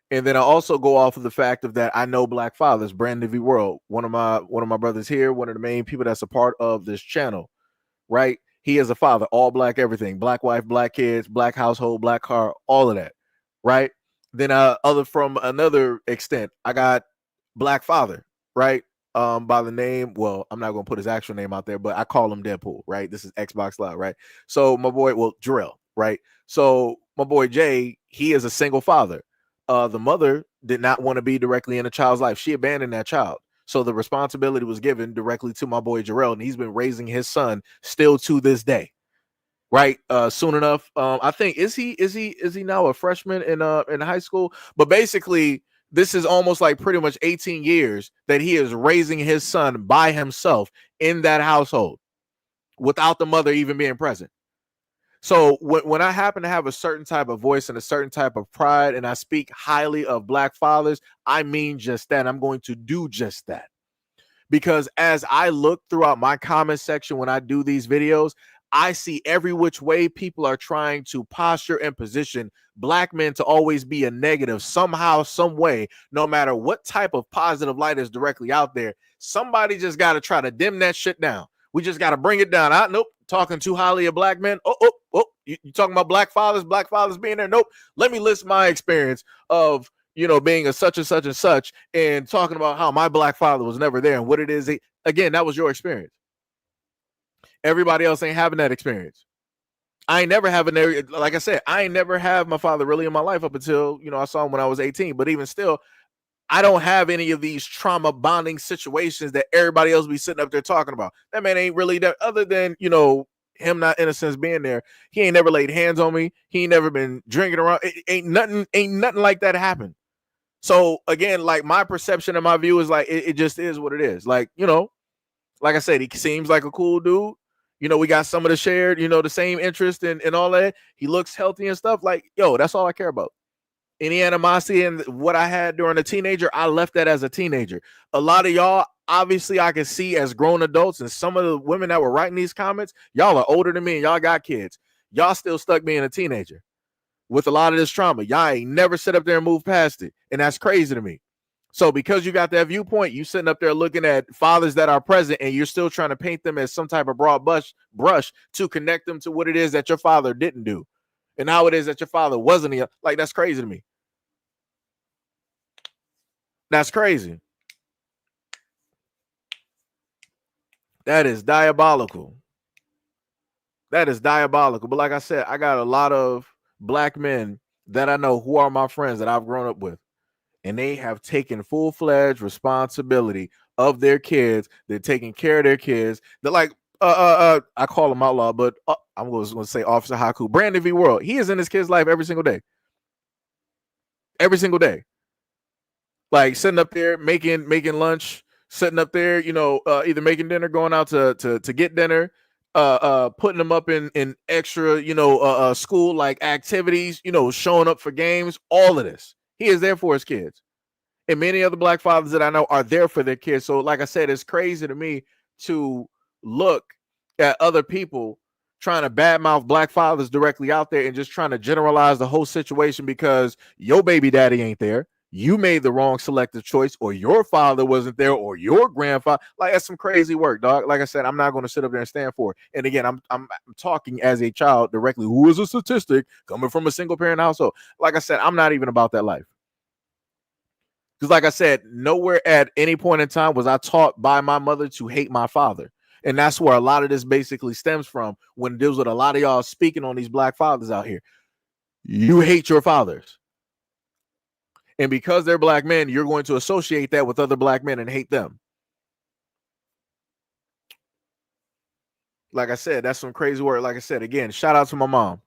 And then I also go off of the fact of that I know black fathers. Brandon V World, one of my brothers here, one of the main people that's a part of this channel, right? He is a father, all black, everything, black wife, black kids, black household, black car, all of that, right? Then other from another extent, I got black father, right? By the name, well, I'm not gonna put his actual name out there, but I call him Deadpool, right? This is Xbox Live, right? So my boy, well, Jarrell, right? So my boy Jay, he is a single father. The mother did not want to be directly in a child's life. She abandoned that child. So the responsibility was given directly to my boy Jarrell, and he's been raising his son still to this day. Right. Soon enough. I think is he now a freshman in high school? But basically, this is almost like pretty much 18 years that he is raising his son by himself in that household without the mother even being present. So when I happen to have a certain type of voice and a certain type of pride, and I speak highly of black fathers, I mean just that. I'm going to do just that. Because as I look throughout my comment section when I do these videos, I see every which way people are trying to posture and position black men to always be a negative somehow, some way, no matter what type of positive light is directly out there. Somebody just got to try to dim that shit down. We just got to bring it down. Nope, talking too highly of black men. You talking about black fathers being there? Nope. Let me list my experience of being a such and such and such, and talking about how my black father was never there and what it is. Again, that was your experience. Everybody else ain't having that experience. I ain't never having there. Like I said, I ain't never have my father really in my life up until, I saw him when I was 18. But even still, I don't have any of these trauma bonding situations that everybody else be sitting up there talking about. That man ain't really there, other than, him not in a sense being there. He ain't never laid hands on me. He ain't never been drinking around. Ain't nothing like that happen. So again, like my perception and my view is like, it just is what it is. Like, like I said, he seems like a cool dude. We got some of the shared, the same interest and all that. He looks healthy and stuff. Like, that's all I care about. Any animosity and what I had during a teenager, I left that as a teenager. A lot of y'all, obviously, I can see as grown adults, and some of the women that were writing these comments, y'all are older than me and y'all got kids. Y'all still stuck being a teenager with a lot of this trauma. Y'all ain't never sit up there and move past it. And that's crazy to me. So because you got that viewpoint, you sitting up there looking at fathers that are present, and you're still trying to paint them as some type of broad brush to connect them to what it is that your father didn't do and how it is that your father wasn't. Like, that's crazy to me. That's crazy. That is diabolical. That is diabolical. But like I said, I got a lot of black men that I know who are my friends that I've grown up with. And they have taken full-fledged responsibility of their kids. They're taking care of their kids. They're like, I call him outlaw, but I'm going to say Officer Haku. Brandon V World. He is in his kid's life every single day. Every single day. Like sitting up there, making lunch, sitting up there, either making dinner, going out to get dinner, putting them up in extra, school like activities, showing up for games, all of this. He is there for his kids. And many other black fathers that I know are there for their kids. So like I said, it's crazy to me to look at other people trying to badmouth black fathers directly out there and just trying to generalize the whole situation because your baby daddy ain't there. You made the wrong selective choice, or your father wasn't there, or your grandfather. Like, that's some crazy work, dog. Like I said, I'm not going to sit up there and stand for it. And again, I'm talking as a child directly, who is a statistic coming from a single parent household. Like I said, I'm not even about that life. Because like I said, nowhere at any point in time was I taught by my mother to hate my father. And that's where a lot of this basically stems from when it deals with a lot of y'all speaking on these black fathers out here. You hate your fathers. And because they're black men, you're going to associate that with other black men and hate them. Like I said, that's some crazy work. Like I said, again, shout out to my mom.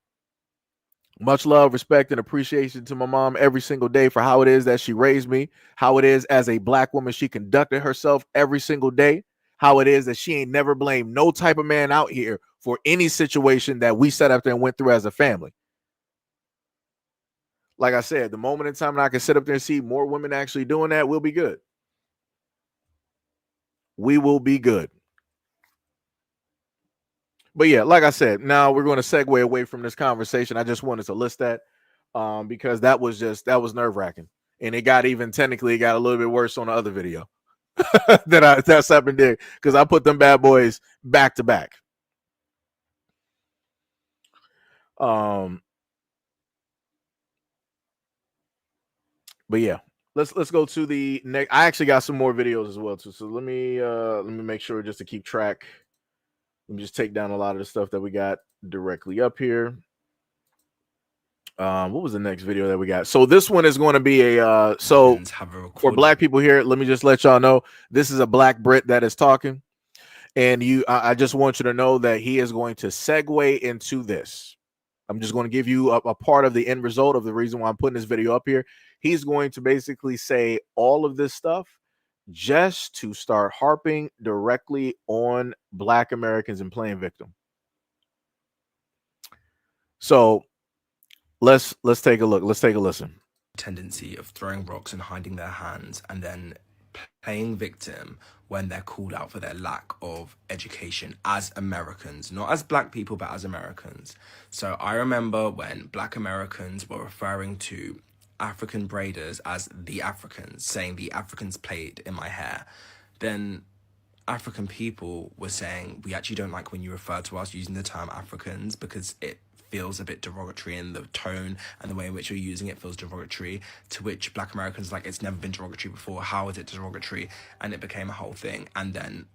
Much love, respect, and appreciation to my mom every single day for how it is that she raised me, how it is as a black woman she conducted herself every single day, how it is that she ain't never blamed no type of man out here for any situation that we set up there and went through as a family. Like I said, the moment in time that I can sit up there and see more women actually doing that, we'll be good. We will be good. But yeah, like I said, now we're going to segue away from this conversation. I just wanted to list that because that was nerve wracking, and it got technically a little bit worse on the other video that's happened there because I put them bad boys back to back. But yeah, let's go to the next. I actually got some more videos as well too. So let me make sure just to keep track. Let me just take down a lot of the stuff that we got directly up here. What was the next video that we got? So this one is going to be a for black people here. Let me just let y'all know this is a black Brit that is talking, and I just want you to know that he is going to segue into this. I'm just going to give you a part of the end result of the reason why I'm putting this video up here. He's going to basically say all of this stuff just to start harping directly on black Americans and playing victim. So let's take a look. Let's take a listen. Tendency of throwing rocks and hiding their hands and then playing victim when they're called out for their lack of education as Americans, not as black people, but as Americans. So I remember when black Americans were referring to African braiders as the Africans, saying the Africans played in my hair, then African people were saying, we actually don't like when you refer to us using the term Africans because it feels a bit derogatory, and the tone and the way in which you're using it feels derogatory, to which black Americans like, it's never been derogatory before, how is it derogatory? And it became a whole thing. And then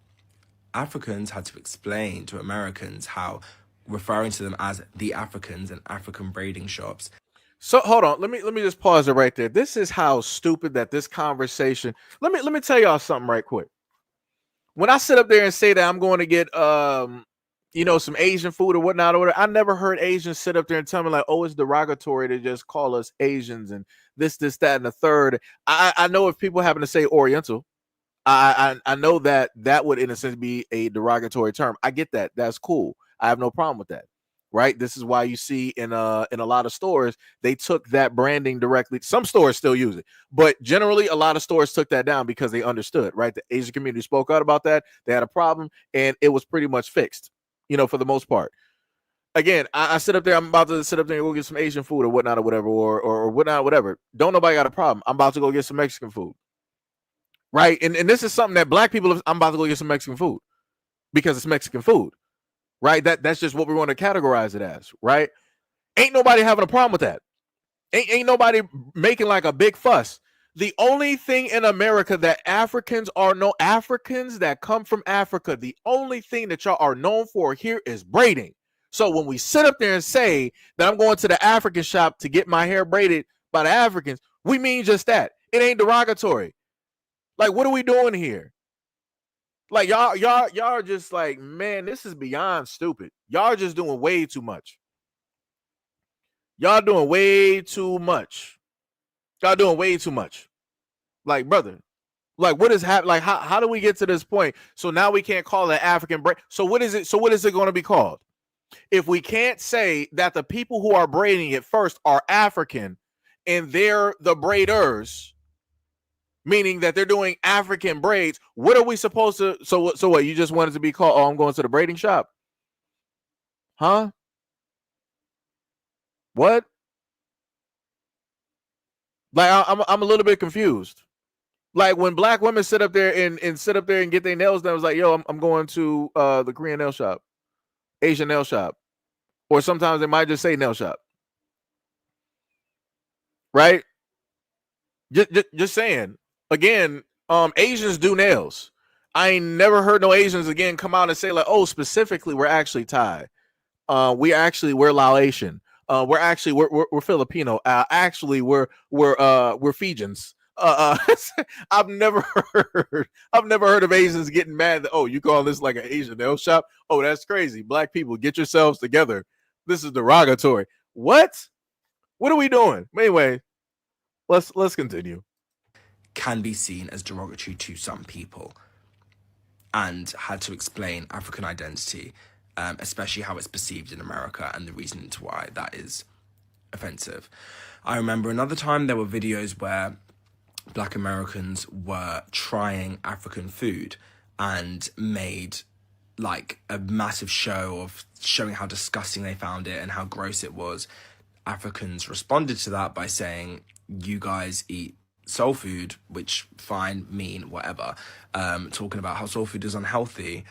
Africans had to explain to Americans how referring to them as the Africans and African braiding shops. So hold on, let me just pause it right there. This is how stupid that this conversation. Let me tell y'all something right quick. When I sit up there and say that I'm going to get some Asian food or whatnot, I never heard Asians sit up there and tell me like, oh, it's derogatory to just call us Asians and this, that, and the third. I know if people happen to say Oriental, I know that would in a sense be a derogatory term. I get that. That's cool. I have no problem with that. Right. This is why you see in a lot of stores, they took that branding directly. Some stores still use it, but generally a lot of stores took that down because they understood, right? The Asian community spoke out about that. They had a problem and it was pretty much fixed, for the most part. Again, I sit up there. I'm about to sit up there and go get some Asian food or whatnot or whatever, or whatnot, whatever. Don't nobody got a problem. I'm about to go get some Mexican food. Right. And this is something that black people, I'm about to go get some Mexican food because it's Mexican food. Right. That's just what we want to categorize it as. Right. Ain't nobody having a problem with that. Ain't nobody making like a big fuss. The only thing in America that Africans that come from Africa, the only thing that y'all are known for here is braiding. So when we sit up there and say that I'm going to the African shop to get my hair braided by the Africans, we mean just that. It ain't derogatory. Like, what are we doing here? Like, y'all are just like, man, this is beyond stupid. Y'all are just doing way too much. Y'all doing way too much. Y'all doing way too much. Like, brother, like, what is happening? Like, how do we get to this point? So now we can't call it African braid. So what is it? So what is it going to be called? If we can't say that the people who are braiding it first are African and they're the braiders, meaning that they're doing African braids, what are we supposed to? So what? You just wanted to be called? Oh, I'm going to the braiding shop, huh? What? Like, I'm a little bit confused. Like when black women sit up there and get their nails done, it was like, yo, I'm going to the Korean nail shop, Asian nail shop, or sometimes they might just say nail shop, right? Just saying. Again, Asians do nails. I ain't never heard no Asians again come out and say like, oh, specifically we're actually Thai. We're Laotian. We're Filipino. Actually we're Fijians. I've never heard of Asians getting mad that, oh, you call this like an Asian nail shop? Oh, that's crazy. Black people, get yourselves together. This is derogatory. What? What are we doing? Anyway, let's continue. Can be seen as derogatory to some people, and had to explain African identity, especially how it's perceived in America and the reasons why that is offensive. I remember another time there were videos where Black Americans were trying African food and made like a massive show of showing how disgusting they found it and how gross it was. Africans responded to that by saying, you guys eat soul food, which fine, mean, whatever, talking about how soul food is unhealthy.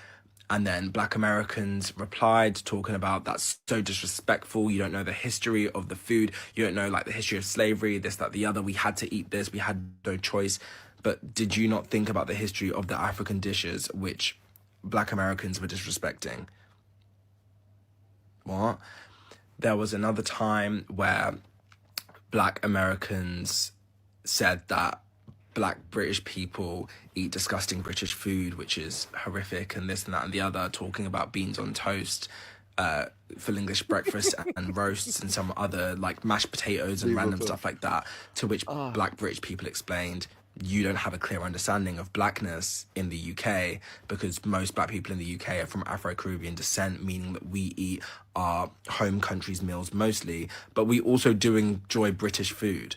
And then Black Americans replied talking about that's so disrespectful. You don't know the history of the food. You don't know like the history of slavery, this, that, the other. We had to eat this. We had no choice. But did you not think about the history of the African dishes, which Black Americans were disrespecting? What? There was another time where Black Americans said that Black British people eat disgusting British food, which is horrific, and this and that and the other, talking about beans on toast, full English breakfast and roasts and some other like mashed potatoes and random stuff like that, to which Black British people explained, you don't have a clear understanding of blackness in the UK, because most Black people in the UK are from Afro-Caribbean descent, meaning that we eat our home country's meals mostly, but we also do enjoy British food.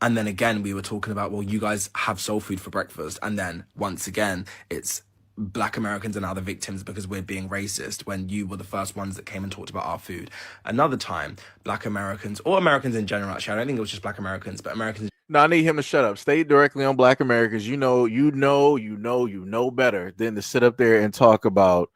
And then again, we were talking about, well, you guys have soul food for breakfast. And then once again, it's Black Americans are now the victims because we're being racist when you were the first ones that came and talked about our food. Another time, Black Americans, or Americans in general, actually, I don't think it was just Black Americans, but Americans. No, I need him to shut up. Stay directly on Black Americans. You know better than to sit up there and talk about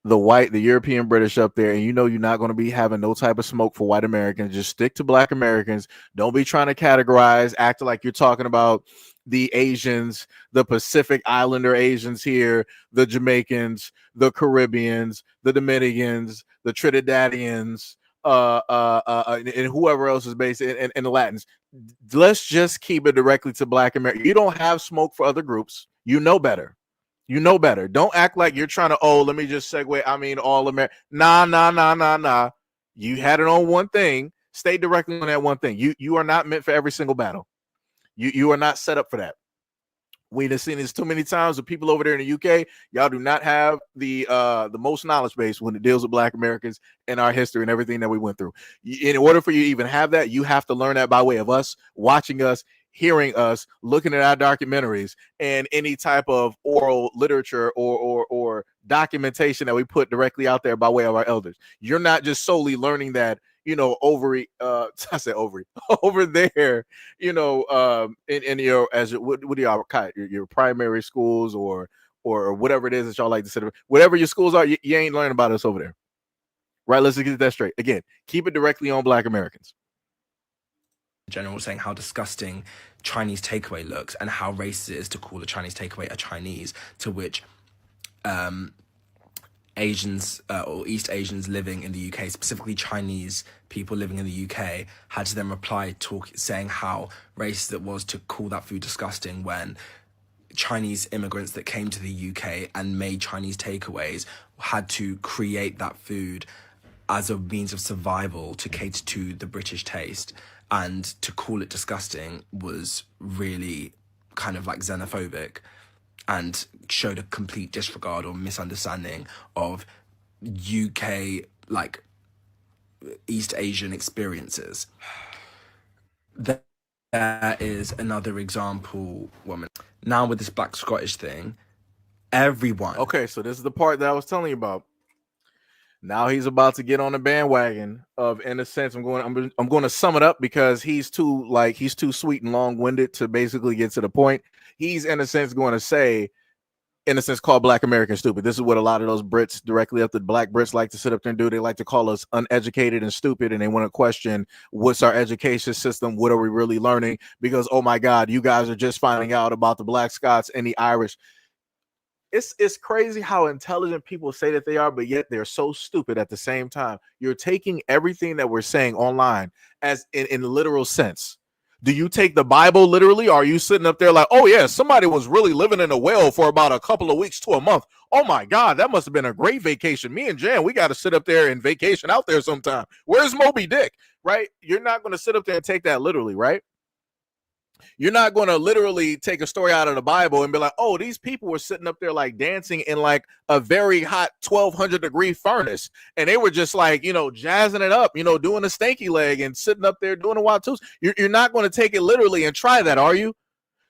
the European British up there, and you know you're not going to be having no type of smoke for white Americans. Just stick to Black Americans. Don't be trying to categorize, act like you're talking about the Asians, the Pacific Islander Asians here, the Jamaicans, the Caribbeans, the Dominicans, the Trinidadians, and whoever else is based in the Latins. Let's just keep it directly to Black America. You don't have smoke for other groups. You know better. You know better. Don't act like you're trying to, let me just segue. I mean, all America. Nah. You had it on one thing. Stay directly on that one thing. You are not meant for every single battle. You are not set up for that. We've seen this too many times with people over there in the UK. Y'all do not have the most knowledge base when it deals with Black Americans and our history and everything that we went through. In order for you to even have that, you have to learn that by way of us watching us, hearing us, looking at our documentaries, and any type of oral literature or documentation that we put directly out there by way of our elders. You're not just solely learning that, over there, in your, what do y'all call it, your primary schools or whatever it is that y'all like to say, whatever your schools are, you ain't learning about us over there. Right? Let's get that straight. Again, keep it directly on Black Americans. General saying how disgusting Chinese takeaway looks and how racist it is to call a Chinese takeaway a Chinese, to which Asians or East Asians living in the UK, specifically Chinese people living in the UK, had to then reply saying how racist it was to call that food disgusting when Chinese immigrants that came to the UK and made Chinese takeaways had to create that food as a means of survival to cater to the British taste. And to call it disgusting was really kind of like xenophobic and showed a complete disregard or misunderstanding of UK, like, East Asian experiences. There is another example, woman. Now with this Black Scottish thing, everyone... Okay, so this is the part that I was telling you about. Now he's about to get on the bandwagon of, in a sense, I'm going to sum it up because he's too sweet and long-winded to basically get to the point. He's, in a sense, going to say, in a sense, call Black Americans stupid. This is what a lot of those Brits, directly up the Black Brits, like to sit up there and do. They like to call us uneducated and stupid, and they want to question what's our education system, what are we really learning, because, oh my God, you guys are just finding out about the Black Scots and the Irish. It's crazy how intelligent people say that they are, but yet they're so stupid at the same time. You're taking everything that we're saying online as in literal sense. Do you take the Bible literally? Or are you sitting up there like, oh yeah, somebody was really living in a well for about a couple of weeks to a month? Oh my God, that must have been a great vacation. Me and Jan, we got to sit up there and vacation out there sometime. Where's Moby Dick? Right? You're not going to sit up there and take that literally, right? You're not going to literally take a story out of the Bible and be like, oh, these people were sitting up there like dancing in like a very hot 1200-degree furnace. And they were just like, jazzing it up, doing a stanky leg and sitting up there doing a Watus. You're not going to take it literally and try that, are you?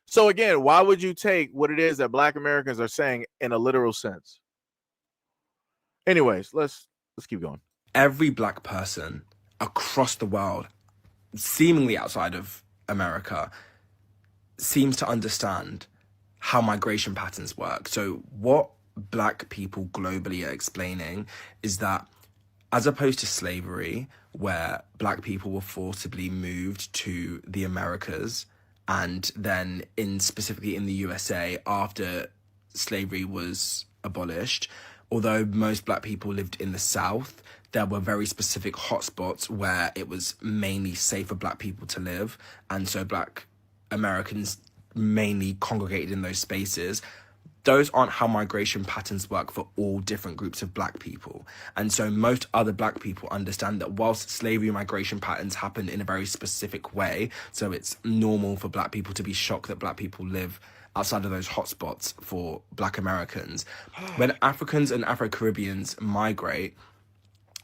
So again, why would you take what it is that Black Americans are saying in a literal sense? Anyways, let's keep going. Every Black person across the world, seemingly outside of America, seems to understand how migration patterns work. So what Black people globally are explaining is that as opposed to slavery, where Black people were forcibly moved to the Americas, and then specifically in the USA after slavery was abolished, although most Black people lived in the South, there were very specific hotspots where it was mainly safe for Black people to live. And so Black Americans mainly congregated in those spaces. Those aren't how migration patterns work for all different groups of Black people. And so most other Black people understand that whilst slavery migration patterns happen in a very specific way, so it's normal for Black people to be shocked that Black people live outside of those hotspots for Black Americans. When Africans and Afro-Caribbeans migrate,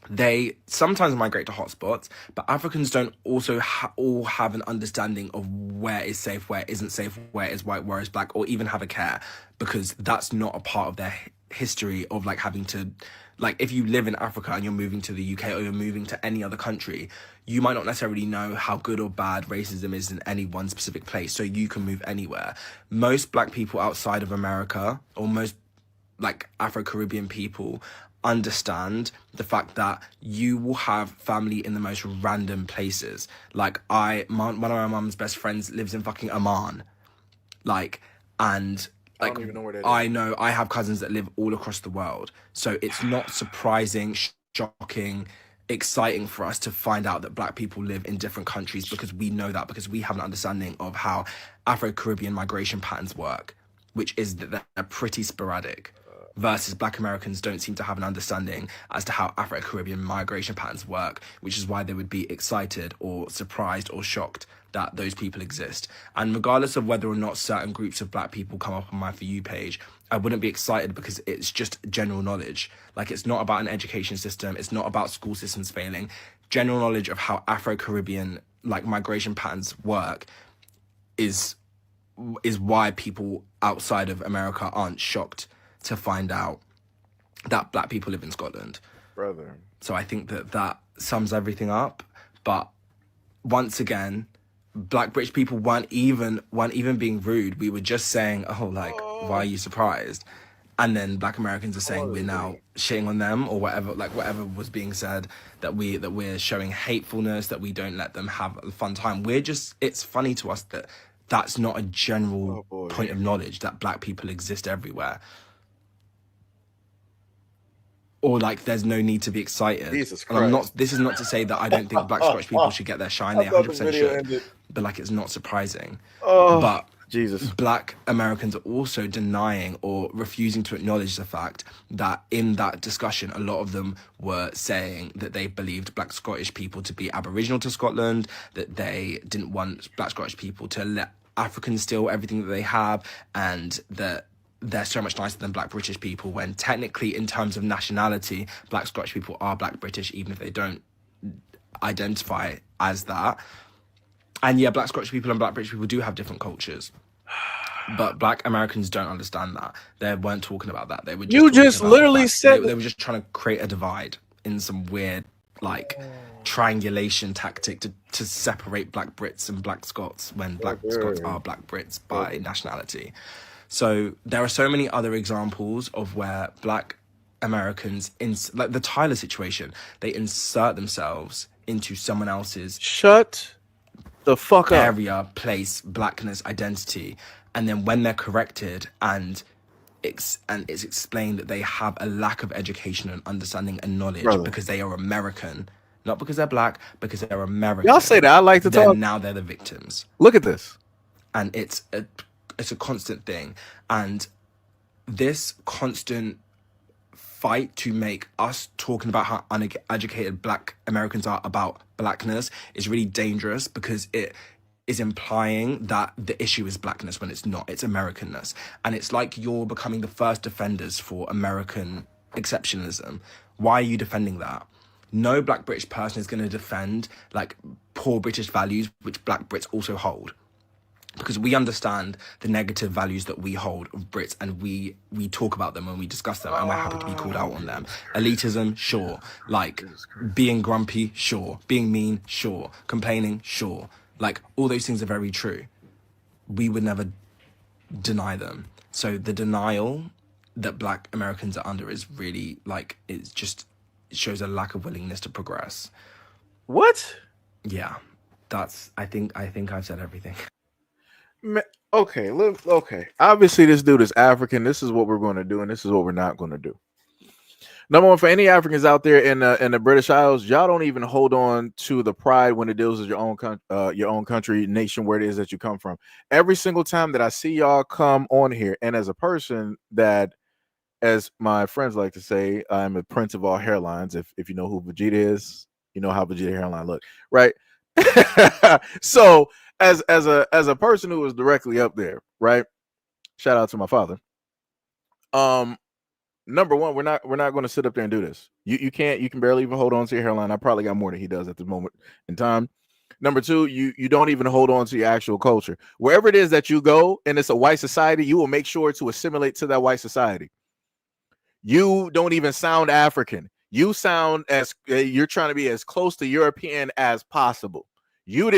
they sometimes migrate to hotspots, but Africans don't also all have an understanding of where is safe, where isn't safe, where is white, where is Black, or even have a care, because that's not a part of their history of like having to, like if you live in Africa and you're moving to the UK or you're moving to any other country, you might not necessarily know how good or bad racism is in any one specific place, so you can move anywhere. Most Black people outside of America, or most like Afro-Caribbean people, understand the fact that you will have family in the most random places. Like one of my mum's best friends lives in fucking Oman. I don't even know where that is. I know I have cousins that live all across the world. So it's not surprising, shocking, exciting for us to find out that Black people live in different countries, because we know that, because we have an understanding of how Afro-Caribbean migration patterns work, which is that they're pretty sporadic. Versus Black Americans don't seem to have an understanding as to how Afro-Caribbean migration patterns work, which is why they would be excited or surprised or shocked that those people exist. And regardless of whether or not certain groups of Black people come up on my For You page, I wouldn't be excited, because it's just general knowledge. Like, it's not about an education system, it's not about school systems failing. General knowledge of how Afro-Caribbean migration patterns work is why people outside of America aren't shocked to find out that Black people live in Scotland. Brother. So I think that sums everything up. But once again, Black British people weren't even being rude. We were just saying, why are you surprised? And then Black Americans are saying we're now shitting on them, or whatever was being said, that we're showing hatefulness, that we don't let them have a fun time. It's funny to us that that's not a general point of knowledge, that Black people exist everywhere. Or there's no need to be excited. Jesus and Christ. This is not to say that I don't think Black Scottish people should get their shine. They 100% should. But it's not surprising. But Jesus. Black Americans are also denying or refusing to acknowledge the fact that in that discussion, a lot of them were saying that they believed Black Scottish people to be Aboriginal to Scotland, that they didn't want Black Scottish people to let Africans steal everything that they have, and that they're so much nicer than Black British people, when technically in terms of nationality, Black Scottish people are Black British, even if they don't identify as that. And yeah, Black Scottish people and Black British people do have different cultures. But Black Americans don't understand that. They weren't talking about that. They were just literally said they were just trying to create a divide in some weird triangulation tactic to separate Black Brits and Black Scots, when Black Scots are Black Brits by nationality. So there are so many other examples of where Black Americans, like the Tyla situation, they insert themselves into someone else's shut the fuck up area, place, Blackness, identity, and then when they're corrected and it's explained that they have a lack of education and understanding and knowledge because they are American, Not because they're black, because they're American. Y'all say that. I like to then talk. Now they're the victims. Look at this. And it's a constant thing. And this constant fight to make us talking about how uneducated black Americans are about blackness is really dangerous, because it is implying that the issue is blackness when it's not. It's Americanness. And it's like you're becoming the first defenders for American exceptionalism. Why are you defending that? No black British person is going to defend like poor British values, which black Brits also hold. Because we understand the negative values that we hold of Brits, and we talk about them and we discuss them, and we're happy to be called out on them. Elitism, sure. Like being grumpy, sure. Being mean, sure. Complaining, sure. Like all those things are very true. We would never deny them. So the denial that black Americans are under is really like, it shows a lack of willingness to progress. What? Yeah, I think I've said everything. Okay, okay. Obviously, this dude is African. This is what we're going to do, and this is what we're not going to do. Number one, for any Africans out there in the British Isles, y'all don't even hold on to the pride when it deals with your own country, nation, where it is that you come from. Every single time that I see y'all come on here, and as a person that, as my friends like to say, I'm a prince of all hairlines. If you know who Vegeta is, you know how Vegeta hairline look, right? So as a person who is directly up there, right? Shout out to my father. Number one, we're not going to sit up there and do this. You can barely even hold on to your hairline. I probably got more than he does at the moment in time. Number two, you don't even hold on to your actual culture. Wherever it is that you go, and it's a white society, you will make sure to assimilate to that white society. You don't even sound African. You sound as you're trying to be as close to European as possible. You're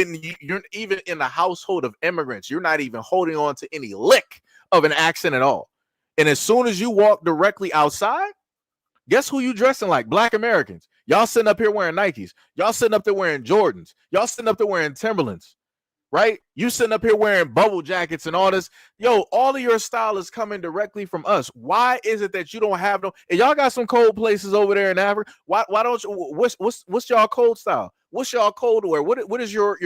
even in the household of immigrants. You're not even holding on to any lick of an accent at all. And as soon as you walk directly outside, guess who you dressing like? Black Americans. Y'all sitting up here wearing Nikes. Y'all sitting up there wearing Jordans. Y'all sitting up there wearing Timberlands. Right? You sitting up here wearing bubble jackets and all this. Yo, all of your style is coming directly from us. Why is it that you don't have no? And y'all got some cold places over there in Africa. Why don't you? What's y'all cold style? What's y'all cold wear? What is your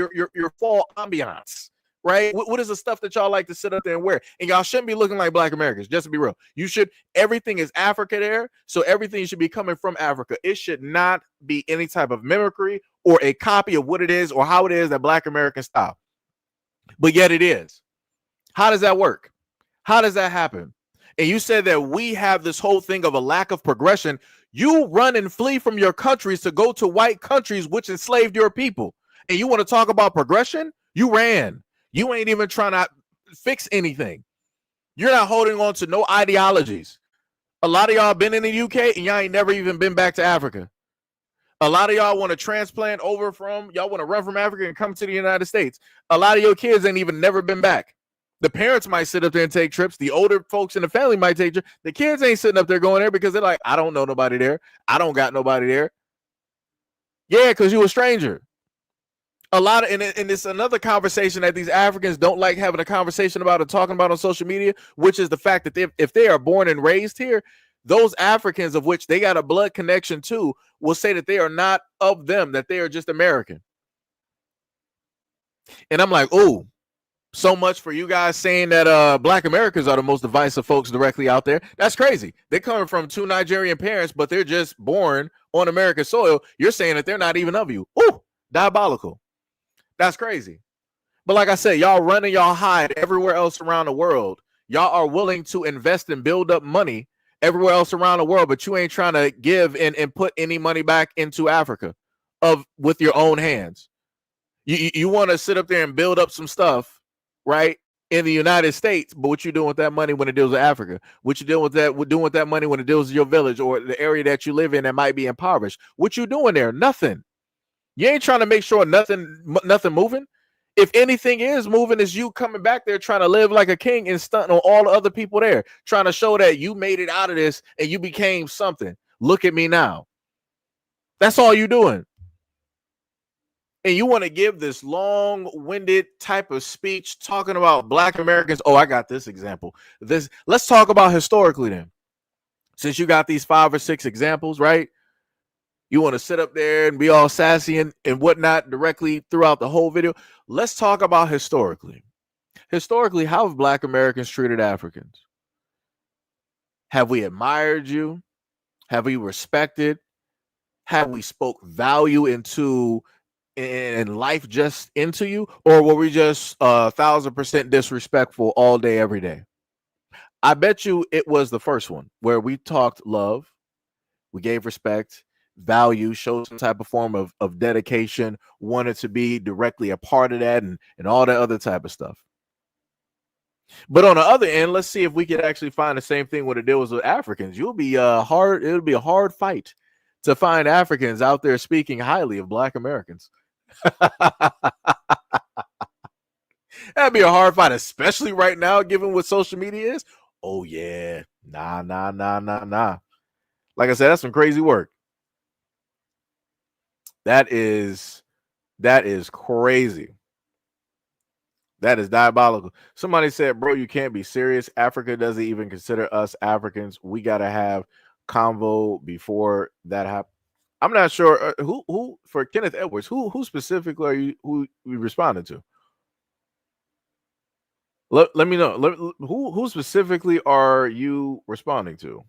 fall ambiance? Right? What is the stuff that y'all like to sit up there and wear? And y'all shouldn't be looking like Black Americans. Just to be real, you should. Everything is Africa there, so everything should be coming from Africa. It should not be any type of mimicry or a copy of what it is or how it is that Black American style. But yet it is. How does that work? How does that happen? And you said that we have this whole thing of a lack of progression. You run and flee from your countries to go to white countries which enslaved your people. And you want to talk about progression? You ran. You ain't even trying to fix anything. You're not holding on to no ideologies. A lot of y'all been in the UK and y'all ain't never even been back to Africa. A lot of y'all want to transplant over from, y'all want to run from Africa and come to the United States. A lot of your kids ain't even never been back. The parents might sit up there and take trips. The older folks in the family might take trips. The kids ain't sitting up there going there because they're like, I don't know nobody there. I don't got nobody there. Yeah, because you a stranger. A lot of, and it's another conversation that these Africans don't like having a conversation about or talking about on social media, which is the fact that if they are born and raised here, those Africans of which they got a blood connection to will say that they are not of them, that they are just American. And I'm like, oh, so much for you guys saying that Black Americans are the most divisive folks directly out there. That's crazy. They're coming from two Nigerian parents, but they're just born on American soil. You're saying that they're not even of you. Ooh, diabolical. That's crazy. But like I said, y'all run and y'all hide everywhere else around the world. Y'all are willing to invest and build up money everywhere else around the world, but you ain't trying to give and put any money back into Africa with your own hands. You want to sit up there and build up some stuff, right, in the United States, but what you doing with that money when it deals with Africa? What you doing with that money when it deals with your village or the area that you live in that might be impoverished? What you doing there? Nothing. You ain't trying to make sure nothing moving. If anything is moving, is you coming back there trying to live like a king and stunting on all the other people there, trying to show that you made it out of this and you became something. Look at me now. That's all you doing. And you want to give this long-winded type of speech talking about Black Americans. Oh, I got this example. Let's talk about historically then. Since you got these 5 or 6 examples, right? You want to sit up there and be all sassy and whatnot directly throughout the whole video. Let's talk about historically. Historically, how have Black Americans treated Africans? Have we admired you? Have we respected? Have we spoke value into and life just into you? Or were we just 1,000% disrespectful all day, every day? I bet you it was the first one where we talked love, we gave respect, value, showed some type of form of dedication, wanted to be directly a part of that and all that other type of stuff. But on the other end, let's see if we could actually find the same thing when it deals with Africans. It'll be a hard fight to find Africans out there speaking highly of Black Americans. That'd be a hard fight, especially right now, given what social media is. Oh yeah, nah. Like I said, that's some crazy work. That is crazy. That is diabolical. Somebody said, bro, you can't be serious. Africa doesn't even consider us Africans. We got to have convo before that happens. I'm not sure who for Kenneth Edwards, who specifically are you responding to? Let me know. Who specifically are you responding to?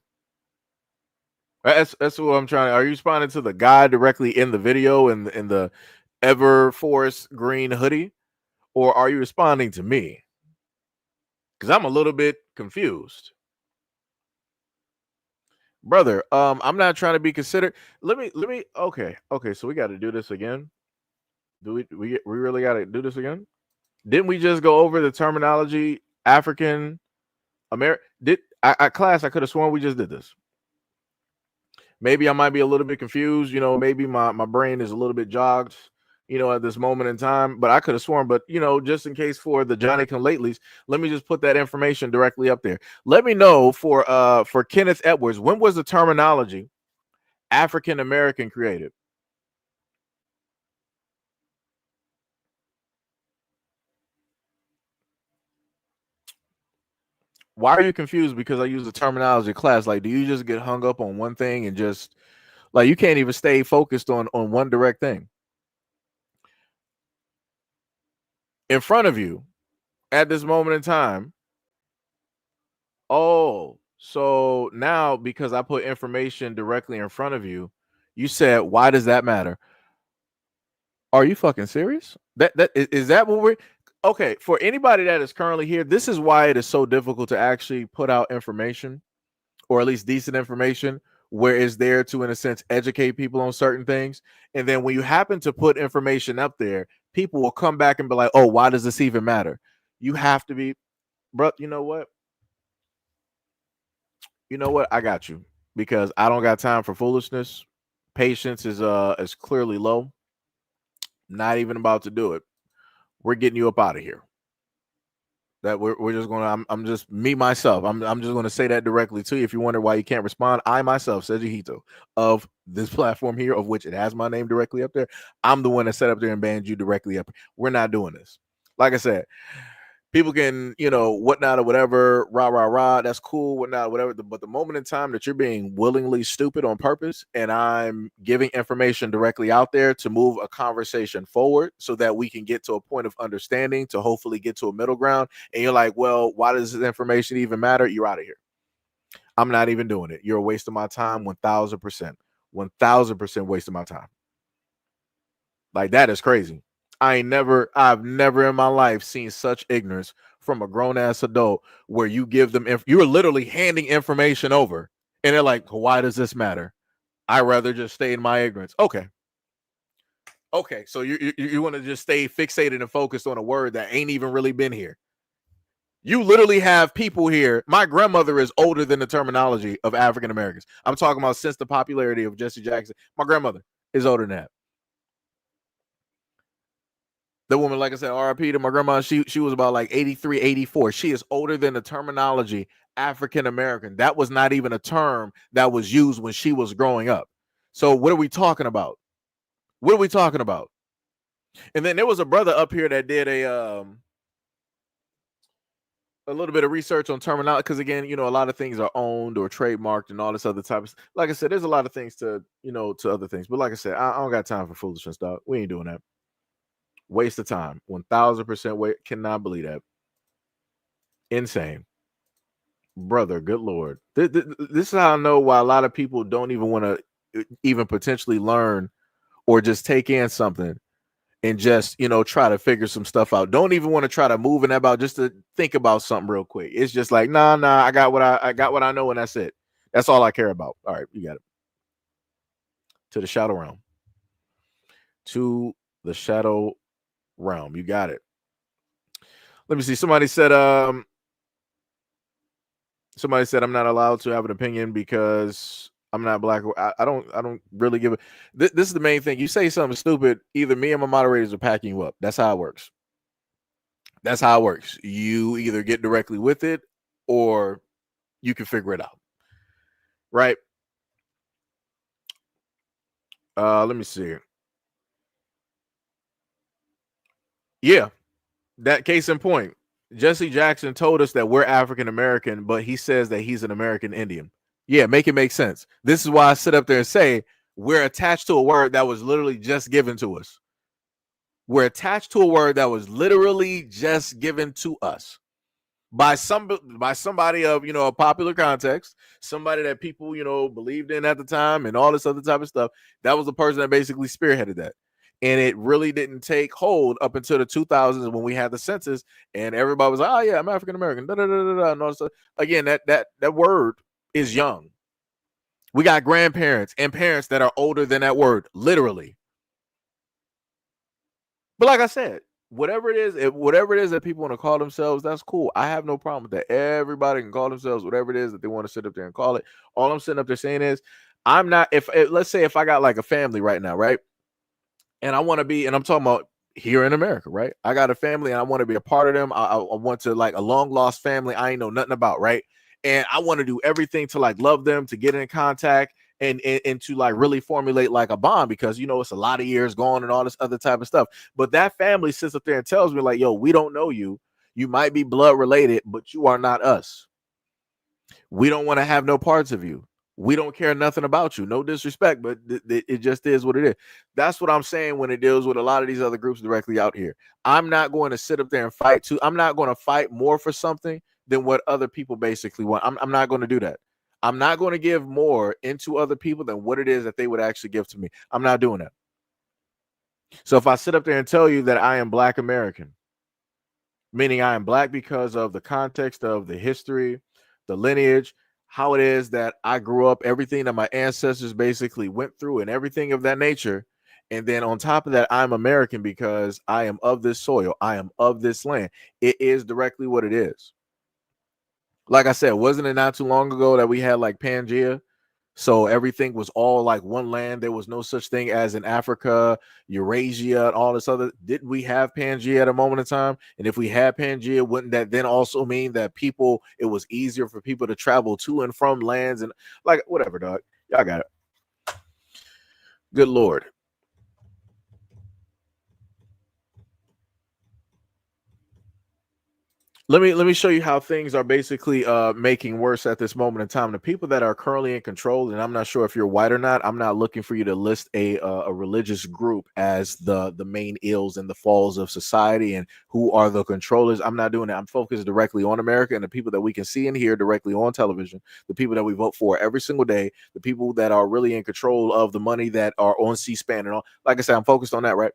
That's what I'm trying. Are you responding to the guy directly in the video in the Everforce green hoodie? Or are you responding to me? Because I'm a little bit confused. Brother, I'm not trying to be considered. Let me okay, so we got to do this again. Do we really got to do this again? Didn't we just go over the terminology African American? Class, I could have sworn we just did this. Maybe I might be a little bit confused, maybe my brain is a little bit jogged, at this moment in time, but I could have sworn, but just in case for the Johnny come latelys, let me just put that information directly up there. Let me know for Kenneth Edwards, when was the terminology African American created? Why are you confused? Because I use the terminology class. Like, do you just get hung up on one thing and just like you can't even stay focused on one direct thing? In front of you at this moment in time. Oh, so now because I put information directly in front of you, you said, why does that matter? Are you fucking serious? That is that what we're okay for anybody that is currently here? This is why it is so difficult to actually put out information, or at least decent information, where it's there to, in a sense, educate people on certain things. And then when you happen to put information up there, people will come back and be like, oh, why does this even matter? You have to be, bro. You know what? I got you, because I don't got time for foolishness. Patience is clearly low. Not even about to do it. We're getting you up out of here. That we're just gonna. I'm just me myself. I'm just gonna say that directly to you. If you wonder why you can't respond, I myself, SEIJIHITO, of this platform here, of which it has my name directly up there. I'm the one that set up there and banned you directly up. We're not doing this. Like I said, people can, whatnot or whatever, rah, that's cool, whatnot, whatever. But the moment in time that you're being willingly stupid on purpose, and I'm giving information directly out there to move a conversation forward so that we can get to a point of understanding, to hopefully get to a middle ground, and you're like, well, why does this information even matter? You're out of here. I'm not even doing it. You're a waste of my time, 1,000%. 1,000% waste of my time. Like, that is crazy. I've never in my life seen such ignorance from a grown-ass adult, where you give them, you're literally handing information over, and they're like, why does this matter? I'd rather just stay in my ignorance. Okay, so you want to just stay fixated and focused on a word that ain't even really been here. You literally have people here. My grandmother is older than the terminology of African Americans. I'm talking about since the popularity of Jesse Jackson. My grandmother is older than that. The woman, like I said, RIP to my grandma, she was about like 83, 84. She is older than the terminology African American. That was not even a term that was used when she was growing up. So what are we talking about? What are we talking about? And then there was a brother up here that did a little bit of research on terminology, because again, you know, a lot of things are owned or trademarked and all this other type of. Like I said, there's a lot of things to, you know, to other things. But like I said, I don't got time for foolishness, dog. We ain't doing that. Waste of time. 1000% wait. Cannot believe that. Insane, brother. Good Lord. This is how I know why a lot of people don't even want to even potentially learn or just take in something and just, you know, try to figure some stuff out. Don't even want to try to move and about just to think about something real quick. It's just like, nah, I got what I got what I know, and that's it. That's all I care about. All right, you got it. To the shadow realm. To the shadow realm. You got it. Let me see. Somebody said I'm not allowed to have an opinion because I'm not black. I don't really give a this is the main thing. You say something stupid, either me and my moderators are packing you up. That's how it works. That's how it works. You either get directly with it or you can figure it out. Right? Let me see. Yeah. That case in point. Jesse Jackson told us that we're African American, but he says that he's an American Indian. Yeah, make it make sense. This is why I sit up there and say we're attached to a word that was literally just given to us. We're attached to a word that was literally just given to us by somebody of, you know, a popular context, somebody that people, you know, believed in at the time and all this other type of stuff. That was the person that basically spearheaded that. And it really didn't take hold up until the 2000s when we had the census and everybody was like, oh yeah, I'm African American. And all this stuff. Again, that word is young. We got grandparents and parents that are older than that word, literally. But like I said, whatever it is that people want to call themselves, that's cool. I have no problem with that. Everybody can call themselves whatever it is that they want to sit up there and call it. All I'm sitting up there saying is, I'm not, if let's say if I got like a family right now, right? And I want to be, and I'm talking about here in America, right? I got a family and I want to be a part of them. I want to, like, a long lost family I ain't know nothing about, right? And I want to do everything to like love them, to get in contact and to like really formulate like a bond, because, you know, it's a lot of years gone and all this other type of stuff. But that family sits up there and tells me like, yo, we don't know you. You might be blood related, but you are not us. We don't want to have no parts of you. We don't care nothing about you. No disrespect, but it just is what it is. That's what I'm saying when it deals with a lot of these other groups directly out here. I'm not going to sit up there and fight too. I'm not going to fight more for something than what other people basically want. I'm not going to do that. I'm not going to give more into other people than what it is that they would actually give to me. I'm not doing that. So if I sit up there and tell you that I am Black American, meaning I am Black because of the context of the history, the lineage, how it is that I grew up, everything that my ancestors basically went through and everything of that nature. And then on top of that, I'm American because I am of this soil. I am of this land. It is directly what it is. Like I said, wasn't it not too long ago that we had like Pangea? So everything was all like one land. There was no such thing as in Africa, Eurasia, and all this other. Didn't we have Pangea at a moment in time? And if we had Pangea, wouldn't that then also mean that it was easier for people to travel to and from lands and like whatever, dog? Y'all got it. Good Lord. Let me show you how things are basically making worse at this moment in time. The people that are currently in control, and I'm not sure if you're white or not. I'm not looking for you to list a religious group as the main ills and the falls of society and who are the controllers. I'm not doing that. I'm focused directly on America and the people that we can see and hear directly on television, the people that we vote for every single day, the people that are really in control of the money that are on C-SPAN and all. Like I said, I'm focused on that, right?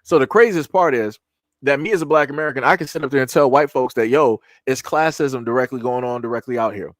So the craziest part is that me as a Black American, I can sit up there and tell white folks that, yo, it's classism directly going on directly out here.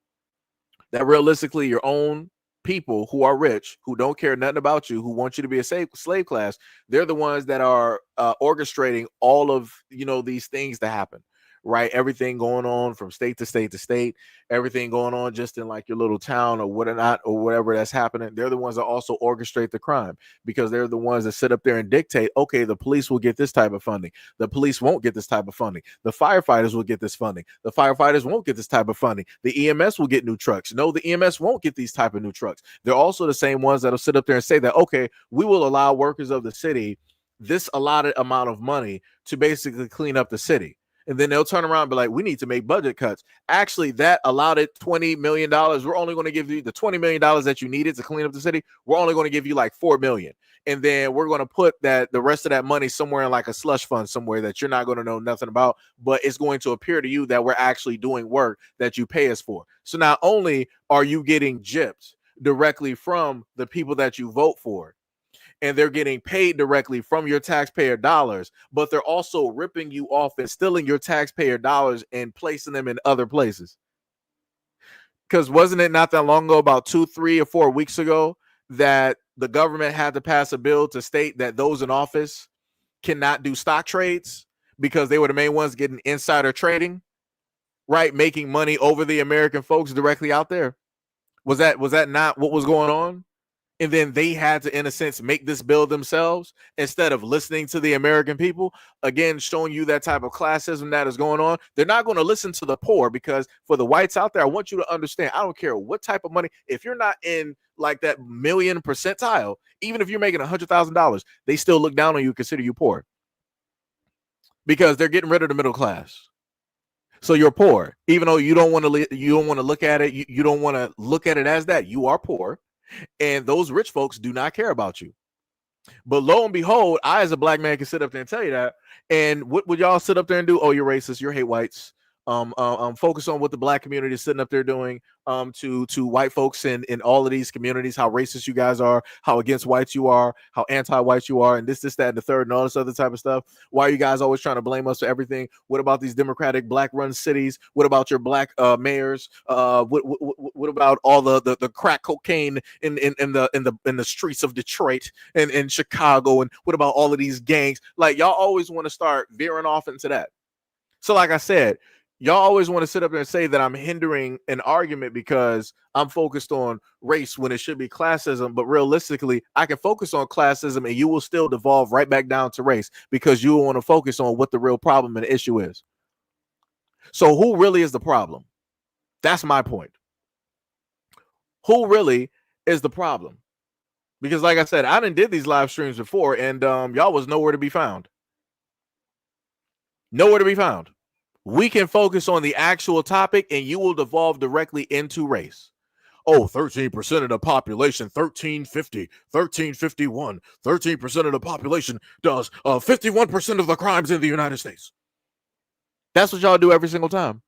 That realistically, your own people who are rich, who don't care nothing about you, who want you to be a slave class, they're the ones that are orchestrating all of, you know, these things to happen. Right, everything going on from state to state to state, everything going on just in like your little town or whatnot or whatever that's happening. They're the ones that also orchestrate the crime because they're the ones that sit up there and dictate, okay, the police will get this type of funding. The police won't get this type of funding. The firefighters will get this funding. The firefighters won't get this type of funding. The EMS will get new trucks. No, the EMS won't get these type of new trucks. They're also the same ones that'll sit up there and say that, okay, we will allow workers of the city this allotted amount of money to basically clean up the city. And then they'll turn around and be like, we need to make budget cuts. Actually, that allotted $20 million. We're only going to give you the $20 million that you needed to clean up the city. We're only going to give you like $4 million. And then we're going to put the rest of that money somewhere in like a slush fund somewhere that you're not going to know nothing about, but it's going to appear to you that we're actually doing work that you pay us for. So not only are you getting gypped directly from the people that you vote for, and they're getting paid directly from your taxpayer dollars, but they're also ripping you off and stealing your taxpayer dollars and placing them in other places. Because wasn't it not that long ago, about 2, 3, or 4 weeks ago, that the government had to pass a bill to state that those in office cannot do stock trades because they were the main ones getting insider trading, right? Making money over the American folks directly out there. Was that not what was going on? And then they had to, in a sense, make this bill themselves instead of listening to the American people. Again, showing you that type of classism that is going on. They're not going to listen to the poor, because for the whites out there, I want you to understand, I don't care what type of money. If you're not in like that million percentile, even if you're making $100,000, they still look down on you, consider you poor, because they're getting rid of the middle class. So you're poor, even though you don't want to look at it. You don't want to look at it as that. You are poor. And those rich folks do not care about you. But lo and behold, I as a black man can sit up there and tell you that. And what would y'all sit up there and do? Oh, you're racist. You hate whites. Focus on what the black community is sitting up there doing to white folks in all of these communities, how racist you guys are, how against whites you are, how anti-whites you are, and this, that, and the third, and all this other type of stuff. Why are you guys always trying to blame us for everything? What about these Democratic black-run cities? What about your black mayors? What about all the crack cocaine in the streets of Detroit and in Chicago? And what about all of these gangs? Like, y'all always want to start veering off into that. So like I said, y'all always want to sit up there and say that I'm hindering an argument because I'm focused on race when it should be classism. But realistically, I can focus on classism and you will still devolve right back down to race, because you want to focus on what the real problem and issue is. So who really is the problem? That's my point. Who really is the problem? Because like I said, I done did these live streams before, and y'all was nowhere to be found. Nowhere to be found. We can focus on the actual topic and you will devolve directly into race. Oh, 13% of the population, 1350, 1351, 13% of the population does 51% of the crimes in the United States. That's what y'all do every single time.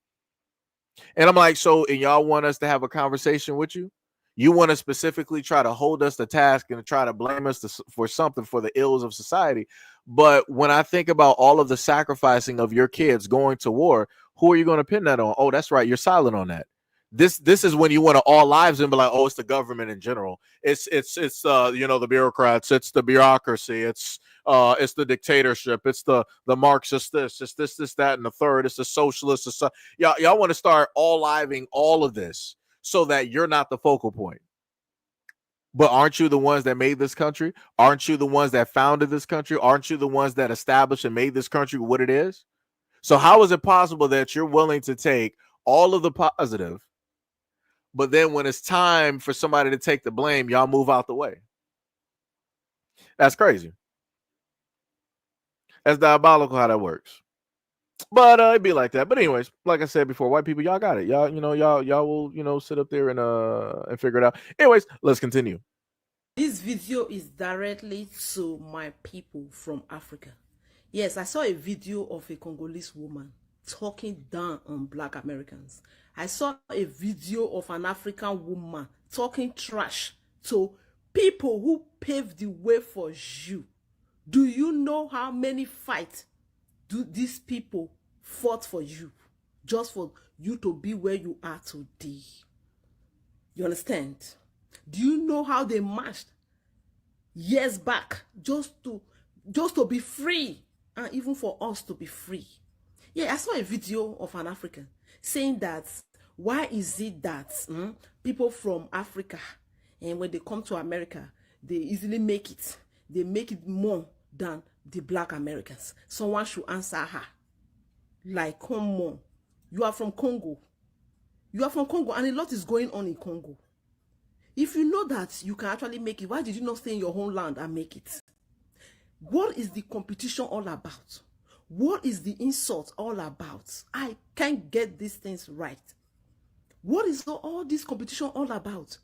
And I'm like, so, and y'all want us to have a conversation with you? You want to specifically try to hold us to task and try to blame us for something, for the ills of society. But when I think about all of the sacrificing of your kids going to war, who are you going to pin that on? Oh, that's right. You're silent on that. This is when you want to all lives and be like, oh, it's the government in general. It's the bureaucrats. It's the bureaucracy. It's the dictatorship. It's the Marxist. It's this, that, and the third. It's the socialists. Y'all want to start all living all of this so that you're not the focal point. But aren't you the ones that made this country? Aren't you the ones that founded this country? Aren't you the ones that established and made this country what it is? So how is it possible that you're willing to take all of the positive, but then when it's time for somebody to take the blame, y'all move out the way? That's crazy. That's diabolical how that works. But it'd be like that. But anyways, like I said before, white people, y'all got it. Y'all will, sit up there and figure it out. Anyways, let's continue. This video is directly to my people from Africa. Yes, I saw a video of a Congolese woman talking down on black Americans. I saw a video of an African woman talking trash to people who paved the way for you. Do you know how many fights do these people fought for you, just for you to be where you are today? You understand? Do you know how they marched years back just to be free, and even for us to be free? Yeah, I saw a video of an African saying that why is it that people from Africa, and when they come to America, they easily make it. They make it more than the black Americans. Someone should answer her. Like, come on. You are from Congo. You are from Congo, and a lot is going on in Congo. If you know that you can actually make it, why did you not stay in your homeland and make it? What is the competition all about? What is the insult all about? I can't get these things right. What is all this competition all about?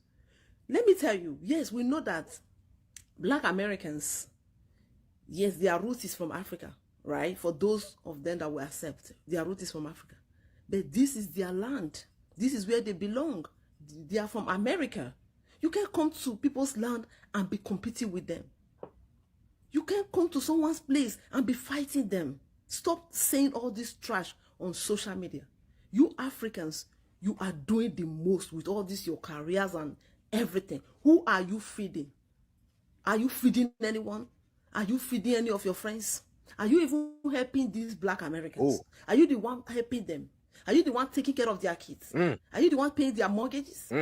Let me tell you, yes, we know that Black Americans, yes, their root is from Africa, right? For those of them that will accept, their root is from Africa. But this is their land. This is where they belong. They are from America. You can't come to people's land and be competing with them. You can't come to someone's place and be fighting them. Stop saying all this trash on social media. You Africans, you are doing the most with all this, your careers and everything. Who are you feeding? Are you feeding anyone? Are you feeding any of your friends? Are you even helping these Black Americans? Are you the one helping them? Are you the one taking care of their kids? Are you the one paying their mortgages?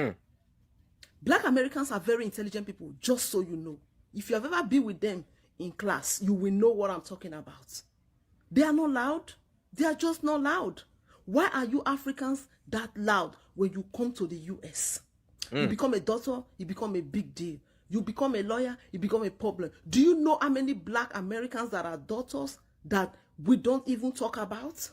Black Americans are very intelligent people, just so you know. If you have ever been with them in class, you will know what I'm talking about. They are not loud. They are just not loud. Why are you Africans that loud when you come to the US? You become a doctor, you become a big deal. You become a lawyer, you become a problem. Do you know how many Black Americans that are doctors that we don't even talk about?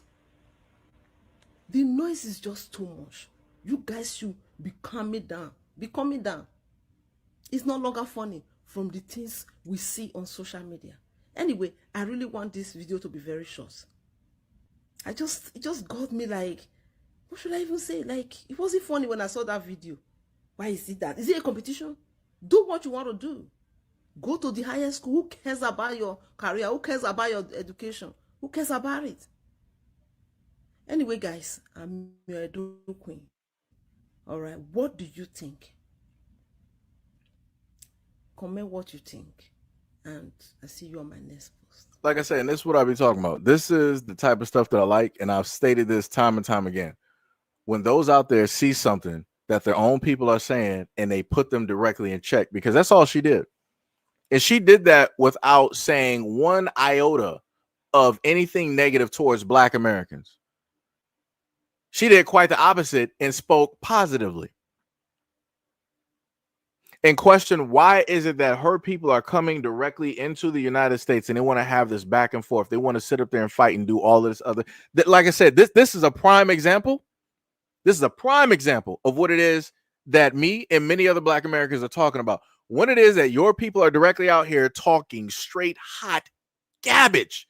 The noise is just too much. You guys should be calming down. Be calming down. It's no longer funny from the things we see on social media. Anyway, I really want this video to be very short. It just got me like, what should I even say? Like, it wasn't funny when I saw that video. Why is it that? Is it a competition? Do what you want to do. Go to the highest school. Who cares about your career? Who cares about your education? Who cares about it? Anyway, guys, I'm your Edo Queen. All right, what do you think? Comment what you think. And I see you on my next post. Like I said, and this is what I'll be talking about. This is the type of stuff that I like, and I've stated this time and time again. When those out there see something that their own people are saying and they put them directly in check, because that's all she did. And she did that without saying one iota of anything negative towards Black Americans. She did quite the opposite and spoke positively. And questioned why is it that her people are coming directly into the United States and they want to have this back and forth. They want to sit up there and fight and do all this other. Like I said, this is a prime example. This is a prime example of what it is that me and many other Black Americans are talking about. When it is that your people are directly out here talking straight hot garbage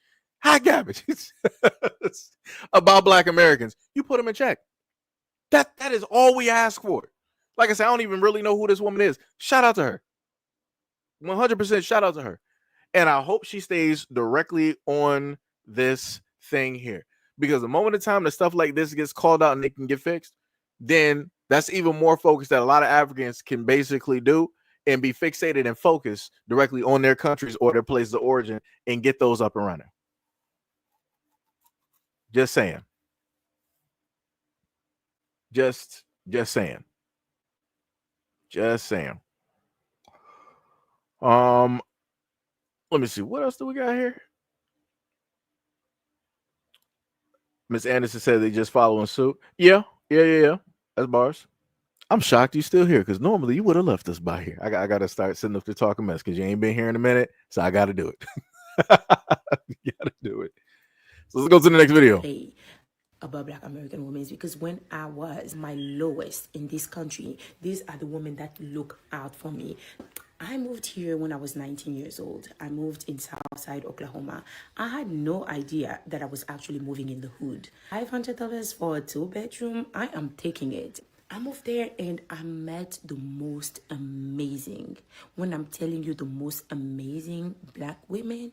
about Black Americans, you put them in check. That is all we ask for. Like I said, I don't even really know who this woman is. Shout out to her. 100% shout out to her. And I hope she stays directly on this thing here. Because the moment of time that stuff like this gets called out and it can get fixed, then that's even more focus that a lot of Africans can basically do and be fixated and focused directly on their countries or their places of origin and get those up and running. Just saying. Just saying. Just saying. Let me see. What else do we got here? Miss Anderson said they just following suit. Yeah. That's bars. I'm shocked you still here because normally you would have left us by here. I got to start sitting up there talking mess because you ain't been here in a minute, so I got to do it. You got to do it. So let's go to the next video. About Black American women, because when I was my lowest in this country, these are the women that look out for me. I moved here when I was 19 years old. I moved in Southside, Oklahoma. I had no idea that I was actually moving in the hood. $500 for a 2-bedroom, I am taking it. I moved there and I met the most amazing, when I'm telling you the most amazing Black women,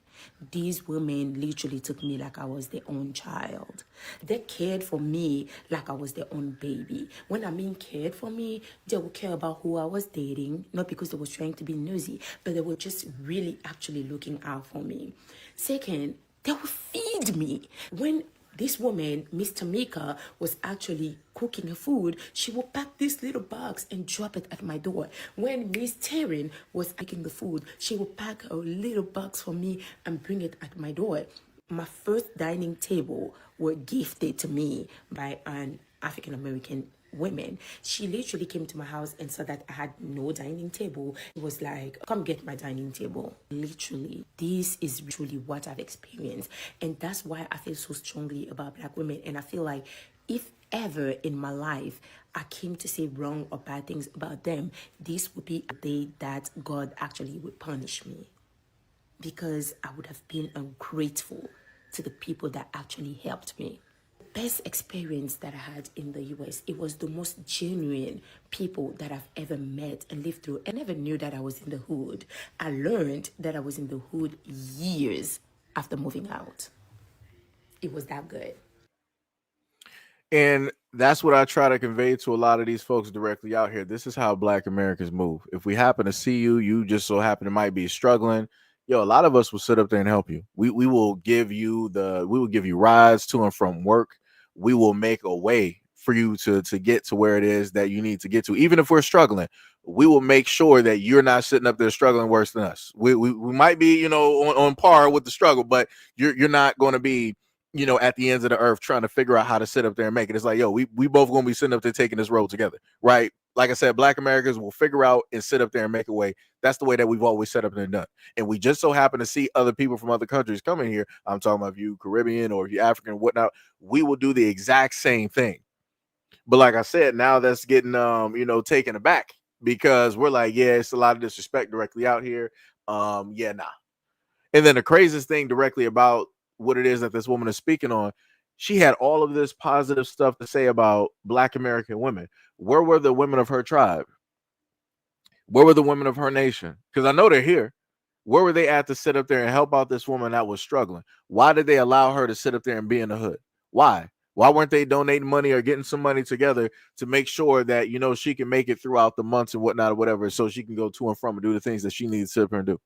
these women literally took me like I was their own child. They cared for me like I was their own baby. When I mean cared for me, they would care about who I was dating, not because they were trying to be nosy, but they were just really actually looking out for me. Second, they would feed me. When this woman, Miss Tamika, was actually cooking her food, she would pack this little box and drop it at my door. When Miss Taryn was making the food, she would pack a little box for me and bring it at my door. My first dining table were gifted to me by an African-American women. She literally came to my house and saw that I had no dining table. It was like, come get my dining table. Literally, this is truly what I've experienced. And that's why I feel so strongly about Black women. And I feel like if ever in my life I came to say wrong or bad things about them, this would be a day that God actually would punish me, because I would have been ungrateful to the people that actually helped me. Best experience that I had in the US, it was the most genuine people that I've ever met and lived through. I never knew that I was in the hood. I learned that I was in the hood years after moving out. It was that good. And that's what I try to convey to a lot of these folks directly out here. This is how Black Americans move. If we happen to see you, you just so happen to might be struggling. Yo, a lot of us will sit up there and help you. We will give you rides to and from work. We will make a way for you to get to where it is that you need to get to. Even if we're struggling, we will make sure that you're not sitting up there struggling worse than us. We might be, on par with the struggle, but you're not going to be, at the ends of the earth trying to figure out how to sit up there and make it. It's like, yo, we both gonna be sitting up there taking this road together, right? Like I said, Black Americans will figure out and sit up there and make a way. That's the way that we've always set up and done. And we just so happen to see other people from other countries coming here. I'm talking about if you Caribbean or if you African or whatnot, we will do the exact same thing. But like I said, now that's getting taken aback, because we're like, yeah, it's a lot of disrespect directly out here. Yeah, nah. And then the craziest thing directly about what it is that this woman is speaking on, she had all of this positive stuff to say about Black American women. Where were the women of her tribe? Where were the women of her nation? Because I know they're here. Where were they at to sit up there and help out this woman that was struggling? Why did they allow her to sit up there and be in the hood? Why? Why weren't they donating money or getting some money together to make sure that, she can make it throughout the months and whatnot or whatever, so she can go to and from and do the things that she needs to sit up there and do?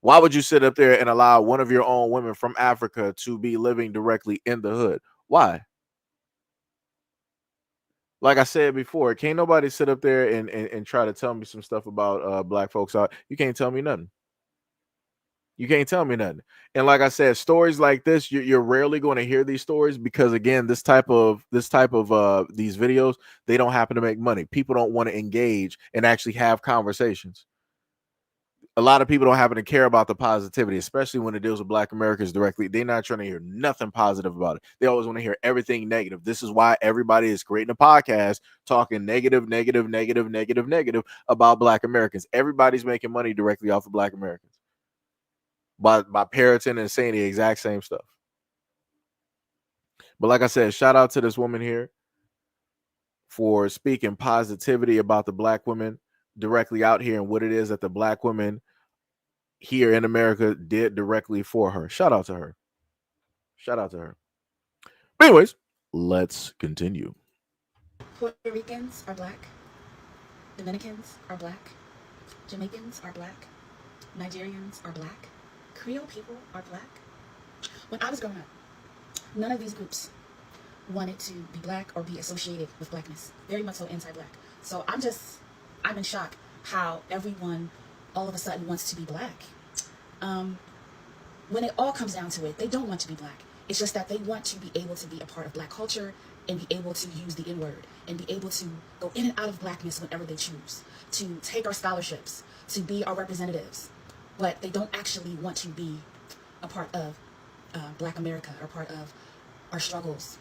Why would you sit up there and allow one of your own women from Africa to be living directly in the hood? Why? Like I said before, can't nobody sit up there and try to tell me some stuff about Black folks out. You can't tell me nothing. You can't tell me nothing. And like I said, stories like this, you're rarely going to hear these stories, because again, these videos, they don't happen to make money. People don't want to engage and actually have conversations. A lot of people don't happen to care about the positivity, especially when it deals with Black Americans directly. They're not trying to hear nothing positive about it. They always want to hear everything negative. This is why everybody is creating a podcast talking negative about Black Americans. Everybody's making money directly off of Black Americans by parroting and saying the exact same stuff. But like I said, shout out to this woman here for speaking positivity about the Black women directly out here and what it is that the Black women here in America did directly for her. Shout out to her. Shout out to her. But anyways, let's continue. Puerto Ricans are Black. Dominicans are Black. Jamaicans are Black. Nigerians are Black. Creole people are Black. When I was growing up, none of these groups wanted to be Black or be associated with Blackness. Very much so anti-Black. So I'm in shock how everyone all of a sudden wants to be Black. When it all comes down to it, they don't want to be Black. It's just that they want to be able to be a part of Black culture and be able to use the N-word and be able to go in and out of Blackness whenever they choose, to take our scholarships, to be our representatives. But they don't actually want to be a part of Black America or part of our struggles.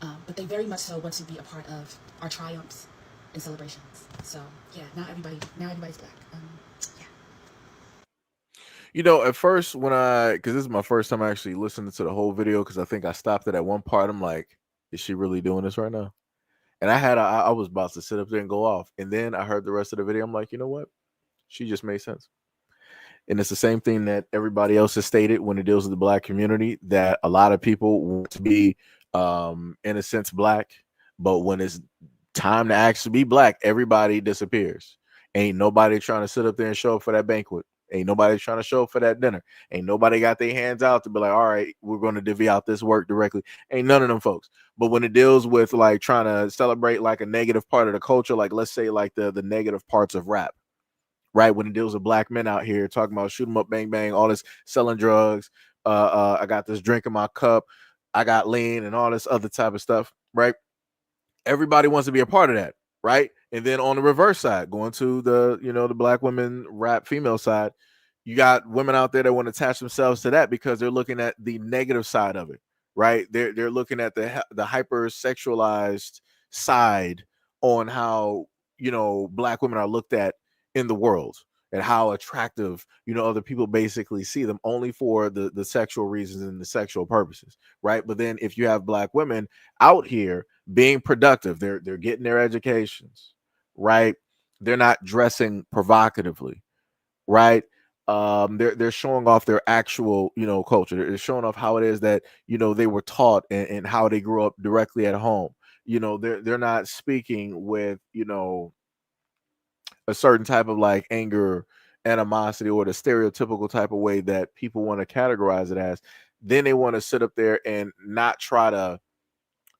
But they very much so want to be a part of our triumphs and celebrations. So yeah, now everybody's Black. At first because this is my first time actually listening to the whole video, because I think I stopped it at one part. I'm like, is she really doing this right now? And I was about to sit up there and go off. And then I heard the rest of the video. I'm like, you know what? She just made sense. And it's the same thing that everybody else has stated when it deals with the Black community, that a lot of people want to be, in a sense, Black. But when it's time to actually be Black, everybody disappears. Ain't nobody trying to sit up there and show up for that banquet. Ain't nobody trying to show up for that dinner. Ain't nobody got their hands out to be like, all right, we're going to divvy out this work directly. Ain't none of them folks. But when it deals with like trying to celebrate like a negative part of the culture, like let's say like the negative parts of rap, right? When it deals with Black men out here talking about shoot 'em up, bang, bang, all this selling drugs. I got this drink in my cup. I got lean and all this other type of stuff, right? everybody wants to be a part of that, right? And then on the reverse side, going to the, the black women rap female side, you got women out there that want to attach themselves to that because they're looking at the negative side of it, right? They're looking at the hyper sexualized side on how, black women are looked at in the world, and how attractive, other people basically see them only for the sexual reasons and the sexual purposes, right? But then if you have black women out here being productive, they're getting their educations, right? They're not dressing provocatively, right? They're showing off their actual, culture. They're showing off how it is that, they were taught, and how they grew up directly at home. They're not speaking with, a certain type of like anger, animosity, or the stereotypical type of way that people want to categorize it as. Then they want to sit up there and not try to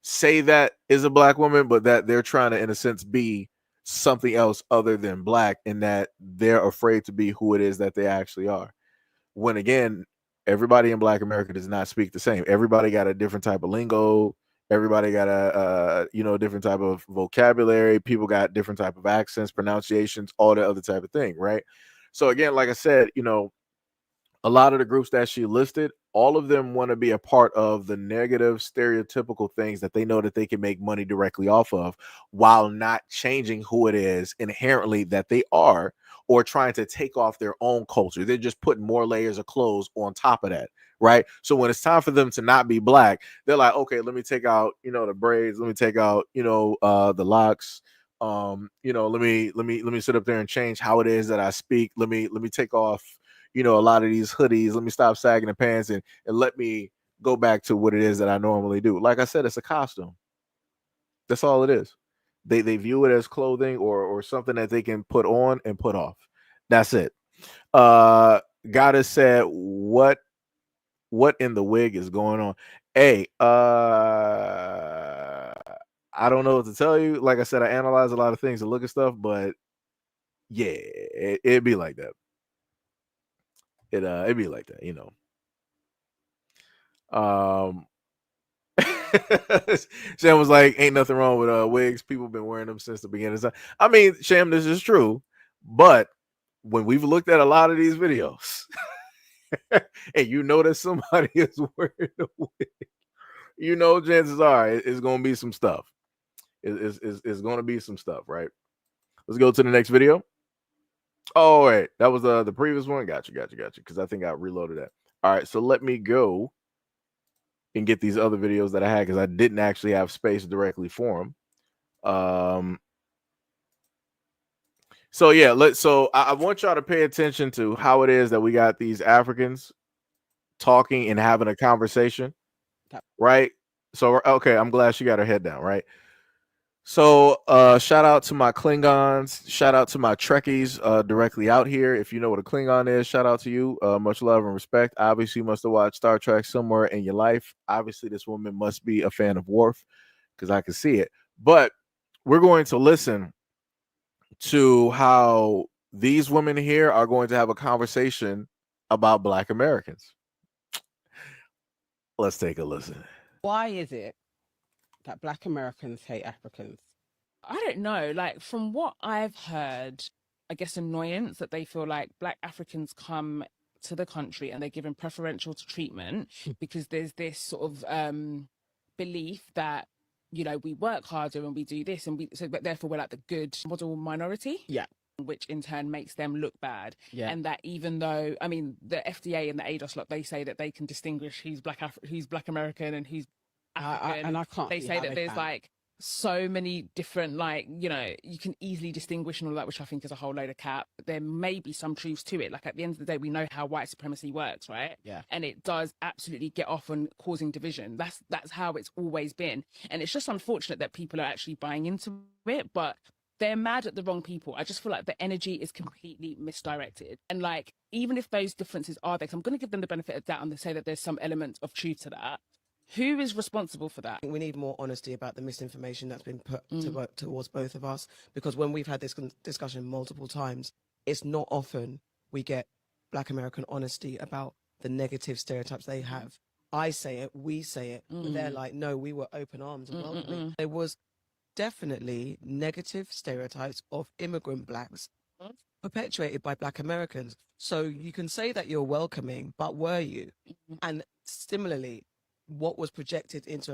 say that is a black woman, but that they're trying to, in a sense, be something else other than black, and that they're afraid to be who it is that they actually are. When again, everybody in Black America does not speak the same. Everybody got a different type of lingo. Everybody got a different type of vocabulary. People got different type of accents, pronunciations, all that other type of thing, right? So again, like I said, a lot of the groups that she listed, all of them want to be a part of the negative, stereotypical things that they know that they can make money directly off of, while not changing who it is inherently that they are, or trying to take off their own culture. They're just putting more layers of clothes on top of that, right? So when it's time for them to not be black, they're like, okay, let me take out, the braids, let me take out, the locks. Let me sit up there and change how it is that I speak. Let me take off, a lot of these hoodies. Let me stop sagging the pants, and let me go back to what it is that I normally do. Like I said, it's a costume. That's all it is. They view it as clothing, or something that they can put on and put off. That's it. Goddess said, what in the wig is going on? Hey, I don't know what to tell you. Like I said, I analyze a lot of things and look at stuff, but yeah, it'd be like that. It'd be like that, Sham was like, ain't nothing wrong with wigs. People been wearing them since the beginning of time. I mean, Sham, this is true, but when we've looked at a lot of these videos and that somebody is wearing a wig, chances are it's gonna be some stuff. It's gonna be some stuff, right? Let's go to the next video. Oh, wait, that was the previous one. Gotcha. Because I think I reloaded that. All right, so let me go and get these other videos that I had, because I didn't actually have space directly for them. So yeah, I want y'all to pay attention to how it is that we got these Africans talking and having a conversation, right? So okay, I'm glad she got her head down, right? So shout out to my Klingons, shout out to my Trekkies directly out here. If you know what a Klingon is, shout out to you. Much love and respect. Obviously, you must have watched Star Trek somewhere in your life. Obviously, this woman must be a fan of Worf, because I can see it. But we're going to listen to how these women here are going to have a conversation about Black Americans. Let's take a listen. Why is it that Black Americans hate Africans? I don't know. Like, from what I've heard, I guess annoyance that they feel like Black Africans come to the country and they're given preferential treatment because there's this sort of belief that, we work harder and we do this, and but therefore we're like the good model minority. Yeah. Which in turn makes them look bad. Yeah. And that even though, I mean, the FDA and the ADOS lot, they say that they can distinguish who's Black American and who's African. And I can't. They say that there's like so many different, you can easily distinguish and all that, which I think is a whole load of cap. There may be some truths to it. Like, at the end of the day, we know how white supremacy works, right? Yeah. And it does absolutely get off on causing division. That's how it's always been. And it's just unfortunate that people are actually buying into it, but they're mad at the wrong people. I just feel like the energy is completely misdirected. And even if those differences are there, 'cause I'm going to give them the benefit of doubt and say that there's some element of truth to that. Who is responsible for that? We need more honesty about the misinformation that's been put towards both of us, because when we've had this discussion multiple times, it's not often we get Black American honesty about the negative stereotypes they have. I say it, we say it, but they're like, no, we were open arms and welcoming. There was definitely negative stereotypes of immigrant blacks perpetuated by Black Americans. So you can say that you're welcoming, but were you? And similarly, what was projected into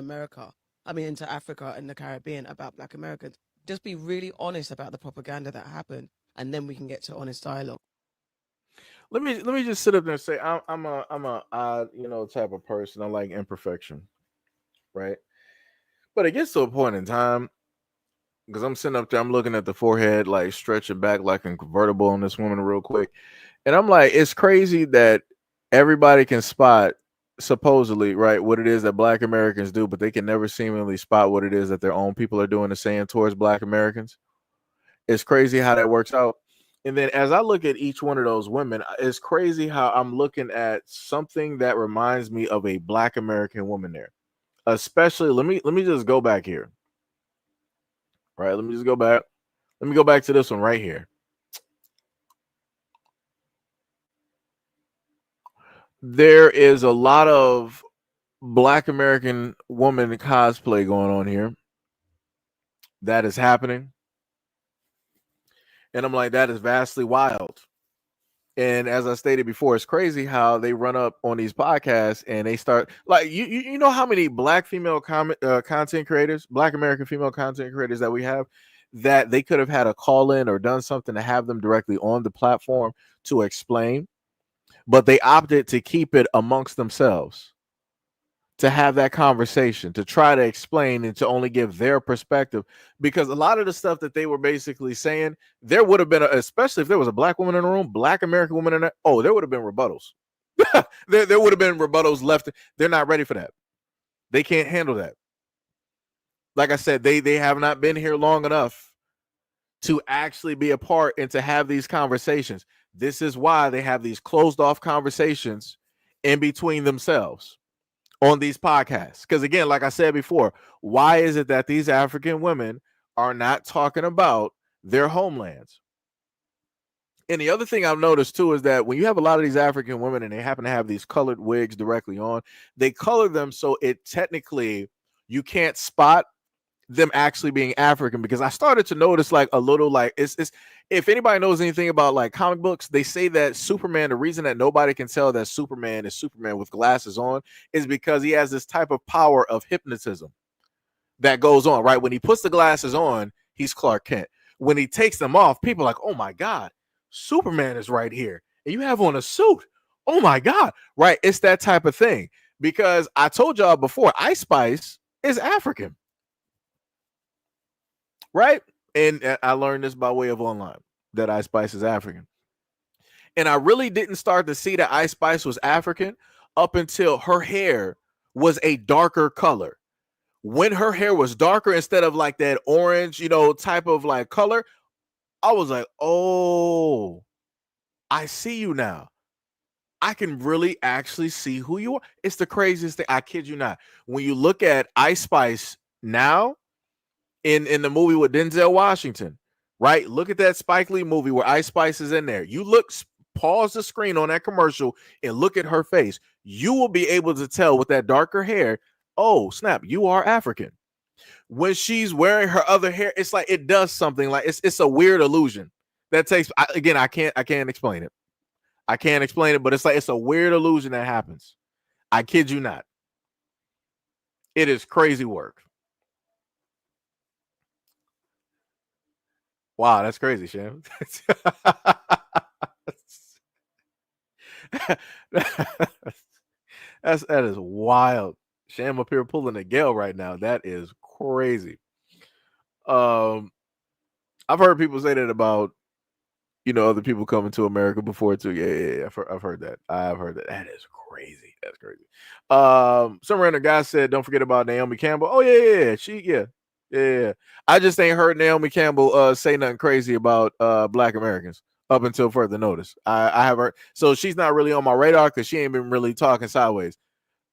into Africa and the Caribbean about Black Americans? Just be really honest about the propaganda that happened, and then we can get to honest dialogue. Let me just sit up there and say I'm a odd, type of person. I like imperfection, right? But it gets to a point in time because I'm sitting up there, I'm looking at the forehead, like stretching back like a convertible on this woman real quick, and I'm like, it's crazy that everybody can spot supposedly right what it is that Black Americans do, but they can never seemingly spot what it is that their own people are doing and saying towards Black Americans. It's crazy how that works out. And then as I look at each one of those women, it's crazy how I'm looking at something that reminds me of a Black American woman there. Especially, let me just go back here. Right, let me just go back. Let me go back to this one right here. There is a lot of Black American woman cosplay going on here. That is happening. And I'm like, that is vastly wild. And as I stated before, it's crazy how they run up on these podcasts and they start like you know how many Black female content creators, Black American female content creators that we have, that they could have had a call in or done something to have them directly on the platform to explain, but they opted to keep it amongst themselves, to have that conversation, to try to explain and to only give their perspective, because a lot of the stuff that they were basically saying, there would have been, especially if there was a Black woman in the room, Black American woman in there, there would have been rebuttals. there would have been rebuttals left. They're not ready for that. They can't handle that. Like I said, they have not been here long enough to actually be a part and to have these conversations. This is why they have these closed off conversations in between themselves on these podcasts. Because again, like I said before, why is it that these African women are not talking about their homelands? And the other thing I've noticed too is that when you have a lot of these African women and they happen to have these colored wigs directly on, they color them so it technically you can't spot them actually being African, because I started to notice like a little like it's if anybody knows anything about like comic books, they say that Superman, the reason that nobody can tell that Superman is Superman with glasses on is because he has this type of power of hypnotism that goes on, right? When he puts the glasses on, he's Clark Kent. When he takes them off, people are like, oh my God, Superman is right here. And you have on a suit. Oh my God, right? It's that type of thing. Because I told y'all before, Ice Spice is African. Right? And I learned this by way of online, that Ice Spice is African. And I really didn't start to see that Ice Spice was African up until her hair was a darker color. When her hair was darker instead of like that orange, type of like color, I was like, oh, I see you now. I can really actually see who you are. It's the craziest thing. I kid you not. When you look at Ice Spice now, in the movie with Denzel Washington, right? Look at that Spike Lee movie where Ice Spice is in there. You pause the screen on that commercial and look at her face. You will be able to tell with that darker hair, oh, snap, you are African. When she's wearing her other hair, it's like it does something, like it's a weird illusion that takes, again, I can't explain it. I can't explain it, but it's like it's a weird illusion that happens. I kid you not. It is crazy work. Wow, that's crazy, Sham. That is wild. Sham up here pulling a gale right now. That is crazy. I've heard people say that about other people coming to America before too. Yeah. I've heard that. I've heard that. That is crazy. That's crazy. Some random guy said, "Don't forget about Naomi Campbell." Oh yeah. Yeah. I just ain't heard Naomi Campbell say nothing crazy about Black Americans up until further notice. I have heard, so she's not really on my radar because she ain't been really talking sideways,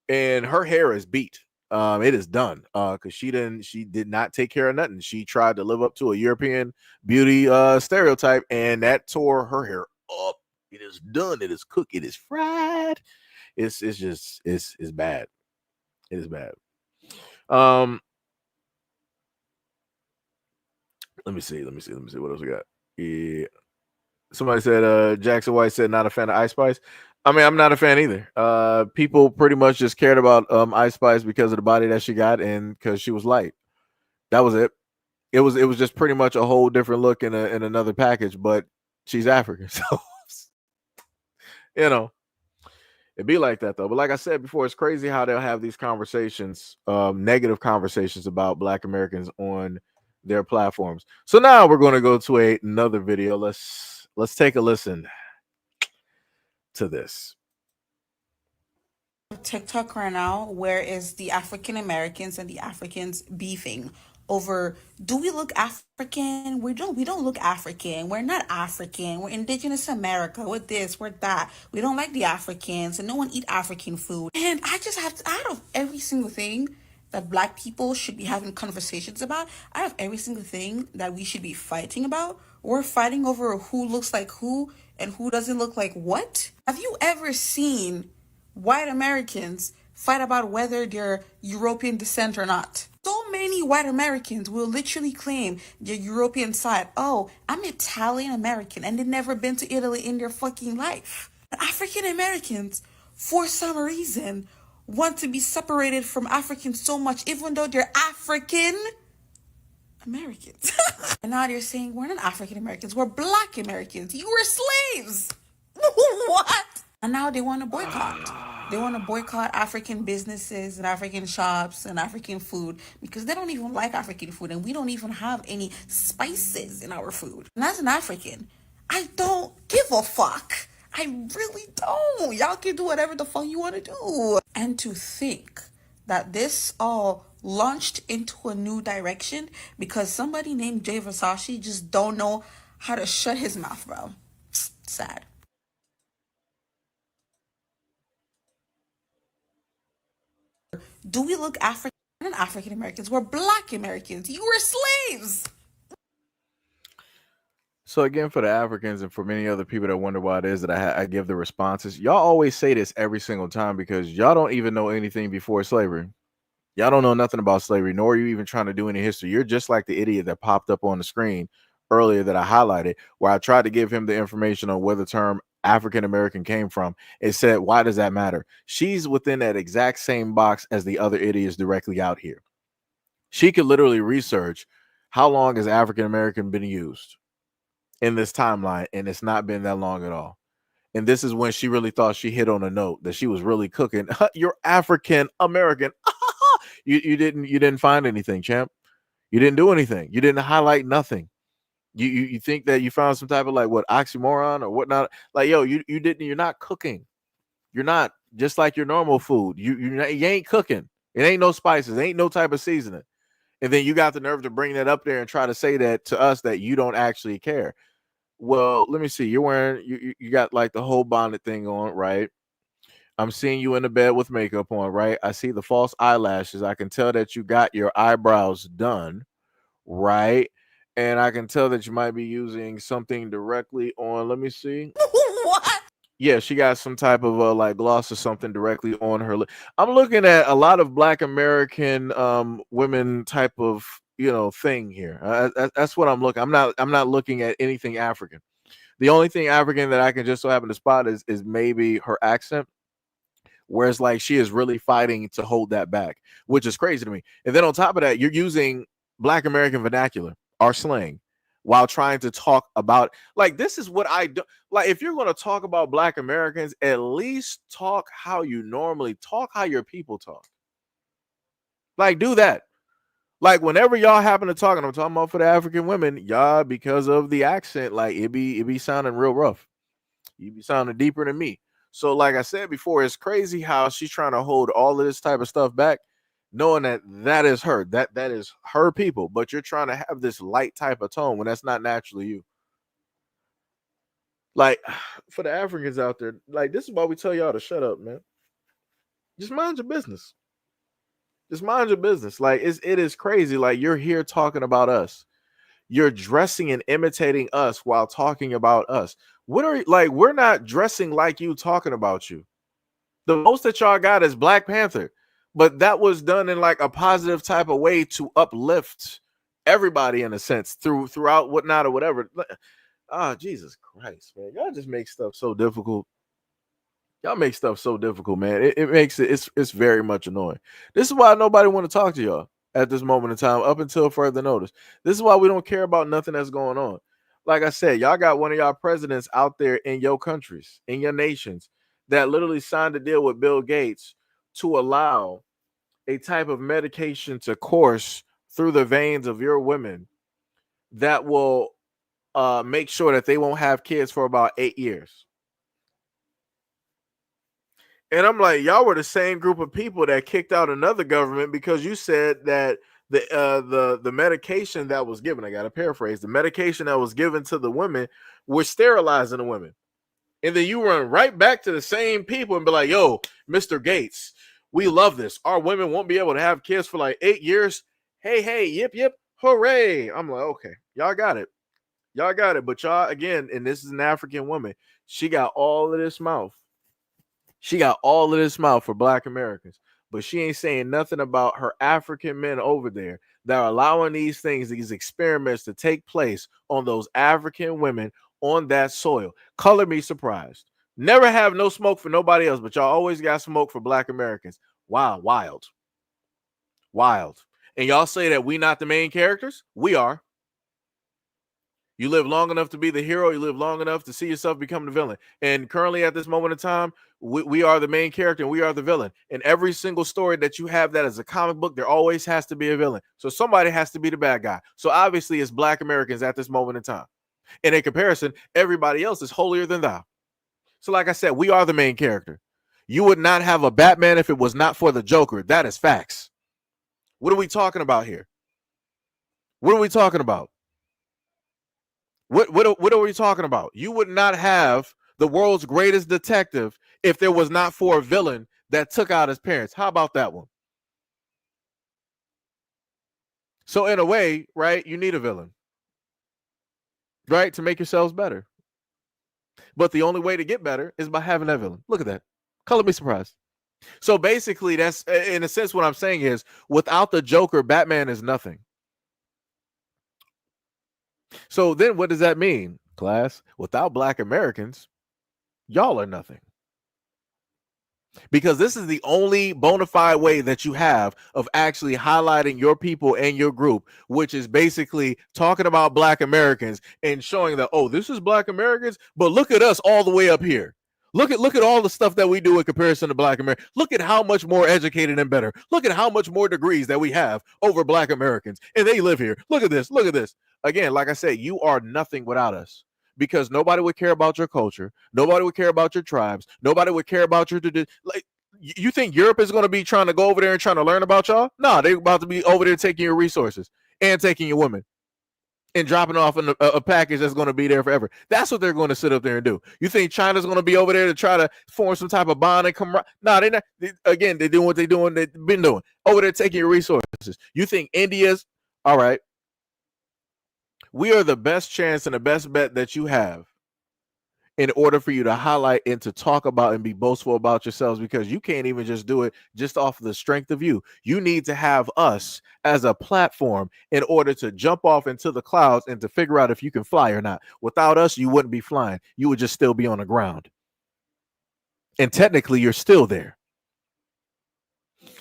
and her hair is beat. It is done because she did not take care of nothing. She tried to live up to a European beauty stereotype, and that tore her hair up. It is done. It is cooked. It is fried. It's bad. It is bad. Let me see. What else we got? Yeah. Somebody said Jackson White said not a fan of Ice Spice. I mean, I'm not a fan either. People pretty much just cared about Ice Spice because of the body that she got and because she was light. That was it. It was just pretty much a whole different look in another package, but she's African. So you know, it'd be like that though. But like I said before, it's crazy how they'll have these conversations, negative conversations about Black Americans on their platforms. So now we're going to go to another video. Let's take a listen to this. TikTok right now, where is the African Americans and the Africans beefing over, do we look African? We don't look African. We're not African. We're indigenous America. We're this, we're that. We don't like the Africans and no one eat African food. And I just have to, out of every single thing that Black people should be having conversations about, out of every single thing that we should be fighting about, we're fighting over who looks like who and who doesn't look like what. Have you ever seen white Americans fight about whether they're European descent or not? So many white Americans will literally claim their European side. Oh, I'm Italian American, and they've never been to Italy in their fucking life. But African Americans, for some reason, want to be separated from Africans so much, even though they're African Americans. And now they're saying we're not African Americans, we're Black Americans. You were slaves. What? And now they want to boycott. They want to boycott African businesses and African shops and African food because they don't even like African food and we don't even have any spices in our food. And as an African, I don't give a fuck. I really don't. Y'all can do whatever the fuck you want to do. And to think that this all launched into a new direction because somebody named Jay Versace just don't know how to shut his mouth, bro. Sad. Do we look African? We're not African Americans. We're Black Americans. You were slaves. So again, for the Africans and for many other people that wonder why it is that I give the responses, y'all always say this every single time because y'all don't even know anything before slavery. Y'all don't know nothing about slavery, nor are you even trying to do any history. You're just like the idiot that popped up on the screen earlier that I highlighted, where I tried to give him the information on where the term African American came from. It said, why does that matter? She's within that exact same box as the other idiots directly out here. She could literally research how long has African American been used in this timeline, and it's not been that long at all. And this is when she really thought she hit on a note that she was really cooking. You're African American. You didn't find anything, champ. You didn't do anything. You didn't highlight nothing. You think that you found some type of like what oxymoron or whatnot? Like, yo, you didn't. You're not cooking. You're not, just like your normal food. You ain't cooking. It ain't no spices. Ain't no type of seasoning. And then you got the nerve to bring that up there and try to say that to us that you don't actually care. Well, let me see. You're wearing you got like the whole bonnet thing on, right? I'm seeing you in the bed with makeup on, right? I see the false eyelashes. I can tell that you got your eyebrows done, right? And I can tell that you might be using something directly on. Let me see. What? Yeah, she got some type of like gloss or something directly on her lip. I'm looking at a lot of Black American women type of thing here. That's what I'm looking. I'm not looking at anything African. The only thing African that I can just so happen to spot is maybe her accent. Whereas like she is really fighting to hold that back, which is crazy to me. And then on top of that, you're using Black American vernacular, our slang, while trying to talk about, like, this is what I do. Like, if you're going to talk about Black Americans, at least talk how you normally talk, how your people talk. Like, do that. Like, whenever y'all happen to talk, and I'm talking about for the African women, y'all, because of the accent, like, it be sounding real rough. You be sounding deeper than me. So, like I said before, it's crazy how she's trying to hold all of this type of stuff back, knowing that is her, that is her people. But you're trying to have this light type of tone when that's not naturally you. Like, for the Africans out there, like, this is why we tell y'all to shut up, man. Just mind your business. Just mind your business. Like, it is crazy. Like, you're here talking about us. You're dressing and imitating us while talking about us. What are like? We're not dressing like you talking about you. The most that y'all got is Black Panther, but that was done in like a positive type of way to uplift everybody in a sense throughout whatnot or whatever. Ah, Jesus Christ, man. Y'all just make stuff so difficult. Y'all make stuff so difficult, man. It makes it's very much annoying. This is why nobody want to talk to y'all at this moment in time, up until further notice. This is why we don't care about nothing that's going on. Like I said, y'all got one of y'all presidents out there in your countries, in your nations, that literally signed a deal with Bill Gates to allow a type of medication to course through the veins of your women that will make sure that they won't have kids for about 8 years. And I'm like, y'all were the same group of people that kicked out another government because you said that the medication that was given, I gotta paraphrase, the medication that was given to the women was sterilizing the women. And then you run right back to the same people and be like, yo, Mr. Gates, we love this. Our women won't be able to have kids for like 8 years. Hey, yip, hooray. I'm like, okay, y'all got it. Y'all got it. But y'all, again, and this is an African woman, she got all of this mouth. She got all of this mouth for Black Americans, but she ain't saying nothing about her African men over there that are allowing these things, these experiments to take place on those African women on that soil. Color me surprised. Never have no smoke for nobody else, but y'all always got smoke for Black Americans. Wow, wild. And y'all say that we not the main characters? We are. You live long enough to be the hero. You live long enough to see yourself become the villain. And currently at this moment in time, we are the main character and we are the villain. In every single story that you have that as a comic book, there always has to be a villain. So somebody has to be the bad guy. So obviously it's Black Americans at this moment in time. And in comparison, everybody else is holier than thou. So like I said, we are the main character. You would not have a Batman if it was not for the Joker. That is facts. What are we talking about here? What are we talking about? What are we talking about? You would not have the world's greatest detective if there was not for a villain that took out his parents. How about that one? So in a way, right, you need a villain, right, to make yourselves better. But the only way to get better is by having that villain. Look at that. Color me surprised. So basically, that's in a sense what I'm saying is without the Joker, Batman is nothing. So then what does that mean, class? Without Black Americans, y'all are nothing. Because this is the only bona fide way that you have of actually highlighting your people and your group, which is basically talking about Black Americans and showing that, oh, this is Black Americans, but look at us all the way up here. Look at all the stuff that we do in comparison to Black Americans. Look at how much more educated and better. Look at how much more degrees that we have over Black Americans, and they live here. Look at this. Look at this. Again, like I said, you are nothing without us. Because nobody would care about your culture. Nobody would care about your tribes. Nobody would care about your like. You think Europe is going to be trying to go over there and trying to learn about y'all? No, they're about to be over there taking your resources and taking your women and dropping off a package that's going to be there forever. That's what they're going to sit up there and do. You think China's going to be over there to try to form some type of bond and come? No, they're not. Again, they're doing what they're doing. They've been doing over there taking your resources. You think India's all right? We are the best chance and the best bet that you have in order for you to highlight and to talk about and be boastful about yourselves, because you can't even just do it just off of the strength of you. You need to have us as a platform in order to jump off into the clouds and to figure out if you can fly or not. Without us, you wouldn't be flying. You would just still be on the ground. And technically, you're still there.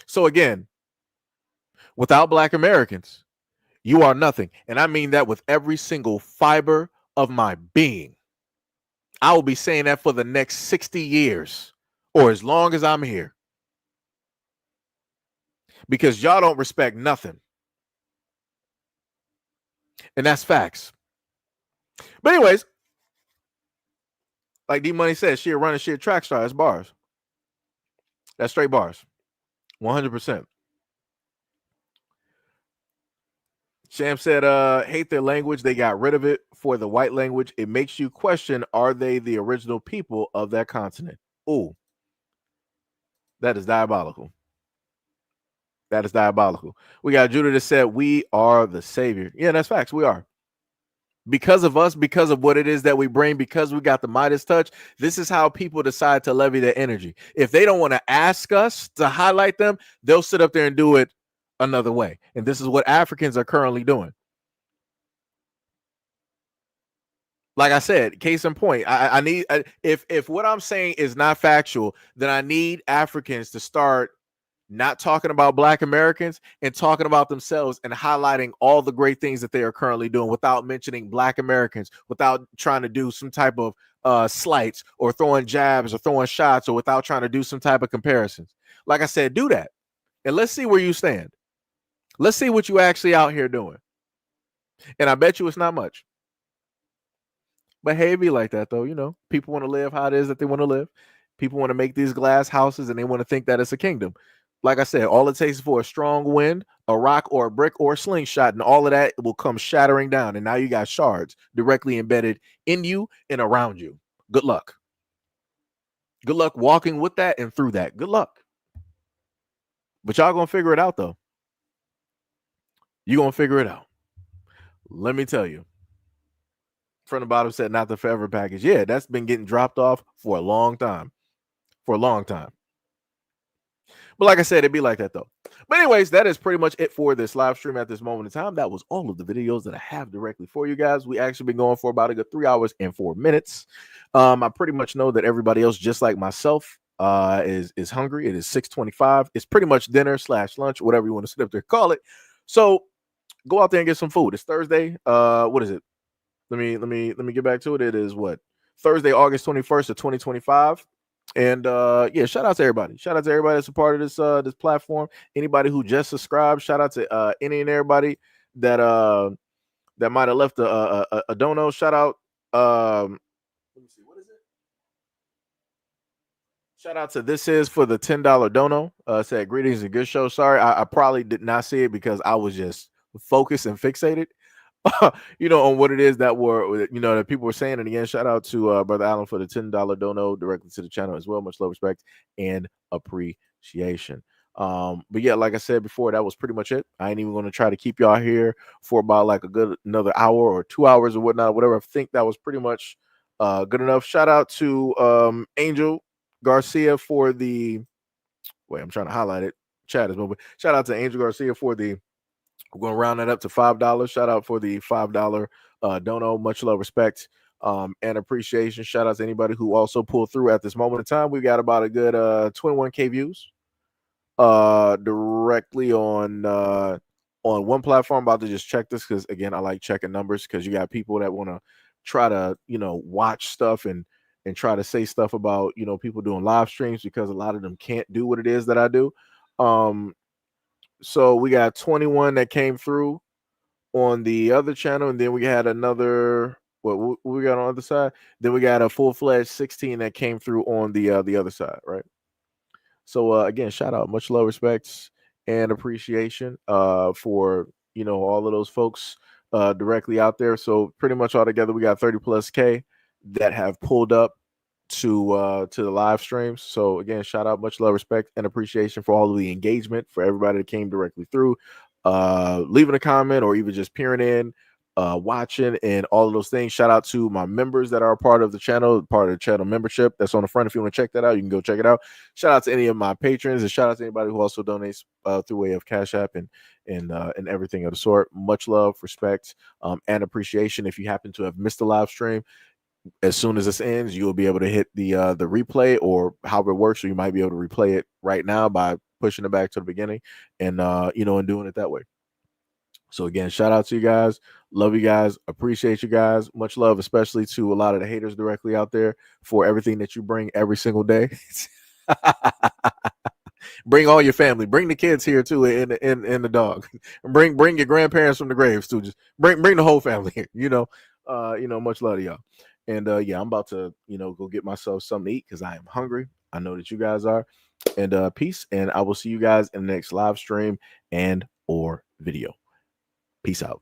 So again, without Black Americans, you are nothing. And I mean that with every single fiber of my being. I will be saying that for the next 60 years or as long as I'm here. Because y'all don't respect nothing. And that's facts. But anyways, like D-Money says, she a running, she a track star. That's bars. That's straight bars. 100%. Sham said, hate their language. They got rid of it for the white language. It makes you question, are they the original people of that continent? Ooh. That is diabolical. That is diabolical. We got Judah that said, we are the savior. Yeah, that's facts. We are. Because of us, because of what it is that we bring, because we got the Midas touch, this is how people decide to levy their energy. If they don't want to ask us to highlight them, they'll sit up there and do it another way. And this is what Africans are currently doing. Like I said, case in point, I need if what I'm saying is not factual, then I need Africans to start not talking about Black Americans and talking about themselves and highlighting all the great things that they are currently doing without mentioning Black Americans, without trying to do some type of slights or throwing jabs or throwing shots, or without trying to do some type of comparisons. Like I said, do that. And let's see where you stand. Let's see what you actually out here doing. And I bet you it's not much. But hey, it be like that though. You know, people want to live how it is that they want to live. People want to make these glass houses and they want to think that it's a kingdom. Like I said, all it takes is for a strong wind, a rock or a brick or a slingshot, and all of that will come shattering down. And now you got shards directly embedded in you and around you. Good luck. Good luck walking with that and through that. Good luck. But y'all gonna figure it out though. You're gonna figure it out. Let me tell you. From the bottom said not the forever package. Yeah, that's been getting dropped off for a long time. For a long time. But like I said, it'd be like that though. But anyways, that is pretty much it for this live stream at this moment in time. That was all of the videos that I have directly for you guys. We actually been going for about a good 3 hours and 4 minutes. I pretty much know that everybody else, just like myself, is hungry. It is 6:25. It's pretty much dinner / lunch, whatever you want to sit up there call it. So go out there and get some food. It's Thursday. What is it? Let me get back to it. It is what? Thursday, August 21st of 2025. And yeah, shout out to everybody. Shout out to everybody that's a part of this platform. Anybody who just subscribed, shout out to any and everybody that might have left a dono. Shout out. Let me see, what is it? Shout out to This Is for the $10 dono. Said greetings and good show. Sorry, I probably did not see it because I was just focused and fixated. You know, on what it is that that people were saying. And again, shout out to Brother Allen for the $10 dono directly to the channel as well. Much love, respect, and appreciation. But yeah, like I said before, that was pretty much it. I ain't even going to try to keep y'all here for about like a good another hour or 2 hours or whatnot, whatever. I think that was pretty much good enough. Shout out to Angel Garcia for the I'm trying to highlight it. Chat is moving. Shout out to Angel Garcia for the we're going to round that up to $5. Shout out for the $5 dono. Much love, respect, and appreciation. Shout out to anybody who also pulled through at this moment in time. We got about a good 21K views directly on one platform. About to just check this because again, I like checking numbers because you got people that want to try to watch stuff and try to say stuff about people doing live streams because a lot of them can't do what it is that I do. So we got 21 that came through on the other channel, and then we had another. What we got on the other side? Then we got a full-fledged 16 that came through on the other side, right? So again, shout out, much love, respects, and appreciation for all of those folks directly out there. So pretty much all together, we got 30+K that have pulled up to the live streams. So again, shout out, much love, respect, and appreciation for all of the engagement, for everybody that came directly through, leaving a comment or even just peering in, watching, and all of those things. Shout out to my members that are a part of the channel, part of the channel membership that's on the front. If you want to check that out, you can go check it out. Shout out to any of my patrons, and shout out to anybody who also donates through way of Cashapp and everything of the sort. Much love, respect, and appreciation. If you happen to have missed the live stream, as soon as this ends, you'll be able to hit the replay, or however it works. So you might be able to replay it right now by pushing it back to the beginning and and doing it that way. So again, shout out to you guys. Love you guys. Appreciate you guys. Much love, especially to a lot of the haters directly out there for everything that you bring every single day. Bring all your family. Bring the kids here too, in the dog. Bring your grandparents from the graves too. Just bring the whole family here. Much love to y'all. And yeah, I'm about to go get myself something to eat because I am hungry. I know that you guys are. And peace. And I will see you guys in the next live stream and or video. Peace out.